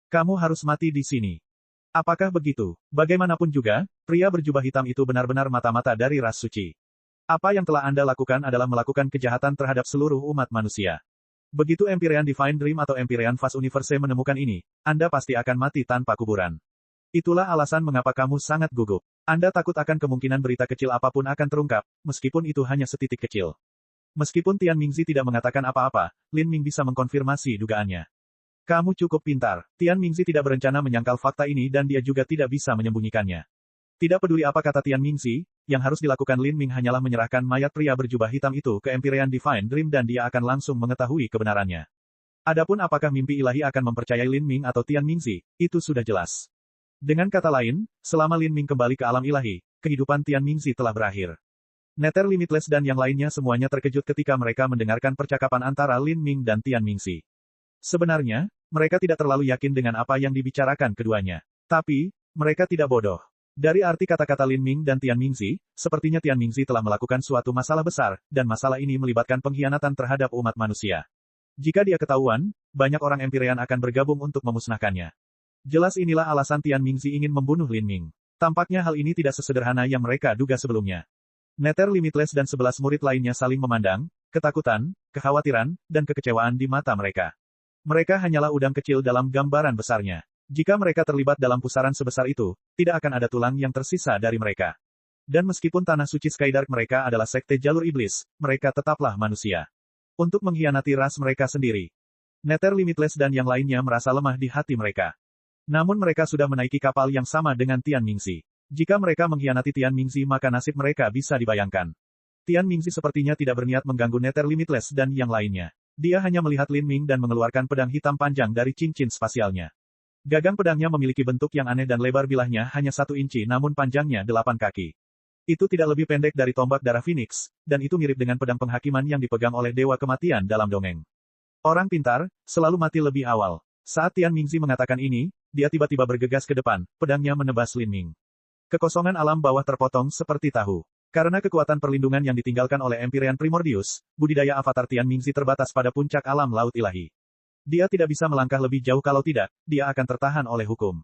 Kamu harus mati di sini. Apakah begitu? Bagaimanapun juga, pria berjubah hitam itu benar-benar mata-mata dari ras suci. Apa yang telah Anda lakukan adalah melakukan kejahatan terhadap seluruh umat manusia. Begitu Empyrean Divine Dream atau Empyrean Vast Universe menemukan ini, Anda pasti akan mati tanpa kuburan. Itulah alasan mengapa kamu sangat gugup. Anda takut akan kemungkinan berita kecil apapun akan terungkap, meskipun itu hanya setitik kecil. Meskipun Tian Mingzi tidak mengatakan apa-apa, Lin Ming bisa mengkonfirmasi dugaannya. Kamu cukup pintar. Tian Mingzi tidak berencana menyangkal fakta ini dan dia juga tidak bisa menyembunyikannya. Tidak peduli apa kata Tian Mingzi, yang harus dilakukan Lin Ming hanyalah menyerahkan mayat pria berjubah hitam itu ke Empyrean Divine Dream dan dia akan langsung mengetahui kebenarannya. Adapun apakah mimpi ilahi akan mempercayai Lin Ming atau Tian Mingzi, itu sudah jelas. Dengan kata lain, selama Lin Ming kembali ke alam ilahi, kehidupan Tian Mingzi telah berakhir. Nether Limitless dan yang lainnya semuanya terkejut ketika mereka mendengarkan percakapan antara Lin Ming dan Tian Mingzi. Sebenarnya, mereka tidak terlalu yakin dengan apa yang dibicarakan keduanya. Tapi, mereka tidak bodoh. Dari arti kata-kata Lin Ming dan Tian Mingzi, sepertinya Tian Mingzi telah melakukan suatu masalah besar, dan masalah ini melibatkan pengkhianatan terhadap umat manusia. Jika dia ketahuan, banyak orang Empyrean akan bergabung untuk memusnahkannya. Jelas inilah alasan Tian Mingzi ingin membunuh Lin Ming. Tampaknya hal ini tidak sesederhana yang mereka duga sebelumnya. Nether Limitless dan 11 murid lainnya saling memandang, ketakutan, kekhawatiran, dan kekecewaan di mata mereka. Mereka hanyalah udang kecil dalam gambaran besarnya. Jika mereka terlibat dalam pusaran sebesar itu, tidak akan ada tulang yang tersisa dari mereka. Dan meskipun tanah suci Skydark mereka adalah sekte jalur iblis, mereka tetaplah manusia. Untuk mengkhianati ras mereka sendiri. Nether Limitless dan yang lainnya merasa lemah di hati mereka. Namun mereka sudah menaiki kapal yang sama dengan Tian Mingzi. Jika mereka mengkhianati Tian Mingzi maka nasib mereka bisa dibayangkan. Tian Mingzi sepertinya tidak berniat mengganggu Nether Limitless dan yang lainnya. Dia hanya melihat Lin Ming dan mengeluarkan pedang hitam panjang dari cincin spasialnya. Gagang pedangnya memiliki bentuk yang aneh dan lebar bilahnya hanya 1 inci namun panjangnya 8 kaki. Itu tidak lebih pendek dari tombak darah Phoenix, dan itu mirip dengan pedang penghakiman yang dipegang oleh Dewa Kematian dalam dongeng. Orang pintar, selalu mati lebih awal. Saat Tian Mingzi mengatakan ini, dia tiba-tiba bergegas ke depan, pedangnya menebas Lin Ming. Kekosongan alam bawah terpotong seperti tahu. Karena kekuatan perlindungan yang ditinggalkan oleh Empyrean Primordius, budidaya avatar Tian Mingzi terbatas pada puncak alam laut ilahi. Dia tidak bisa melangkah lebih jauh kalau tidak, dia akan tertahan oleh hukum.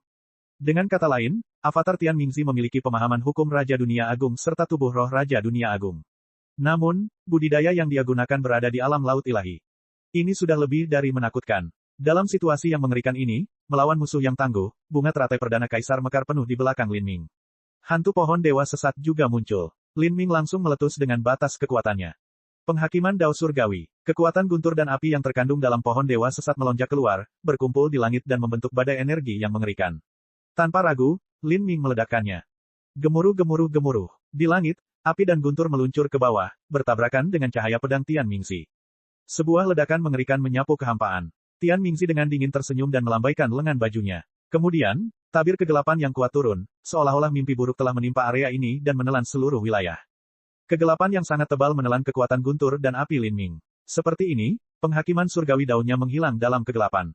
Dengan kata lain, avatar Tian Mingzi memiliki pemahaman hukum Raja Dunia Agung serta tubuh roh Raja Dunia Agung. Namun, budidaya yang dia gunakan berada di alam laut ilahi. Ini sudah lebih dari menakutkan. Dalam situasi yang mengerikan ini, melawan musuh yang tangguh, bunga teratai perdana kaisar mekar penuh di belakang Lin Ming. Hantu pohon dewa sesat juga muncul. Lin Ming langsung meletus dengan batas kekuatannya. Penghakiman Dao Surgawi. Kekuatan guntur dan api yang terkandung dalam pohon dewa sesat melonjak keluar, berkumpul di langit dan membentuk badai energi yang mengerikan. Tanpa ragu, Lin Ming meledakkannya. Gemuruh-gemuruh-gemuruh. Di langit, api dan guntur meluncur ke bawah, bertabrakan dengan cahaya pedang Tian Mingxi. Sebuah ledakan mengerikan menyapu kehampaan. Tian Mingxi dengan dingin tersenyum dan melambaikan lengan bajunya. Kemudian, tabir kegelapan yang kuat turun, seolah-olah mimpi buruk telah menimpa area ini dan menelan seluruh wilayah. Kegelapan yang sangat tebal menelan kekuatan guntur dan api Lin Ming. Seperti ini, penghakiman surgawi daunnya menghilang dalam kegelapan.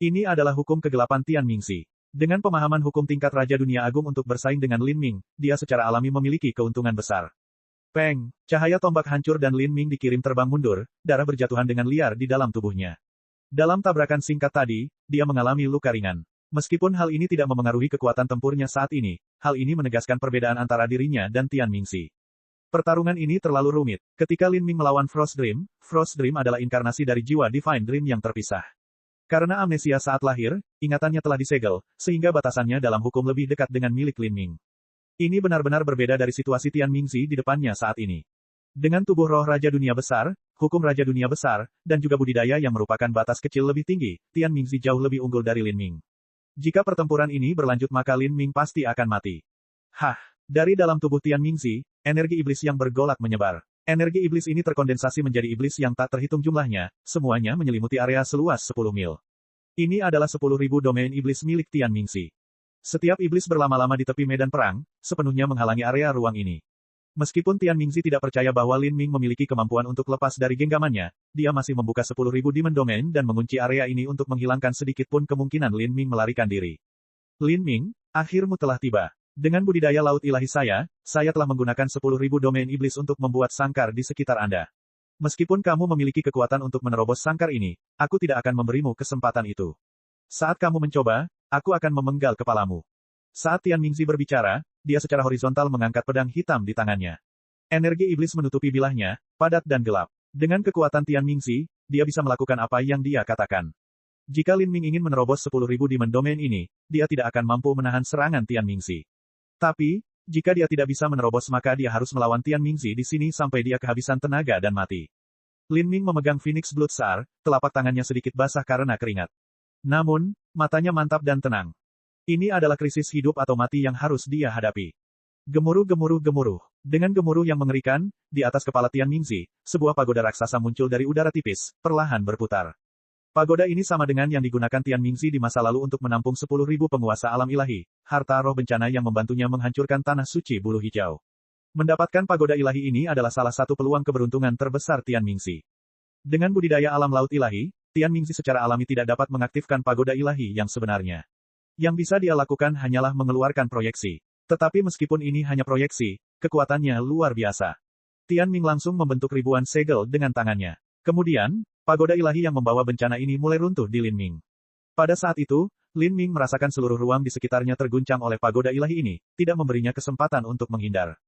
Ini adalah hukum kegelapan Tian Mingxi. Dengan pemahaman hukum tingkat Raja Dunia Agung untuk bersaing dengan Lin Ming, dia secara alami memiliki keuntungan besar. Peng, cahaya tombak hancur dan Lin Ming dikirim terbang mundur, darah berjatuhan dengan liar di dalam tubuhnya. Dalam tabrakan singkat tadi, dia mengalami luka ringan. Meskipun hal ini tidak memengaruhi kekuatan tempurnya saat ini, hal ini menegaskan perbedaan antara dirinya dan Tian Mingxi. Pertarungan ini terlalu rumit. Ketika Lin Ming melawan Frost Dream adalah inkarnasi dari jiwa Divine Dream yang terpisah. Karena amnesia saat lahir, ingatannya telah disegel, sehingga batasannya dalam hukum lebih dekat dengan milik Lin Ming. Ini benar-benar berbeda dari situasi Tian Mingxi di depannya saat ini. Dengan tubuh roh Raja Dunia Besar, hukum Raja Dunia Besar, dan juga budidaya yang merupakan batas kecil lebih tinggi, Tian Mingxi jauh lebih unggul dari Lin Ming. Jika pertempuran ini berlanjut maka Lin Ming pasti akan mati. Hah! Dari dalam tubuh Tian Mingxi, energi iblis yang bergolak menyebar. Energi iblis ini terkondensasi menjadi iblis yang tak terhitung jumlahnya, semuanya menyelimuti area seluas 10 mil. Ini adalah 10.000 domain iblis milik Tian Mingxi. Setiap iblis berlama-lama di tepi medan perang, sepenuhnya menghalangi area ruang ini. Meskipun Tian Mingxi tidak percaya bahwa Lin Ming memiliki kemampuan untuk lepas dari genggamannya, dia masih membuka 10.000 demon domain dan mengunci area ini untuk menghilangkan sedikit pun kemungkinan Lin Ming melarikan diri. Lin Ming, akhirmu telah tiba. Dengan budidaya laut ilahi saya telah menggunakan 10.000 domain iblis untuk membuat sangkar di sekitar Anda. Meskipun kamu memiliki kekuatan untuk menerobos sangkar ini, aku tidak akan memberimu kesempatan itu. Saat kamu mencoba, aku akan memenggal kepalamu. Saat Tian Mingxi berbicara, dia secara horizontal mengangkat pedang hitam di tangannya. Energi iblis menutupi bilahnya, padat dan gelap. Dengan kekuatan Tian Mingxi, dia bisa melakukan apa yang dia katakan. Jika Lin Ming ingin menerobos 10.000 demon domain ini, dia tidak akan mampu menahan serangan Tian Mingxi. Tapi, jika dia tidak bisa menerobos maka dia harus melawan Tian Mingxi di sini sampai dia kehabisan tenaga dan mati. Lin Ming memegang Phoenix Blood Star, telapak tangannya sedikit basah karena keringat. Namun, matanya mantap dan tenang. Ini adalah krisis hidup atau mati yang harus dia hadapi. Gemuruh-gemuruh-gemuruh. Dengan gemuruh yang mengerikan, di atas kepala Tian Mingxi, sebuah pagoda raksasa muncul dari udara tipis, perlahan berputar. Pagoda ini sama dengan yang digunakan Tian Mingxi di masa lalu untuk menampung 10.000 penguasa alam ilahi, harta roh bencana yang membantunya menghancurkan tanah suci bulu hijau. Mendapatkan pagoda ilahi ini adalah salah satu peluang keberuntungan terbesar Tian Mingxi. Dengan budidaya alam laut ilahi, Tian Mingxi secara alami tidak dapat mengaktifkan pagoda ilahi yang sebenarnya. Yang bisa dia lakukan hanyalah mengeluarkan proyeksi. Tetapi meskipun ini hanya proyeksi, kekuatannya luar biasa. Tian Ming langsung membentuk ribuan segel dengan tangannya. Kemudian, pagoda ilahi yang membawa bencana ini mulai runtuh di Lin Ming. Pada saat itu, Lin Ming merasakan seluruh ruang di sekitarnya terguncang oleh pagoda ilahi ini, tidak memberinya kesempatan untuk menghindar.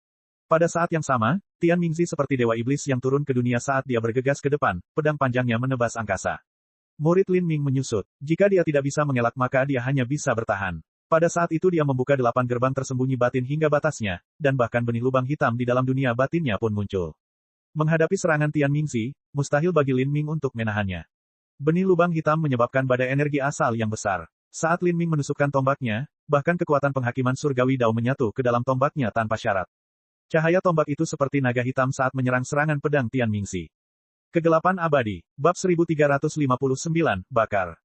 Pada saat yang sama, Tian Mingxi seperti dewa iblis yang turun ke dunia saat dia bergegas ke depan, pedang panjangnya menebas angkasa. Murid Lin Ming menyusut. Jika dia tidak bisa mengelak maka dia hanya bisa bertahan. Pada saat itu dia membuka 8 gerbang tersembunyi batin hingga batasnya, dan bahkan benih lubang hitam di dalam dunia batinnya pun muncul. Menghadapi serangan Tian Mingxi, mustahil bagi Lin Ming untuk menahannya. Benih lubang hitam menyebabkan badai energi asal yang besar. Saat Lin Ming menusukkan tombaknya, bahkan kekuatan penghakiman surgawi Dao menyatu ke dalam tombaknya tanpa syarat. Cahaya tombak itu seperti naga hitam saat menyerang serangan pedang Tian Mingxi. Kegelapan abadi, bab 1359, bakar.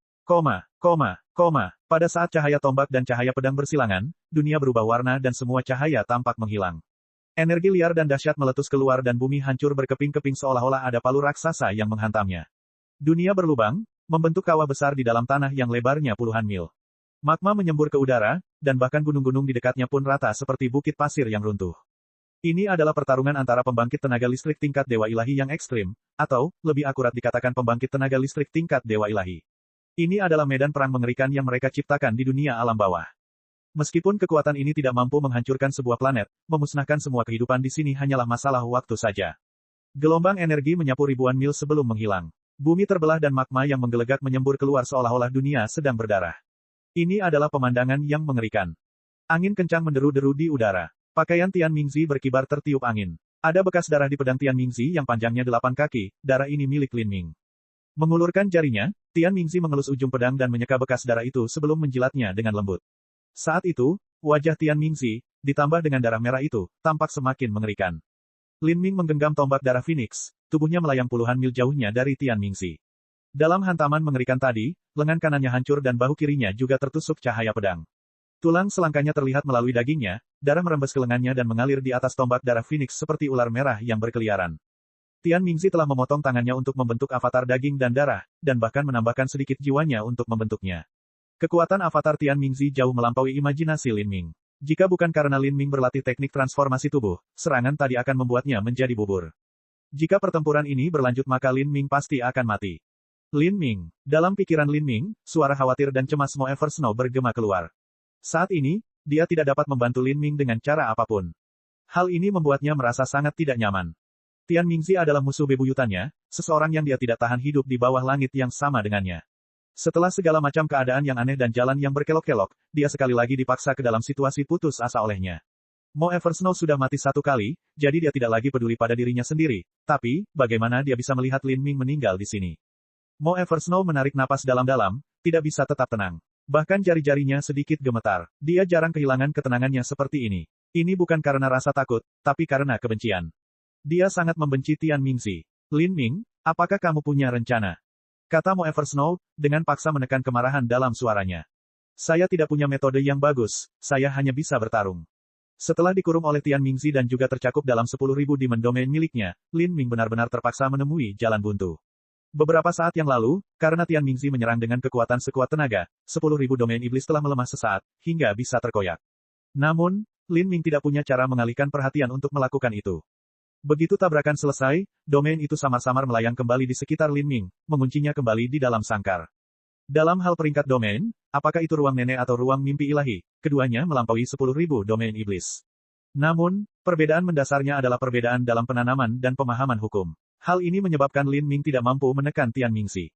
Pada saat cahaya tombak dan cahaya pedang bersilangan, dunia berubah warna dan semua cahaya tampak menghilang. Energi liar dan dahsyat meletus keluar dan bumi hancur berkeping-keping seolah-olah ada palu raksasa yang menghantamnya. Dunia berlubang, membentuk kawah besar di dalam tanah yang lebarnya puluhan mil. Magma menyembur ke udara, dan bahkan gunung-gunung di dekatnya pun rata seperti bukit pasir yang runtuh. Ini adalah pertarungan antara pembangkit tenaga listrik tingkat dewa ilahi yang ekstrim, atau, lebih akurat dikatakan pembangkit tenaga listrik tingkat dewa ilahi. Ini adalah medan perang mengerikan yang mereka ciptakan di dunia alam bawah. Meskipun kekuatan ini tidak mampu menghancurkan sebuah planet, memusnahkan semua kehidupan di sini hanyalah masalah waktu saja. Gelombang energi menyapu ribuan mil sebelum menghilang. Bumi terbelah dan magma yang menggelegak menyembur keluar seolah-olah dunia sedang berdarah. Ini adalah pemandangan yang mengerikan. Angin kencang menderu-deru di udara. Pakaian Tian Mingzi berkibar tertiup angin. Ada bekas darah di pedang Tian Mingzi yang panjangnya 8 kaki, darah ini milik Lin Ming. Mengulurkan jarinya, Tian Mingzi mengelus ujung pedang dan menyeka bekas darah itu sebelum menjilatnya dengan lembut. Saat itu, wajah Tian Mingzi, ditambah dengan darah merah itu, tampak semakin mengerikan. Lin Ming menggenggam tombak darah Phoenix, tubuhnya melayang puluhan mil jauhnya dari Tian Mingzi. Dalam hantaman mengerikan tadi, lengan kanannya hancur dan bahu kirinya juga tertusuk cahaya pedang. Tulang selangkanya terlihat melalui dagingnya, darah merembes ke lengannya dan mengalir di atas tombak darah Phoenix seperti ular merah yang berkeliaran. Tian Mingzi telah memotong tangannya untuk membentuk avatar daging dan darah, dan bahkan menambahkan sedikit jiwanya untuk membentuknya. Kekuatan avatar Tian Mingzi jauh melampaui imajinasi Lin Ming. Jika bukan karena Lin Ming berlatih teknik transformasi tubuh, serangan tadi akan membuatnya menjadi bubur. Jika pertempuran ini berlanjut maka Lin Ming pasti akan mati. Lin Ming. Dalam pikiran Lin Ming, suara khawatir dan cemas Mo Eversnow bergema keluar. Saat ini, dia tidak dapat membantu Lin Ming dengan cara apapun. Hal ini membuatnya merasa sangat tidak nyaman. Tian Mingzi adalah musuh bebuyutannya, seseorang yang dia tidak tahan hidup di bawah langit yang sama dengannya. Setelah segala macam keadaan yang aneh dan jalan yang berkelok-kelok, dia sekali lagi dipaksa ke dalam situasi putus asa olehnya. Mo Eversnow sudah mati satu kali, jadi dia tidak lagi peduli pada dirinya sendiri. Tapi, bagaimana dia bisa melihat Lin Ming meninggal di sini? Mo Eversnow menarik napas dalam-dalam, tidak bisa tetap tenang. Bahkan jari-jarinya sedikit gemetar. Dia jarang kehilangan ketenangannya seperti ini. Ini bukan karena rasa takut, tapi karena kebencian. Dia sangat membenci Tian Mingzi. Lin Ming, apakah kamu punya rencana? Kata Mo Eversnow, dengan paksa menekan kemarahan dalam suaranya. Saya tidak punya metode yang bagus, saya hanya bisa bertarung. Setelah dikurung oleh Tian Mingzi dan juga tercakup dalam 10.000 demon domain miliknya, Lin Ming benar-benar terpaksa menemui jalan buntu. Beberapa saat yang lalu, karena Tian Mingzi menyerang dengan kekuatan sekuat tenaga, 10.000 domain iblis telah melemah sesaat, hingga bisa terkoyak. Namun, Lin Ming tidak punya cara mengalihkan perhatian untuk melakukan itu. Begitu tabrakan selesai, domain itu samar-samar melayang kembali di sekitar Lin Ming, menguncinya kembali di dalam sangkar. Dalam hal peringkat domain, apakah itu ruang nenek atau ruang mimpi ilahi, keduanya melampaui 10.000 domain iblis. Namun, perbedaan mendasarnya adalah perbedaan dalam penanaman dan pemahaman hukum. Hal ini menyebabkan Lin Ming tidak mampu menekan Tian Mingzi.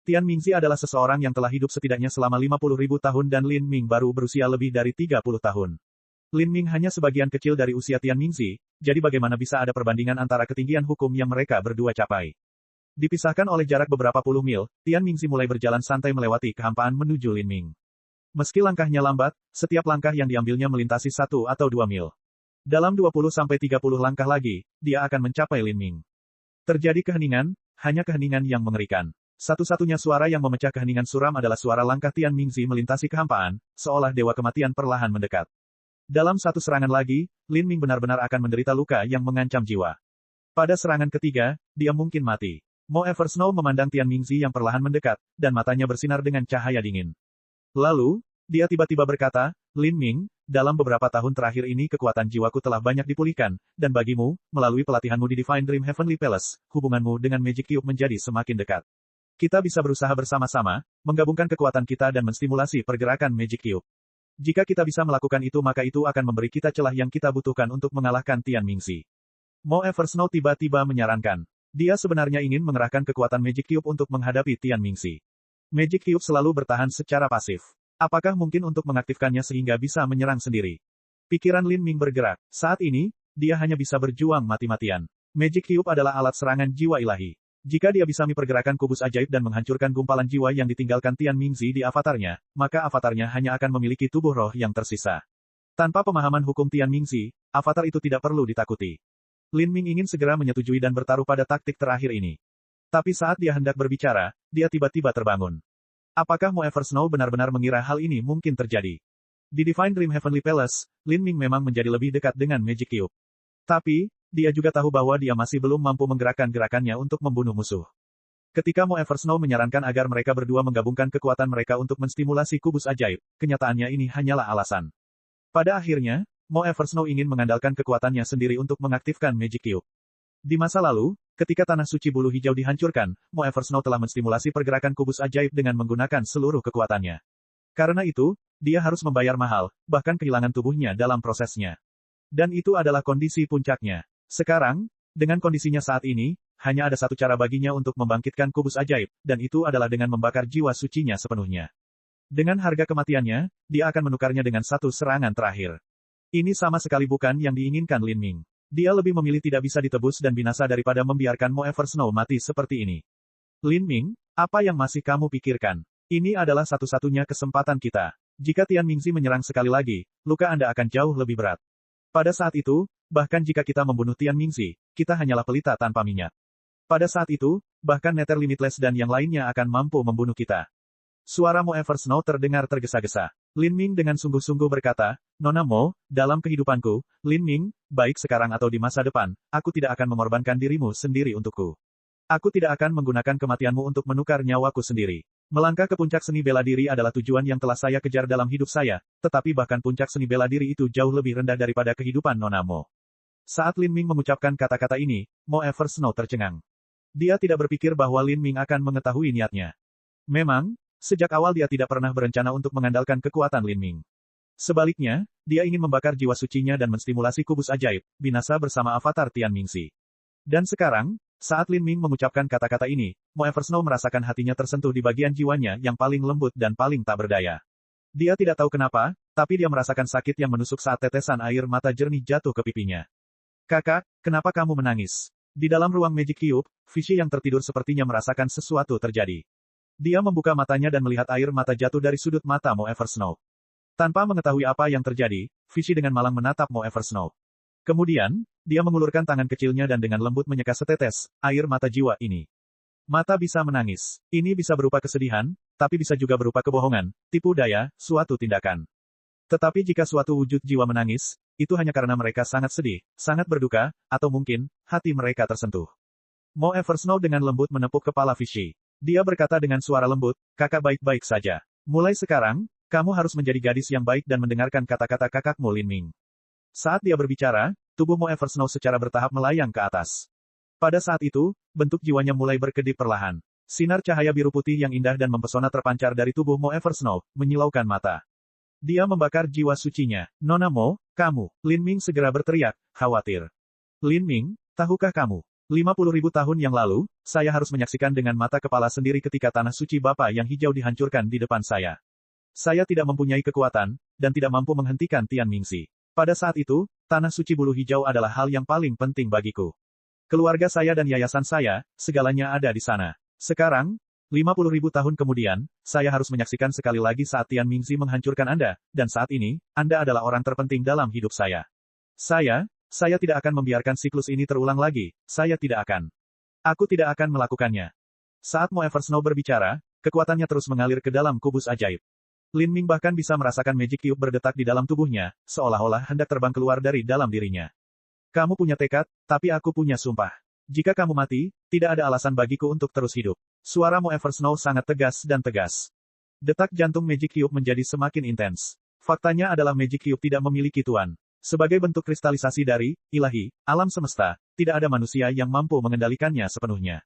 Tian Mingzi adalah seseorang yang telah hidup setidaknya selama 50.000 tahun dan Lin Ming baru berusia lebih dari 30 tahun. Lin Ming hanya sebagian kecil dari usia Tian Mingzi, jadi bagaimana bisa ada perbandingan antara ketinggian hukum yang mereka berdua capai. Dipisahkan oleh jarak beberapa puluh mil, Tian Mingzi mulai berjalan santai melewati kehampaan menuju Lin Ming. Meski langkahnya lambat, setiap langkah yang diambilnya melintasi 1 atau 2 mil. Dalam 20-30 langkah lagi, dia akan mencapai Lin Ming. Terjadi keheningan, hanya keheningan yang mengerikan. Satu-satunya suara yang memecah keheningan suram adalah suara langkah Tian Mingzi melintasi kehampaan, seolah dewa kematian perlahan mendekat. Dalam satu serangan lagi, Lin Ming benar-benar akan menderita luka yang mengancam jiwa. Pada serangan ketiga, dia mungkin mati. Mo Eversnow memandang Tian Mingzi yang perlahan mendekat, dan matanya bersinar dengan cahaya dingin. Lalu, dia tiba-tiba berkata, Lin Ming, dalam beberapa tahun terakhir ini kekuatan jiwaku telah banyak dipulihkan, dan bagimu, melalui pelatihanmu di Divine Dream Heavenly Palace, hubunganmu dengan Magic Cube menjadi semakin dekat. Kita bisa berusaha bersama-sama, menggabungkan kekuatan kita dan menstimulasi pergerakan Magic Cube. Jika kita bisa melakukan itu maka itu akan memberi kita celah yang kita butuhkan untuk mengalahkan Tian Mingzi. Mo Eversnow tiba-tiba menyarankan. Dia sebenarnya ingin mengerahkan kekuatan Magic Cube untuk menghadapi Tian Mingzi. Magic Cube selalu bertahan secara pasif. Apakah mungkin untuk mengaktifkannya sehingga bisa menyerang sendiri? Pikiran Lin Ming bergerak. Saat ini, dia hanya bisa berjuang mati-matian. Magic Cube adalah alat serangan jiwa ilahi. Jika dia bisa mempergerakan kubus ajaib dan menghancurkan gumpalan jiwa yang ditinggalkan Tian Mingzi di avatarnya, maka avatarnya hanya akan memiliki tubuh roh yang tersisa. Tanpa pemahaman hukum Tian Mingzi, avatar itu tidak perlu ditakuti. Lin Ming ingin segera menyetujui dan bertaruh pada taktik terakhir ini. Tapi saat dia hendak berbicara, dia tiba-tiba terbangun. Apakah Mo Eversnow benar-benar mengira hal ini mungkin terjadi? Di Divine Dream Heavenly Palace, Lin Ming memang menjadi lebih dekat dengan Magic Cube. Tapi, dia juga tahu bahwa dia masih belum mampu menggerakkan gerakannya untuk membunuh musuh. Ketika Mo Eversnow menyarankan agar mereka berdua menggabungkan kekuatan mereka untuk menstimulasi kubus ajaib, kenyataannya ini hanyalah alasan. Pada akhirnya, Mo Eversnow ingin mengandalkan kekuatannya sendiri untuk mengaktifkan Magic Cube. Di masa lalu, ketika tanah suci bulu hijau dihancurkan, Mo Eversnow telah menstimulasi pergerakan kubus ajaib dengan menggunakan seluruh kekuatannya. Karena itu, dia harus membayar mahal, bahkan kehilangan tubuhnya dalam prosesnya. Dan itu adalah kondisi puncaknya. Sekarang, dengan kondisinya saat ini, hanya ada satu cara baginya untuk membangkitkan kubus ajaib, dan itu adalah dengan membakar jiwa sucinya sepenuhnya. Dengan harga kematiannya, dia akan menukarnya dengan satu serangan terakhir. Ini sama sekali bukan yang diinginkan Lin Ming. Dia lebih memilih tidak bisa ditebus dan binasa daripada membiarkan Mo Eversnow mati seperti ini. Lin Ming, apa yang masih kamu pikirkan? Ini adalah satu-satunya kesempatan kita. Jika Tian Mingzi menyerang sekali lagi, luka Anda akan jauh lebih berat. Pada saat itu, bahkan jika kita membunuh Tian Mingzi, kita hanyalah pelita tanpa minyak. Pada saat itu, bahkan Nether Limitless dan yang lainnya akan mampu membunuh kita. Suara Mo Eversnow terdengar tergesa-gesa. Lin Ming dengan sungguh-sungguh berkata, Nona Mo, dalam kehidupanku, Lin Ming, baik sekarang atau di masa depan, aku tidak akan mengorbankan dirimu sendiri untukku. Aku tidak akan menggunakan kematianmu untuk menukar nyawaku sendiri. Melangkah ke puncak seni bela diri adalah tujuan yang telah saya kejar dalam hidup saya, tetapi bahkan puncak seni bela diri itu jauh lebih rendah daripada kehidupan Nona Mo. Saat Lin Ming mengucapkan kata-kata ini, Mo Eversnow tercengang. Dia tidak berpikir bahwa Lin Ming akan mengetahui niatnya. Memang, sejak awal dia tidak pernah berencana untuk mengandalkan kekuatan Lin Ming. Sebaliknya, dia ingin membakar jiwa sucinya dan menstimulasi kubus ajaib, binasa bersama avatar Tian Mingzi. Dan sekarang, saat Lin Ming mengucapkan kata-kata ini, Mo Eversnow merasakan hatinya tersentuh di bagian jiwanya yang paling lembut dan paling tak berdaya. Dia tidak tahu kenapa, tapi dia merasakan sakit yang menusuk saat tetesan air mata jernih jatuh ke pipinya. Kakak, kenapa kamu menangis? Di dalam ruang Magic Cube, Fishy yang tertidur sepertinya merasakan sesuatu terjadi. Dia membuka matanya dan melihat air mata jatuh dari sudut mata Mo Eversnow. Tanpa mengetahui apa yang terjadi, Fishy dengan malang menatap Mo Eversnow. Kemudian, dia mengulurkan tangan kecilnya dan dengan lembut menyeka setetes air mata jiwa ini. Mata bisa menangis. Ini bisa berupa kesedihan, tapi bisa juga berupa kebohongan, tipu daya, suatu tindakan. Tetapi jika suatu wujud jiwa menangis, itu hanya karena mereka sangat sedih, sangat berduka, atau mungkin, hati mereka tersentuh. Mo Eversnow dengan lembut menepuk kepala Fishy. Dia berkata dengan suara lembut, kakak baik-baik saja. Mulai sekarang, kamu harus menjadi gadis yang baik dan mendengarkan kata-kata kakakmu Lin Ming. Saat dia berbicara, tubuh Mo Eversnow secara bertahap melayang ke atas. Pada saat itu, bentuk jiwanya mulai berkedip perlahan. Sinar cahaya biru putih yang indah dan mempesona terpancar dari tubuh Mo Eversnow, menyilaukan mata. Dia membakar jiwa sucinya. Nona Mo, kamu. Lin Ming segera berteriak, khawatir. Lin Ming, tahukah kamu? 50.000 tahun yang lalu, saya harus menyaksikan dengan mata kepala sendiri ketika tanah suci Bapa yang hijau dihancurkan di depan saya. Saya tidak mempunyai kekuatan, dan tidak mampu menghentikan Tian Mingzi. Pada saat itu, tanah suci bulu hijau adalah hal yang paling penting bagiku. Keluarga saya dan yayasan saya, segalanya ada di sana. Sekarang, 50.000 tahun kemudian, saya harus menyaksikan sekali lagi saat Tian Mingzi menghancurkan Anda, dan saat ini, Anda adalah orang terpenting dalam hidup saya. Saya tidak akan membiarkan siklus ini terulang lagi, saya tidak akan. Aku tidak akan melakukannya. Saat Mo Eversnow berbicara, kekuatannya terus mengalir ke dalam kubus ajaib. Lin Ming bahkan bisa merasakan Magic Cube berdetak di dalam tubuhnya, seolah-olah hendak terbang keluar dari dalam dirinya. Kamu punya tekad, tapi aku punya sumpah. Jika kamu mati, tidak ada alasan bagiku untuk terus hidup. Suara Mo Eversnow sangat tegas dan tegas. Detak jantung Magic Cube menjadi semakin intens. Faktanya adalah Magic Cube tidak memiliki tuan. Sebagai bentuk kristalisasi dari ilahi, alam semesta, tidak ada manusia yang mampu mengendalikannya sepenuhnya.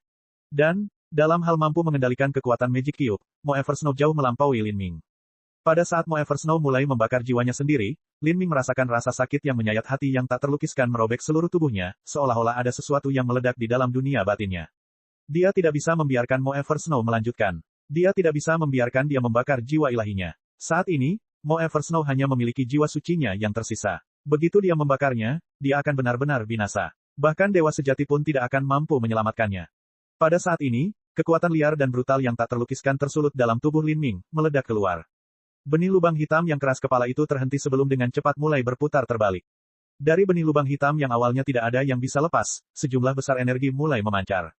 Dan, dalam hal mampu mengendalikan kekuatan Magic Cube, Mo Eversnow jauh melampaui Lin Ming. Pada saat Mo Eversnow mulai membakar jiwanya sendiri, Lin Ming merasakan rasa sakit yang menyayat hati yang tak terlukiskan merobek seluruh tubuhnya, seolah-olah ada sesuatu yang meledak di dalam dunia batinnya. Dia tidak bisa membiarkan Mo Eversnow melanjutkan. Dia tidak bisa membiarkan dia membakar jiwa ilahinya. Saat ini, Mo Eversnow hanya memiliki jiwa sucinya yang tersisa. Begitu dia membakarnya, dia akan benar-benar binasa. Bahkan dewa sejati pun tidak akan mampu menyelamatkannya. Pada saat ini, kekuatan liar dan brutal yang tak terlukiskan tersulut dalam tubuh Lin Ming, meledak keluar. Benih lubang hitam yang keras kepala itu terhenti sebelum dengan cepat mulai berputar terbalik. Dari benih lubang hitam yang awalnya tidak ada yang bisa lepas, sejumlah besar energi mulai memancar.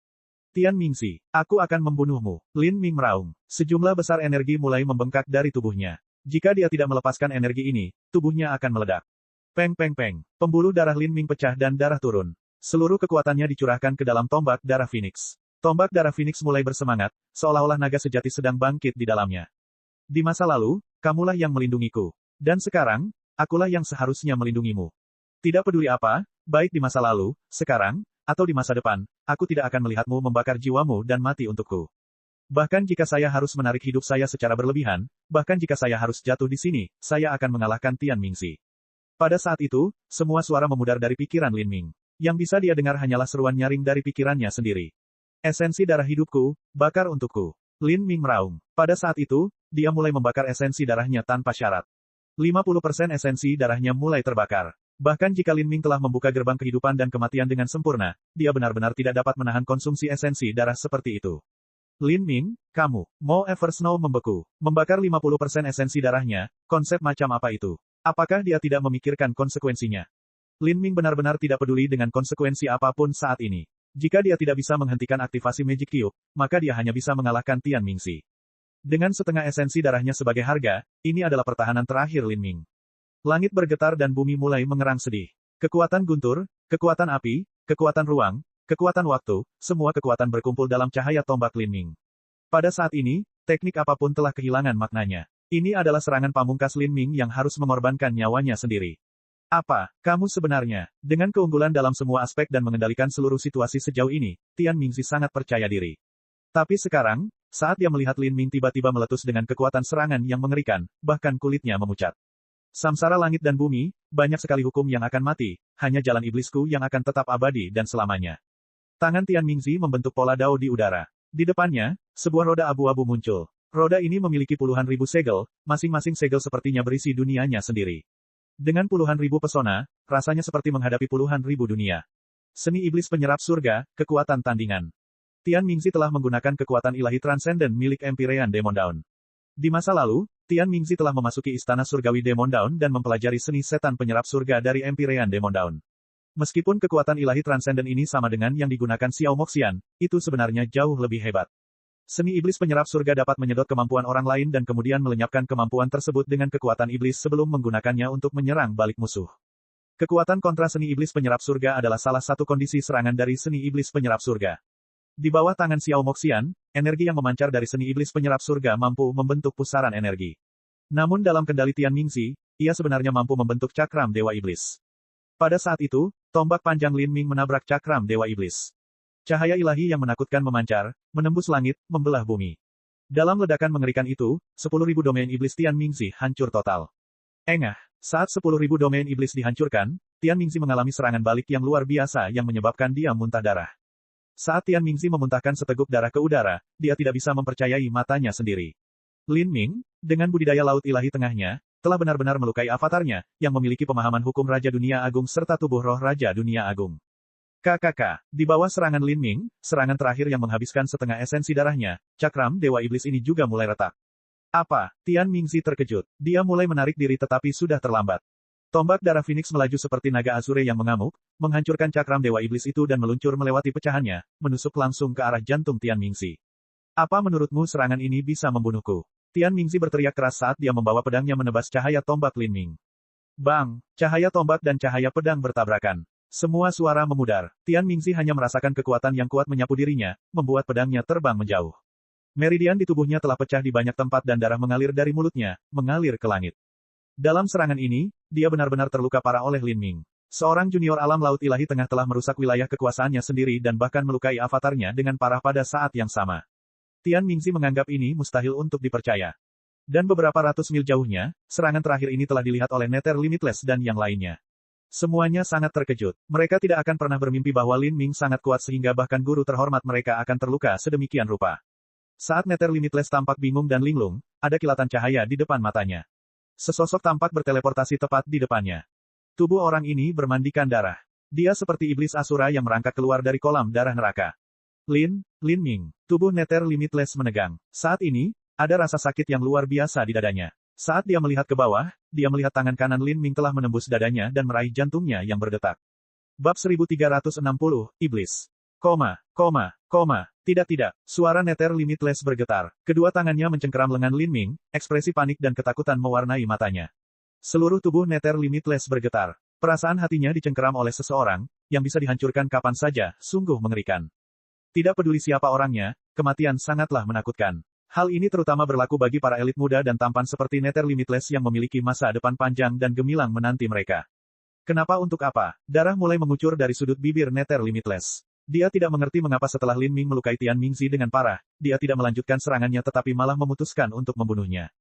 Tian Mingzi, aku akan membunuhmu. Lin Ming meraung. Sejumlah besar energi mulai membengkak dari tubuhnya. Jika dia tidak melepaskan energi ini, tubuhnya akan meledak. Peng peng peng. Pembuluh darah Lin Ming pecah dan darah turun. Seluruh kekuatannya dicurahkan ke dalam tombak darah Phoenix. Tombak darah Phoenix mulai bersemangat, seolah-olah naga sejati sedang bangkit di dalamnya. Di masa lalu, kamulah yang melindungiku. Dan sekarang, akulah yang seharusnya melindungimu. Tidak peduli apa, baik di masa lalu, sekarang, atau di masa depan, aku tidak akan melihatmu membakar jiwamu dan mati untukku. Bahkan jika saya harus menarik hidup saya secara berlebihan, bahkan jika saya harus jatuh di sini, saya akan mengalahkan Tian Mingzi. Pada saat itu, semua suara memudar dari pikiran Lin Ming. Yang bisa dia dengar hanyalah seruan nyaring dari pikirannya sendiri. Esensi darah hidupku, bakar untukku. Lin Ming meraung. Pada saat itu, dia mulai membakar esensi darahnya tanpa syarat. 50% esensi darahnya mulai terbakar. Bahkan jika Lin Ming telah membuka gerbang kehidupan dan kematian dengan sempurna, dia benar-benar tidak dapat menahan konsumsi esensi darah seperti itu. Lin Ming, kamu, Mo Eversnow membeku. Membakar 50% esensi darahnya, konsep macam apa itu? Apakah dia tidak memikirkan konsekuensinya? Lin Ming benar-benar tidak peduli dengan konsekuensi apapun saat ini. Jika dia tidak bisa menghentikan aktivasi Magic Cube, maka dia hanya bisa mengalahkan Tian Mingxi. Dengan setengah esensi darahnya sebagai harga, ini adalah pertahanan terakhir Lin Ming. Langit bergetar dan bumi mulai mengerang sedih. Kekuatan guntur, kekuatan api, kekuatan ruang, kekuatan waktu, semua kekuatan berkumpul dalam cahaya tombak Lin Ming. Pada saat ini, teknik apapun telah kehilangan maknanya. Ini adalah serangan pamungkas Lin Ming yang harus mengorbankan nyawanya sendiri. Apa, kamu sebenarnya? Dengan keunggulan dalam semua aspek dan mengendalikan seluruh situasi sejauh ini, Tian Mingxi sangat percaya diri. Tapi sekarang, saat dia melihat Lin Ming tiba-tiba meletus dengan kekuatan serangan yang mengerikan, bahkan kulitnya memucat. Samsara langit dan bumi, banyak sekali hukum yang akan mati, hanya jalan iblisku yang akan tetap abadi dan selamanya. Tangan Tian Mingxi membentuk pola dao di udara. Di depannya, sebuah roda abu-abu muncul. Roda ini memiliki puluhan ribu segel, masing-masing segel sepertinya berisi dunianya sendiri. Dengan puluhan ribu pesona, rasanya seperti menghadapi puluhan ribu dunia. Seni iblis penyerap surga, kekuatan tandingan. Tian Mingxi telah menggunakan kekuatan ilahi transenden milik Empyrean Demon Dawn. Di masa lalu, Tian Mingxi telah memasuki istana surgawi Demon Dawn dan mempelajari seni setan penyerap surga dari Empyrean Demon Dawn. Meskipun kekuatan ilahi transenden ini sama dengan yang digunakan Xiao Moxian, itu sebenarnya jauh lebih hebat. Seni iblis penyerap surga dapat menyedot kemampuan orang lain dan kemudian melenyapkan kemampuan tersebut dengan kekuatan iblis sebelum menggunakannya untuk menyerang balik musuh. Kekuatan kontra seni iblis penyerap surga adalah salah satu kondisi serangan dari seni iblis penyerap surga. Di bawah tangan Xiao Moxian, energi yang memancar dari seni iblis penyerap surga mampu membentuk pusaran energi. Namun dalam kendali Tian Mingxi, ia sebenarnya mampu membentuk cakram Dewa Iblis. Pada saat itu, tombak panjang Lin Ming menabrak cakram Dewa Iblis. Cahaya ilahi yang menakutkan memancar, menembus langit, membelah bumi. Dalam ledakan mengerikan itu, 10.000 domain iblis Tian Mingxi hancur total. Engah, saat 10.000 domain iblis dihancurkan, Tian Mingxi mengalami serangan balik yang luar biasa yang menyebabkan dia muntah darah. Saat Tian Mingxi memuntahkan seteguk darah ke udara, dia tidak bisa mempercayai matanya sendiri. Lin Ming, dengan budidaya laut ilahi tengahnya, telah benar-benar melukai avatarnya, yang memiliki pemahaman hukum Raja Dunia Agung serta tubuh roh Raja Dunia Agung. KKK, di bawah serangan Lin Ming, serangan terakhir yang menghabiskan setengah esensi darahnya, cakram Dewa Iblis ini juga mulai retak. Apa? Tian Mingxi terkejut. Dia mulai menarik diri tetapi sudah terlambat. Tombak darah Phoenix melaju seperti naga azure yang mengamuk, menghancurkan cakram Dewa Iblis itu dan meluncur melewati pecahannya, menusuk langsung ke arah jantung Tian Mingxi. Apa menurutmu serangan ini bisa membunuhku? Tian Mingxi berteriak keras saat dia membawa pedangnya menebas cahaya tombak Lin Ming. Bang! Cahaya tombak dan cahaya pedang bertabrakan. Semua suara memudar. Tian Mingxi hanya merasakan kekuatan yang kuat menyapu dirinya, membuat pedangnya terbang menjauh. Meridian di tubuhnya telah pecah di banyak tempat dan darah mengalir dari mulutnya, mengalir ke langit. Dalam serangan ini, dia benar-benar terluka parah oleh Lin Ming. Seorang junior alam laut ilahi tengah telah merusak wilayah kekuasaannya sendiri dan bahkan melukai avatarnya dengan parah pada saat yang sama. Tian Mingxi menganggap ini mustahil untuk dipercaya. Dan beberapa ratus mil jauhnya, serangan terakhir ini telah dilihat oleh Nether Limitless dan yang lainnya. Semuanya sangat terkejut. Mereka tidak akan pernah bermimpi bahwa Lin Ming sangat kuat sehingga bahkan guru terhormat mereka akan terluka sedemikian rupa. Saat Nether Limitless tampak bingung dan linglung, ada kilatan cahaya di depan matanya. Sesosok tampak berteleportasi tepat di depannya. Tubuh orang ini bermandikan darah. Dia seperti iblis Asura yang merangkak keluar dari kolam darah neraka. Lin Ming. Tubuh Nether Limitless menegang. Saat ini, ada rasa sakit yang luar biasa di dadanya. Saat dia melihat ke bawah, dia melihat tangan kanan Lin Ming telah menembus dadanya dan meraih jantungnya yang berdetak. Bab 1360, Iblis. Tidak, suara Nether Limitless bergetar. Kedua tangannya mencengkeram lengan Lin Ming, ekspresi panik dan ketakutan mewarnai matanya. Seluruh tubuh Nether Limitless bergetar. Perasaan hatinya dicengkeram oleh seseorang, yang bisa dihancurkan kapan saja, sungguh mengerikan. Tidak peduli siapa orangnya, kematian sangatlah menakutkan. Hal ini terutama berlaku bagi para elit muda dan tampan seperti Nether Limitless yang memiliki masa depan panjang dan gemilang menanti mereka. Kenapa untuk apa? Darah mulai mengucur dari sudut bibir Nether Limitless. Dia tidak mengerti mengapa setelah Lin Ming melukai Tian Mingxi dengan parah, dia tidak melanjutkan serangannya tetapi malah memutuskan untuk membunuhnya.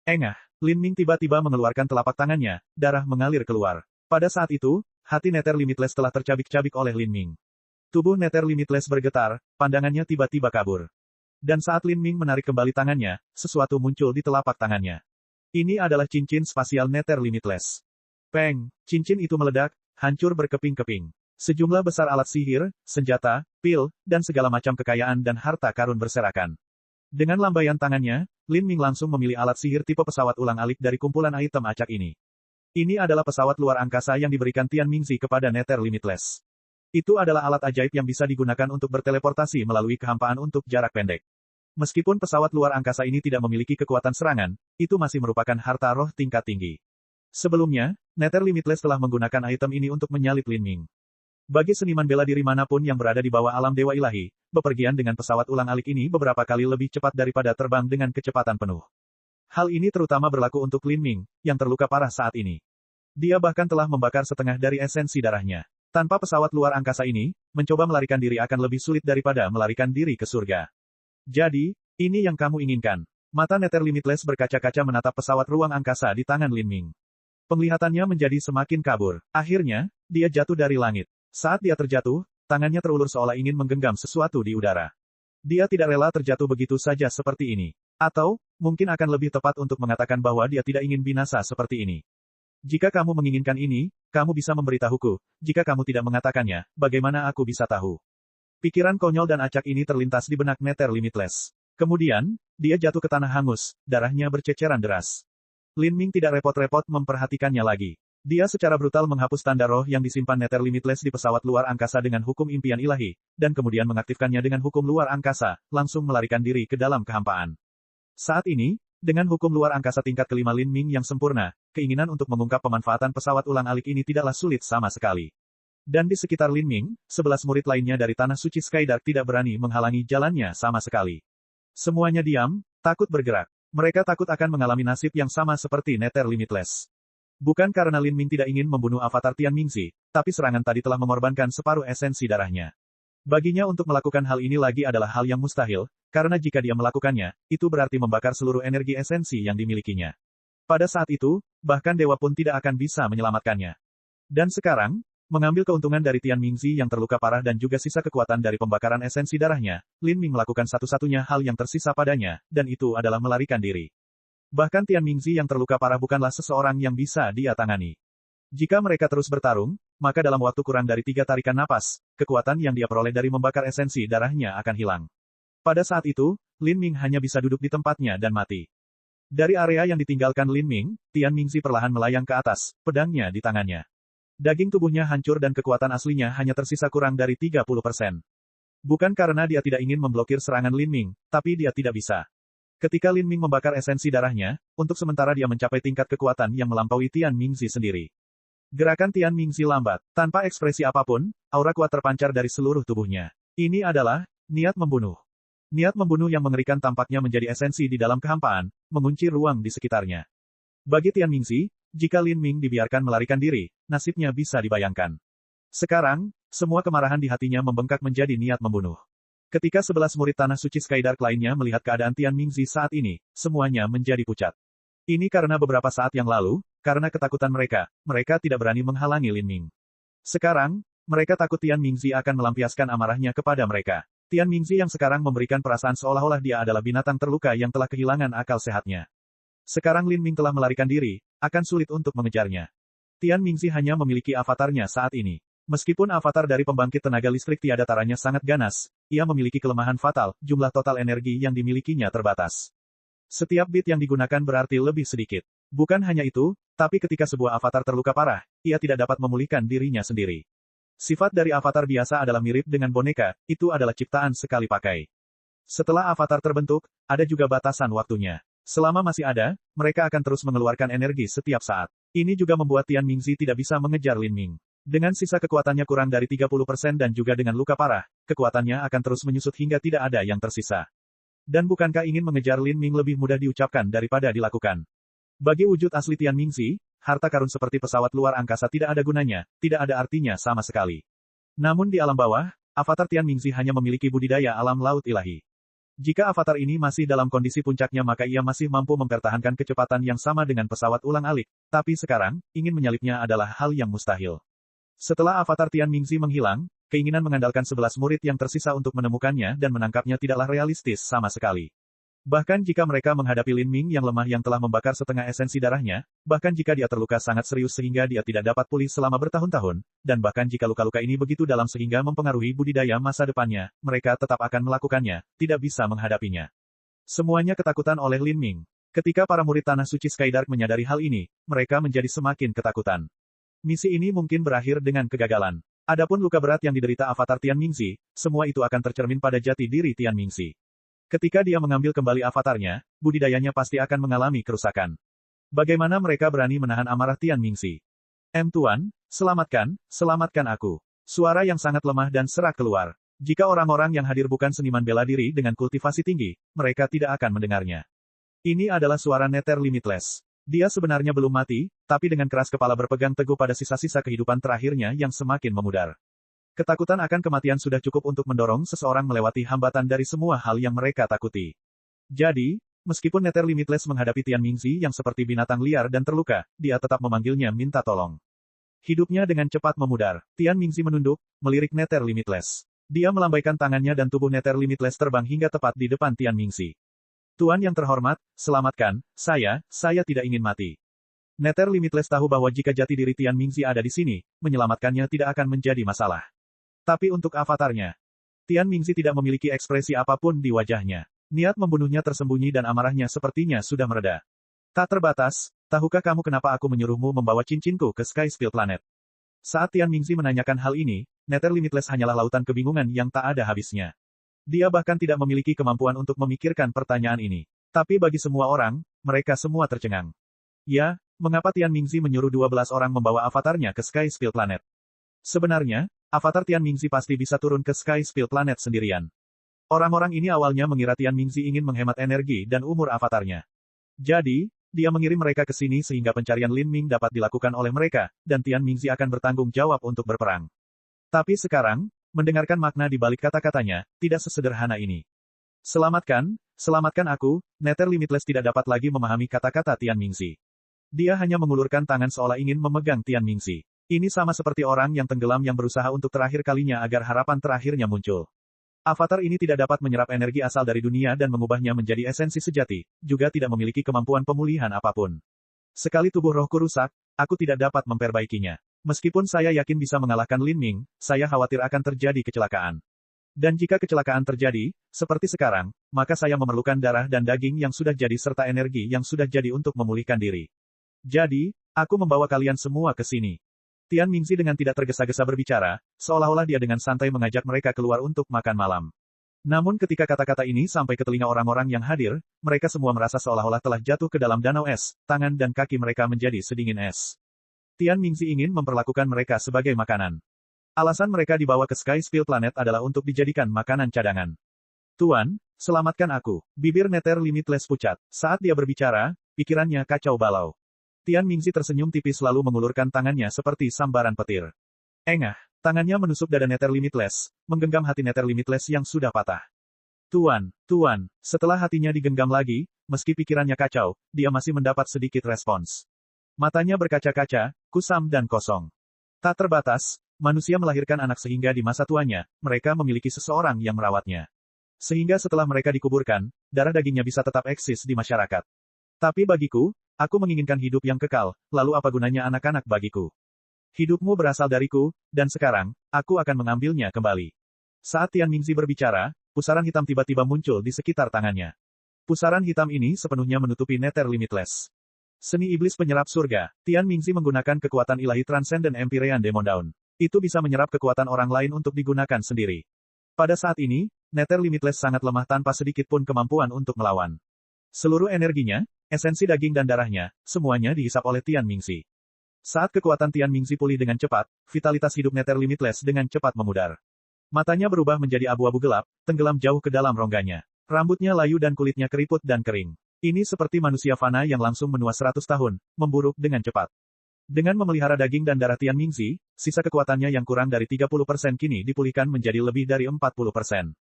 Engah, Lin Ming tiba-tiba mengeluarkan telapak tangannya, darah mengalir keluar. Pada saat itu, hati Nether Limitless telah tercabik-cabik oleh Lin Ming. Tubuh Nether Limitless bergetar, pandangannya tiba-tiba kabur. Dan saat Lin Ming menarik kembali tangannya, sesuatu muncul di telapak tangannya. Ini adalah cincin spasial Nether Limitless. Peng, cincin itu meledak, hancur berkeping-keping. Sejumlah besar alat sihir, senjata, pil, dan segala macam kekayaan dan harta karun berserakan. Dengan lambaian tangannya, Lin Ming langsung memilih alat sihir tipe pesawat ulang-alik dari kumpulan item acak ini. Ini adalah pesawat luar angkasa yang diberikan Tian Mingzi kepada Nether Limitless. Itu adalah alat ajaib yang bisa digunakan untuk berteleportasi melalui kehampaan untuk jarak pendek. Meskipun pesawat luar angkasa ini tidak memiliki kekuatan serangan, itu masih merupakan harta roh tingkat tinggi. Sebelumnya, Nether Limitless telah menggunakan item ini untuk menyalip Lin Ming. Bagi seniman bela diri manapun yang berada di bawah alam dewa ilahi, bepergian dengan pesawat ulang-alik ini beberapa kali lebih cepat daripada terbang dengan kecepatan penuh. Hal ini terutama berlaku untuk Lin Ming, yang terluka parah saat ini. Dia bahkan telah membakar setengah dari esensi darahnya. Tanpa pesawat luar angkasa ini, mencoba melarikan diri akan lebih sulit daripada melarikan diri ke surga. Jadi, ini yang kamu inginkan. Mata Nether Limitless berkaca-kaca menatap pesawat ruang angkasa di tangan Lin Ming. Penglihatannya menjadi semakin kabur. Akhirnya, dia jatuh dari langit. Saat dia terjatuh, tangannya terulur seolah ingin menggenggam sesuatu di udara. Dia tidak rela terjatuh begitu saja seperti ini. Atau, mungkin akan lebih tepat untuk mengatakan bahwa dia tidak ingin binasa seperti ini. Jika kamu menginginkan ini, kamu bisa memberitahuku. Jika kamu tidak mengatakannya, bagaimana aku bisa tahu? Pikiran konyol dan acak ini terlintas di benak Nether Limitless. Kemudian, dia jatuh ke tanah hangus, darahnya berceceran deras. Lin Ming tidak repot-repot memperhatikannya lagi. Dia secara brutal menghapus tanda roh yang disimpan Nether Limitless di pesawat luar angkasa dengan hukum impian ilahi, dan kemudian mengaktifkannya dengan hukum luar angkasa, langsung melarikan diri ke dalam kehampaan. Saat ini, dengan hukum luar angkasa tingkat kelima Lin Ming yang sempurna, keinginan untuk mengungkap pemanfaatan pesawat ulang-alik ini tidaklah sulit sama sekali. Dan di sekitar Lin Ming, 11 murid lainnya dari Tanah Suci Skydark tidak berani menghalangi jalannya sama sekali. Semuanya diam, takut bergerak. Mereka takut akan mengalami nasib yang sama seperti Nether Limitless. Bukan karena Lin Ming tidak ingin membunuh avatar Tian Mingzi, tapi serangan tadi telah mengorbankan separuh esensi darahnya. Baginya untuk melakukan hal ini lagi adalah hal yang mustahil, karena jika dia melakukannya, itu berarti membakar seluruh energi esensi yang dimilikinya. Pada saat itu, bahkan dewa pun tidak akan bisa menyelamatkannya. Dan sekarang, mengambil keuntungan dari Tian Mingzi yang terluka parah dan juga sisa kekuatan dari pembakaran esensi darahnya, Lin Ming melakukan satu-satunya hal yang tersisa padanya, dan itu adalah melarikan diri. Bahkan Tian Mingzi yang terluka parah bukanlah seseorang yang bisa dia tangani. Jika mereka terus bertarung, maka dalam waktu kurang dari 3 tarikan napas, kekuatan yang dia peroleh dari membakar esensi darahnya akan hilang. Pada saat itu, Lin Ming hanya bisa duduk di tempatnya dan mati. Dari area yang ditinggalkan Lin Ming, Tian Mingzi perlahan melayang ke atas, pedangnya di tangannya. Daging tubuhnya hancur dan kekuatan aslinya hanya tersisa kurang dari 30%. Bukan karena dia tidak ingin memblokir serangan Lin Ming, tapi dia tidak bisa. Ketika Lin Ming membakar esensi darahnya, untuk sementara dia mencapai tingkat kekuatan yang melampaui Tian Mingzi sendiri. Gerakan Tian Mingzi lambat, tanpa ekspresi apapun, aura kuat terpancar dari seluruh tubuhnya. Ini adalah niat membunuh. Niat membunuh yang mengerikan tampaknya menjadi esensi di dalam kehampaan, mengunci ruang di sekitarnya. Bagi Tian Mingzi, jika Lin Ming dibiarkan melarikan diri, nasibnya bisa dibayangkan. Sekarang, semua kemarahan di hatinya membengkak menjadi niat membunuh. Ketika 11 murid Tanah Suci Skydark lainnya melihat keadaan Tian Mingzi saat ini, semuanya menjadi pucat. Ini karena beberapa saat yang lalu, karena ketakutan mereka tidak berani menghalangi Lin Ming. Sekarang, mereka takut Tian Mingzi akan melampiaskan amarahnya kepada mereka. Tian Mingzi yang sekarang memberikan perasaan seolah-olah dia adalah binatang terluka yang telah kehilangan akal sehatnya. Sekarang Lin Ming telah melarikan diri, akan sulit untuk mengejarnya. Tian Mingzi hanya memiliki avatarnya saat ini. Meskipun avatar dari pembangkit tenaga listrik tiada taranya sangat ganas, ia memiliki kelemahan fatal, jumlah total energi yang dimilikinya terbatas. Setiap bit yang digunakan berarti lebih sedikit. Bukan hanya itu, tapi ketika sebuah avatar terluka parah, ia tidak dapat memulihkan dirinya sendiri. Sifat dari avatar biasa adalah mirip dengan boneka, itu adalah ciptaan sekali pakai. Setelah avatar terbentuk, ada juga batasan waktunya. Selama masih ada, mereka akan terus mengeluarkan energi setiap saat. Ini juga membuat Tian Mingzi tidak bisa mengejar Lin Ming. Dengan sisa kekuatannya kurang dari 30% dan juga dengan luka parah, kekuatannya akan terus menyusut hingga tidak ada yang tersisa. Dan bukankah ingin mengejar Lin Ming lebih mudah diucapkan daripada dilakukan? Bagi wujud asli Tian Mingzi, harta karun seperti pesawat luar angkasa tidak ada gunanya, tidak ada artinya sama sekali. Namun di alam bawah, avatar Tian Mingzi hanya memiliki budidaya alam laut ilahi. Jika avatar ini masih dalam kondisi puncaknya maka ia masih mampu mempertahankan kecepatan yang sama dengan pesawat ulang-alik, tapi sekarang, ingin menyalipnya adalah hal yang mustahil. Setelah avatar Tian Mingzi menghilang, keinginan mengandalkan 11 murid yang tersisa untuk menemukannya dan menangkapnya tidaklah realistis sama sekali. Bahkan jika mereka menghadapi Lin Ming yang lemah yang telah membakar setengah esensi darahnya, bahkan jika dia terluka sangat serius sehingga dia tidak dapat pulih selama bertahun-tahun, dan bahkan jika luka-luka ini begitu dalam sehingga mempengaruhi budidaya masa depannya, mereka tetap akan melakukannya, tidak bisa menghadapinya. Semuanya ketakutan oleh Lin Ming. Ketika para murid Tanah Suci Skydark menyadari hal ini, mereka menjadi semakin ketakutan. Misi ini mungkin berakhir dengan kegagalan. Adapun luka berat yang diderita avatar Tian Mingzi, semua itu akan tercermin pada jati diri Tian Mingzi. Ketika dia mengambil kembali avatarnya, budidayanya pasti akan mengalami kerusakan. Bagaimana mereka berani menahan amarah Tian Mingzi? Tuan, selamatkan aku. Suara yang sangat lemah dan serak keluar. Jika orang-orang yang hadir bukan seniman bela diri dengan kultivasi tinggi, mereka tidak akan mendengarnya. Ini adalah suara Nether Limitless. Dia sebenarnya belum mati, tapi dengan keras kepala berpegang teguh pada sisa-sisa kehidupan terakhirnya yang semakin memudar. Ketakutan akan kematian sudah cukup untuk mendorong seseorang melewati hambatan dari semua hal yang mereka takuti. Jadi, meskipun Nether Limitless menghadapi Tian Mingzi yang seperti binatang liar dan terluka, dia tetap memanggilnya minta tolong. Hidupnya dengan cepat memudar. Tian Mingzi menunduk, melirik Nether Limitless. Dia melambaikan tangannya dan tubuh Nether Limitless terbang hingga tepat di depan Tian Mingzi. Tuan yang terhormat, selamatkan, saya tidak ingin mati. Nether Limitless tahu bahwa jika jati diri Tian Mingzi ada di sini, menyelamatkannya tidak akan menjadi masalah. Tapi untuk avatarnya, Tian Mingzi tidak memiliki ekspresi apapun di wajahnya. Niat membunuhnya tersembunyi dan amarahnya sepertinya sudah mereda. Tak terbatas, tahukah kamu kenapa aku menyuruhmu membawa cincinku ke Sky Spill Planet? Saat Tian Mingzi menanyakan hal ini, Nether Limitless hanyalah lautan kebingungan yang tak ada habisnya. Dia bahkan tidak memiliki kemampuan untuk memikirkan pertanyaan ini. Tapi bagi semua orang, mereka semua tercengang. Ya, mengapa Tian Mingzi menyuruh 12 orang membawa avatarnya ke Sky Spill Planet? Sebenarnya, avatar Tian Mingzi pasti bisa turun ke Sky Spill Planet sendirian. Orang-orang ini awalnya mengira Tian Mingzi ingin menghemat energi dan umur avatarnya. Jadi, dia mengirim mereka ke sini sehingga pencarian Lin Ming dapat dilakukan oleh mereka, dan Tian Mingzi akan bertanggung jawab untuk berperang. Tapi sekarang, mendengarkan makna di balik kata-katanya, tidak sesederhana ini. Selamatkan aku, Nether Limitless tidak dapat lagi memahami kata-kata Tian Mingzi. Dia hanya mengulurkan tangan seolah ingin memegang Tian Mingzi. Ini sama seperti orang yang tenggelam yang berusaha untuk terakhir kalinya agar harapan terakhirnya muncul. Avatar ini tidak dapat menyerap energi asal dari dunia dan mengubahnya menjadi esensi sejati, juga tidak memiliki kemampuan pemulihan apapun. Sekali tubuh rohku rusak, aku tidak dapat memperbaikinya. Meskipun saya yakin bisa mengalahkan Lin Ming, saya khawatir akan terjadi kecelakaan. Dan jika kecelakaan terjadi, seperti sekarang, maka saya memerlukan darah dan daging yang sudah jadi serta energi yang sudah jadi untuk memulihkan diri. Jadi, aku membawa kalian semua ke sini. Tian Mingzi dengan tidak tergesa-gesa berbicara, seolah-olah dia dengan santai mengajak mereka keluar untuk makan malam. Namun ketika kata-kata ini sampai ke telinga orang-orang yang hadir, mereka semua merasa seolah-olah telah jatuh ke dalam danau es, tangan dan kaki mereka menjadi sedingin es. Tian Mingzi ingin memperlakukan mereka sebagai makanan. Alasan mereka dibawa ke Sky Spill Planet adalah untuk dijadikan makanan cadangan. Tuan, selamatkan aku. Bibir Nether Limitless pucat. Saat dia berbicara, pikirannya kacau balau. Tian Mingzi tersenyum tipis lalu mengulurkan tangannya seperti sambaran petir. Engah, tangannya menusuk dada Nether Limitless, menggenggam hati Nether Limitless yang sudah patah. Tuan, setelah hatinya digenggam lagi, meski pikirannya kacau, dia masih mendapat sedikit respons. Matanya berkaca-kaca, kusam dan kosong. Tak terbatas, manusia melahirkan anak sehingga di masa tuanya, mereka memiliki seseorang yang merawatnya. Sehingga setelah mereka dikuburkan, darah dagingnya bisa tetap eksis di masyarakat. Tapi bagiku, aku menginginkan hidup yang kekal, lalu apa gunanya anak-anak bagiku? Hidupmu berasal dariku, dan sekarang, aku akan mengambilnya kembali. Saat Tian Mingzi berbicara, pusaran hitam tiba-tiba muncul di sekitar tangannya. Pusaran hitam ini sepenuhnya menutupi Nether Limitless. Seni iblis penyerap surga, Tian Mingzi menggunakan kekuatan ilahi Transcendent Empyrean Demon Dawn. Itu bisa menyerap kekuatan orang lain untuk digunakan sendiri. Pada saat ini, Nether Limitless sangat lemah tanpa sedikit pun kemampuan untuk melawan. Seluruh energinya, esensi daging dan darahnya, semuanya dihisap oleh Tian Mingzi. Saat kekuatan Tian Mingzi pulih dengan cepat, vitalitas hidup Nether Limitless dengan cepat memudar. Matanya berubah menjadi abu-abu gelap, tenggelam jauh ke dalam rongganya. Rambutnya layu dan kulitnya keriput dan kering. Ini seperti manusia fana yang langsung menua 100 tahun, memburuk dengan cepat. Dengan memelihara daging dan darah Tian Mingzi, sisa kekuatannya yang kurang dari 30% kini dipulihkan menjadi lebih dari 40%.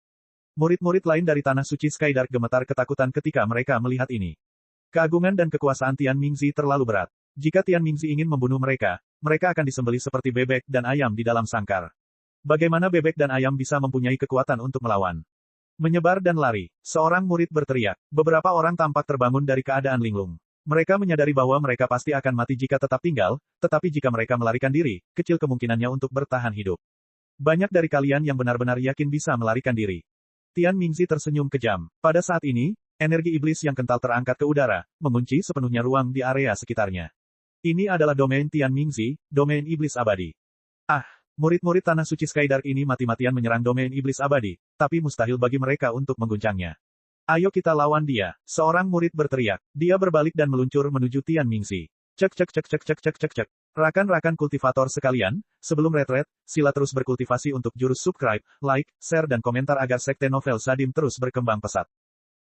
Murid-murid lain dari Tanah Suci Skydark gemetar ketakutan ketika mereka melihat ini. Keagungan dan kekuasaan Tian Mingzi terlalu berat. Jika Tian Mingzi ingin membunuh mereka, mereka akan disembelih seperti bebek dan ayam di dalam sangkar. Bagaimana bebek dan ayam bisa mempunyai kekuatan untuk melawan? Menyebar dan lari. Seorang murid berteriak. Beberapa orang tampak terbangun dari keadaan linglung. Mereka menyadari bahwa mereka pasti akan mati jika tetap tinggal, tetapi jika mereka melarikan diri, kecil kemungkinannya untuk bertahan hidup. Banyak dari kalian yang benar-benar yakin bisa melarikan diri. Tian Mingzi tersenyum kejam. Pada saat ini, energi iblis yang kental terangkat ke udara, mengunci sepenuhnya ruang di area sekitarnya. Ini adalah domain Tian Mingzi, domain iblis abadi. Ah, murid-murid Tanah Suci Skydark ini mati-matian menyerang domain iblis abadi, tapi mustahil bagi mereka untuk mengguncangnya. Ayo kita lawan dia, seorang murid berteriak. Dia berbalik dan meluncur menuju Tian Mingzi. Cek cek cek cek cek cek cek cek. Rakan-rakan kultivator sekalian, sebelum retret, sila terus berkultivasi untuk jurus subscribe, like, share dan komentar agar sekte novel Sadim terus berkembang pesat.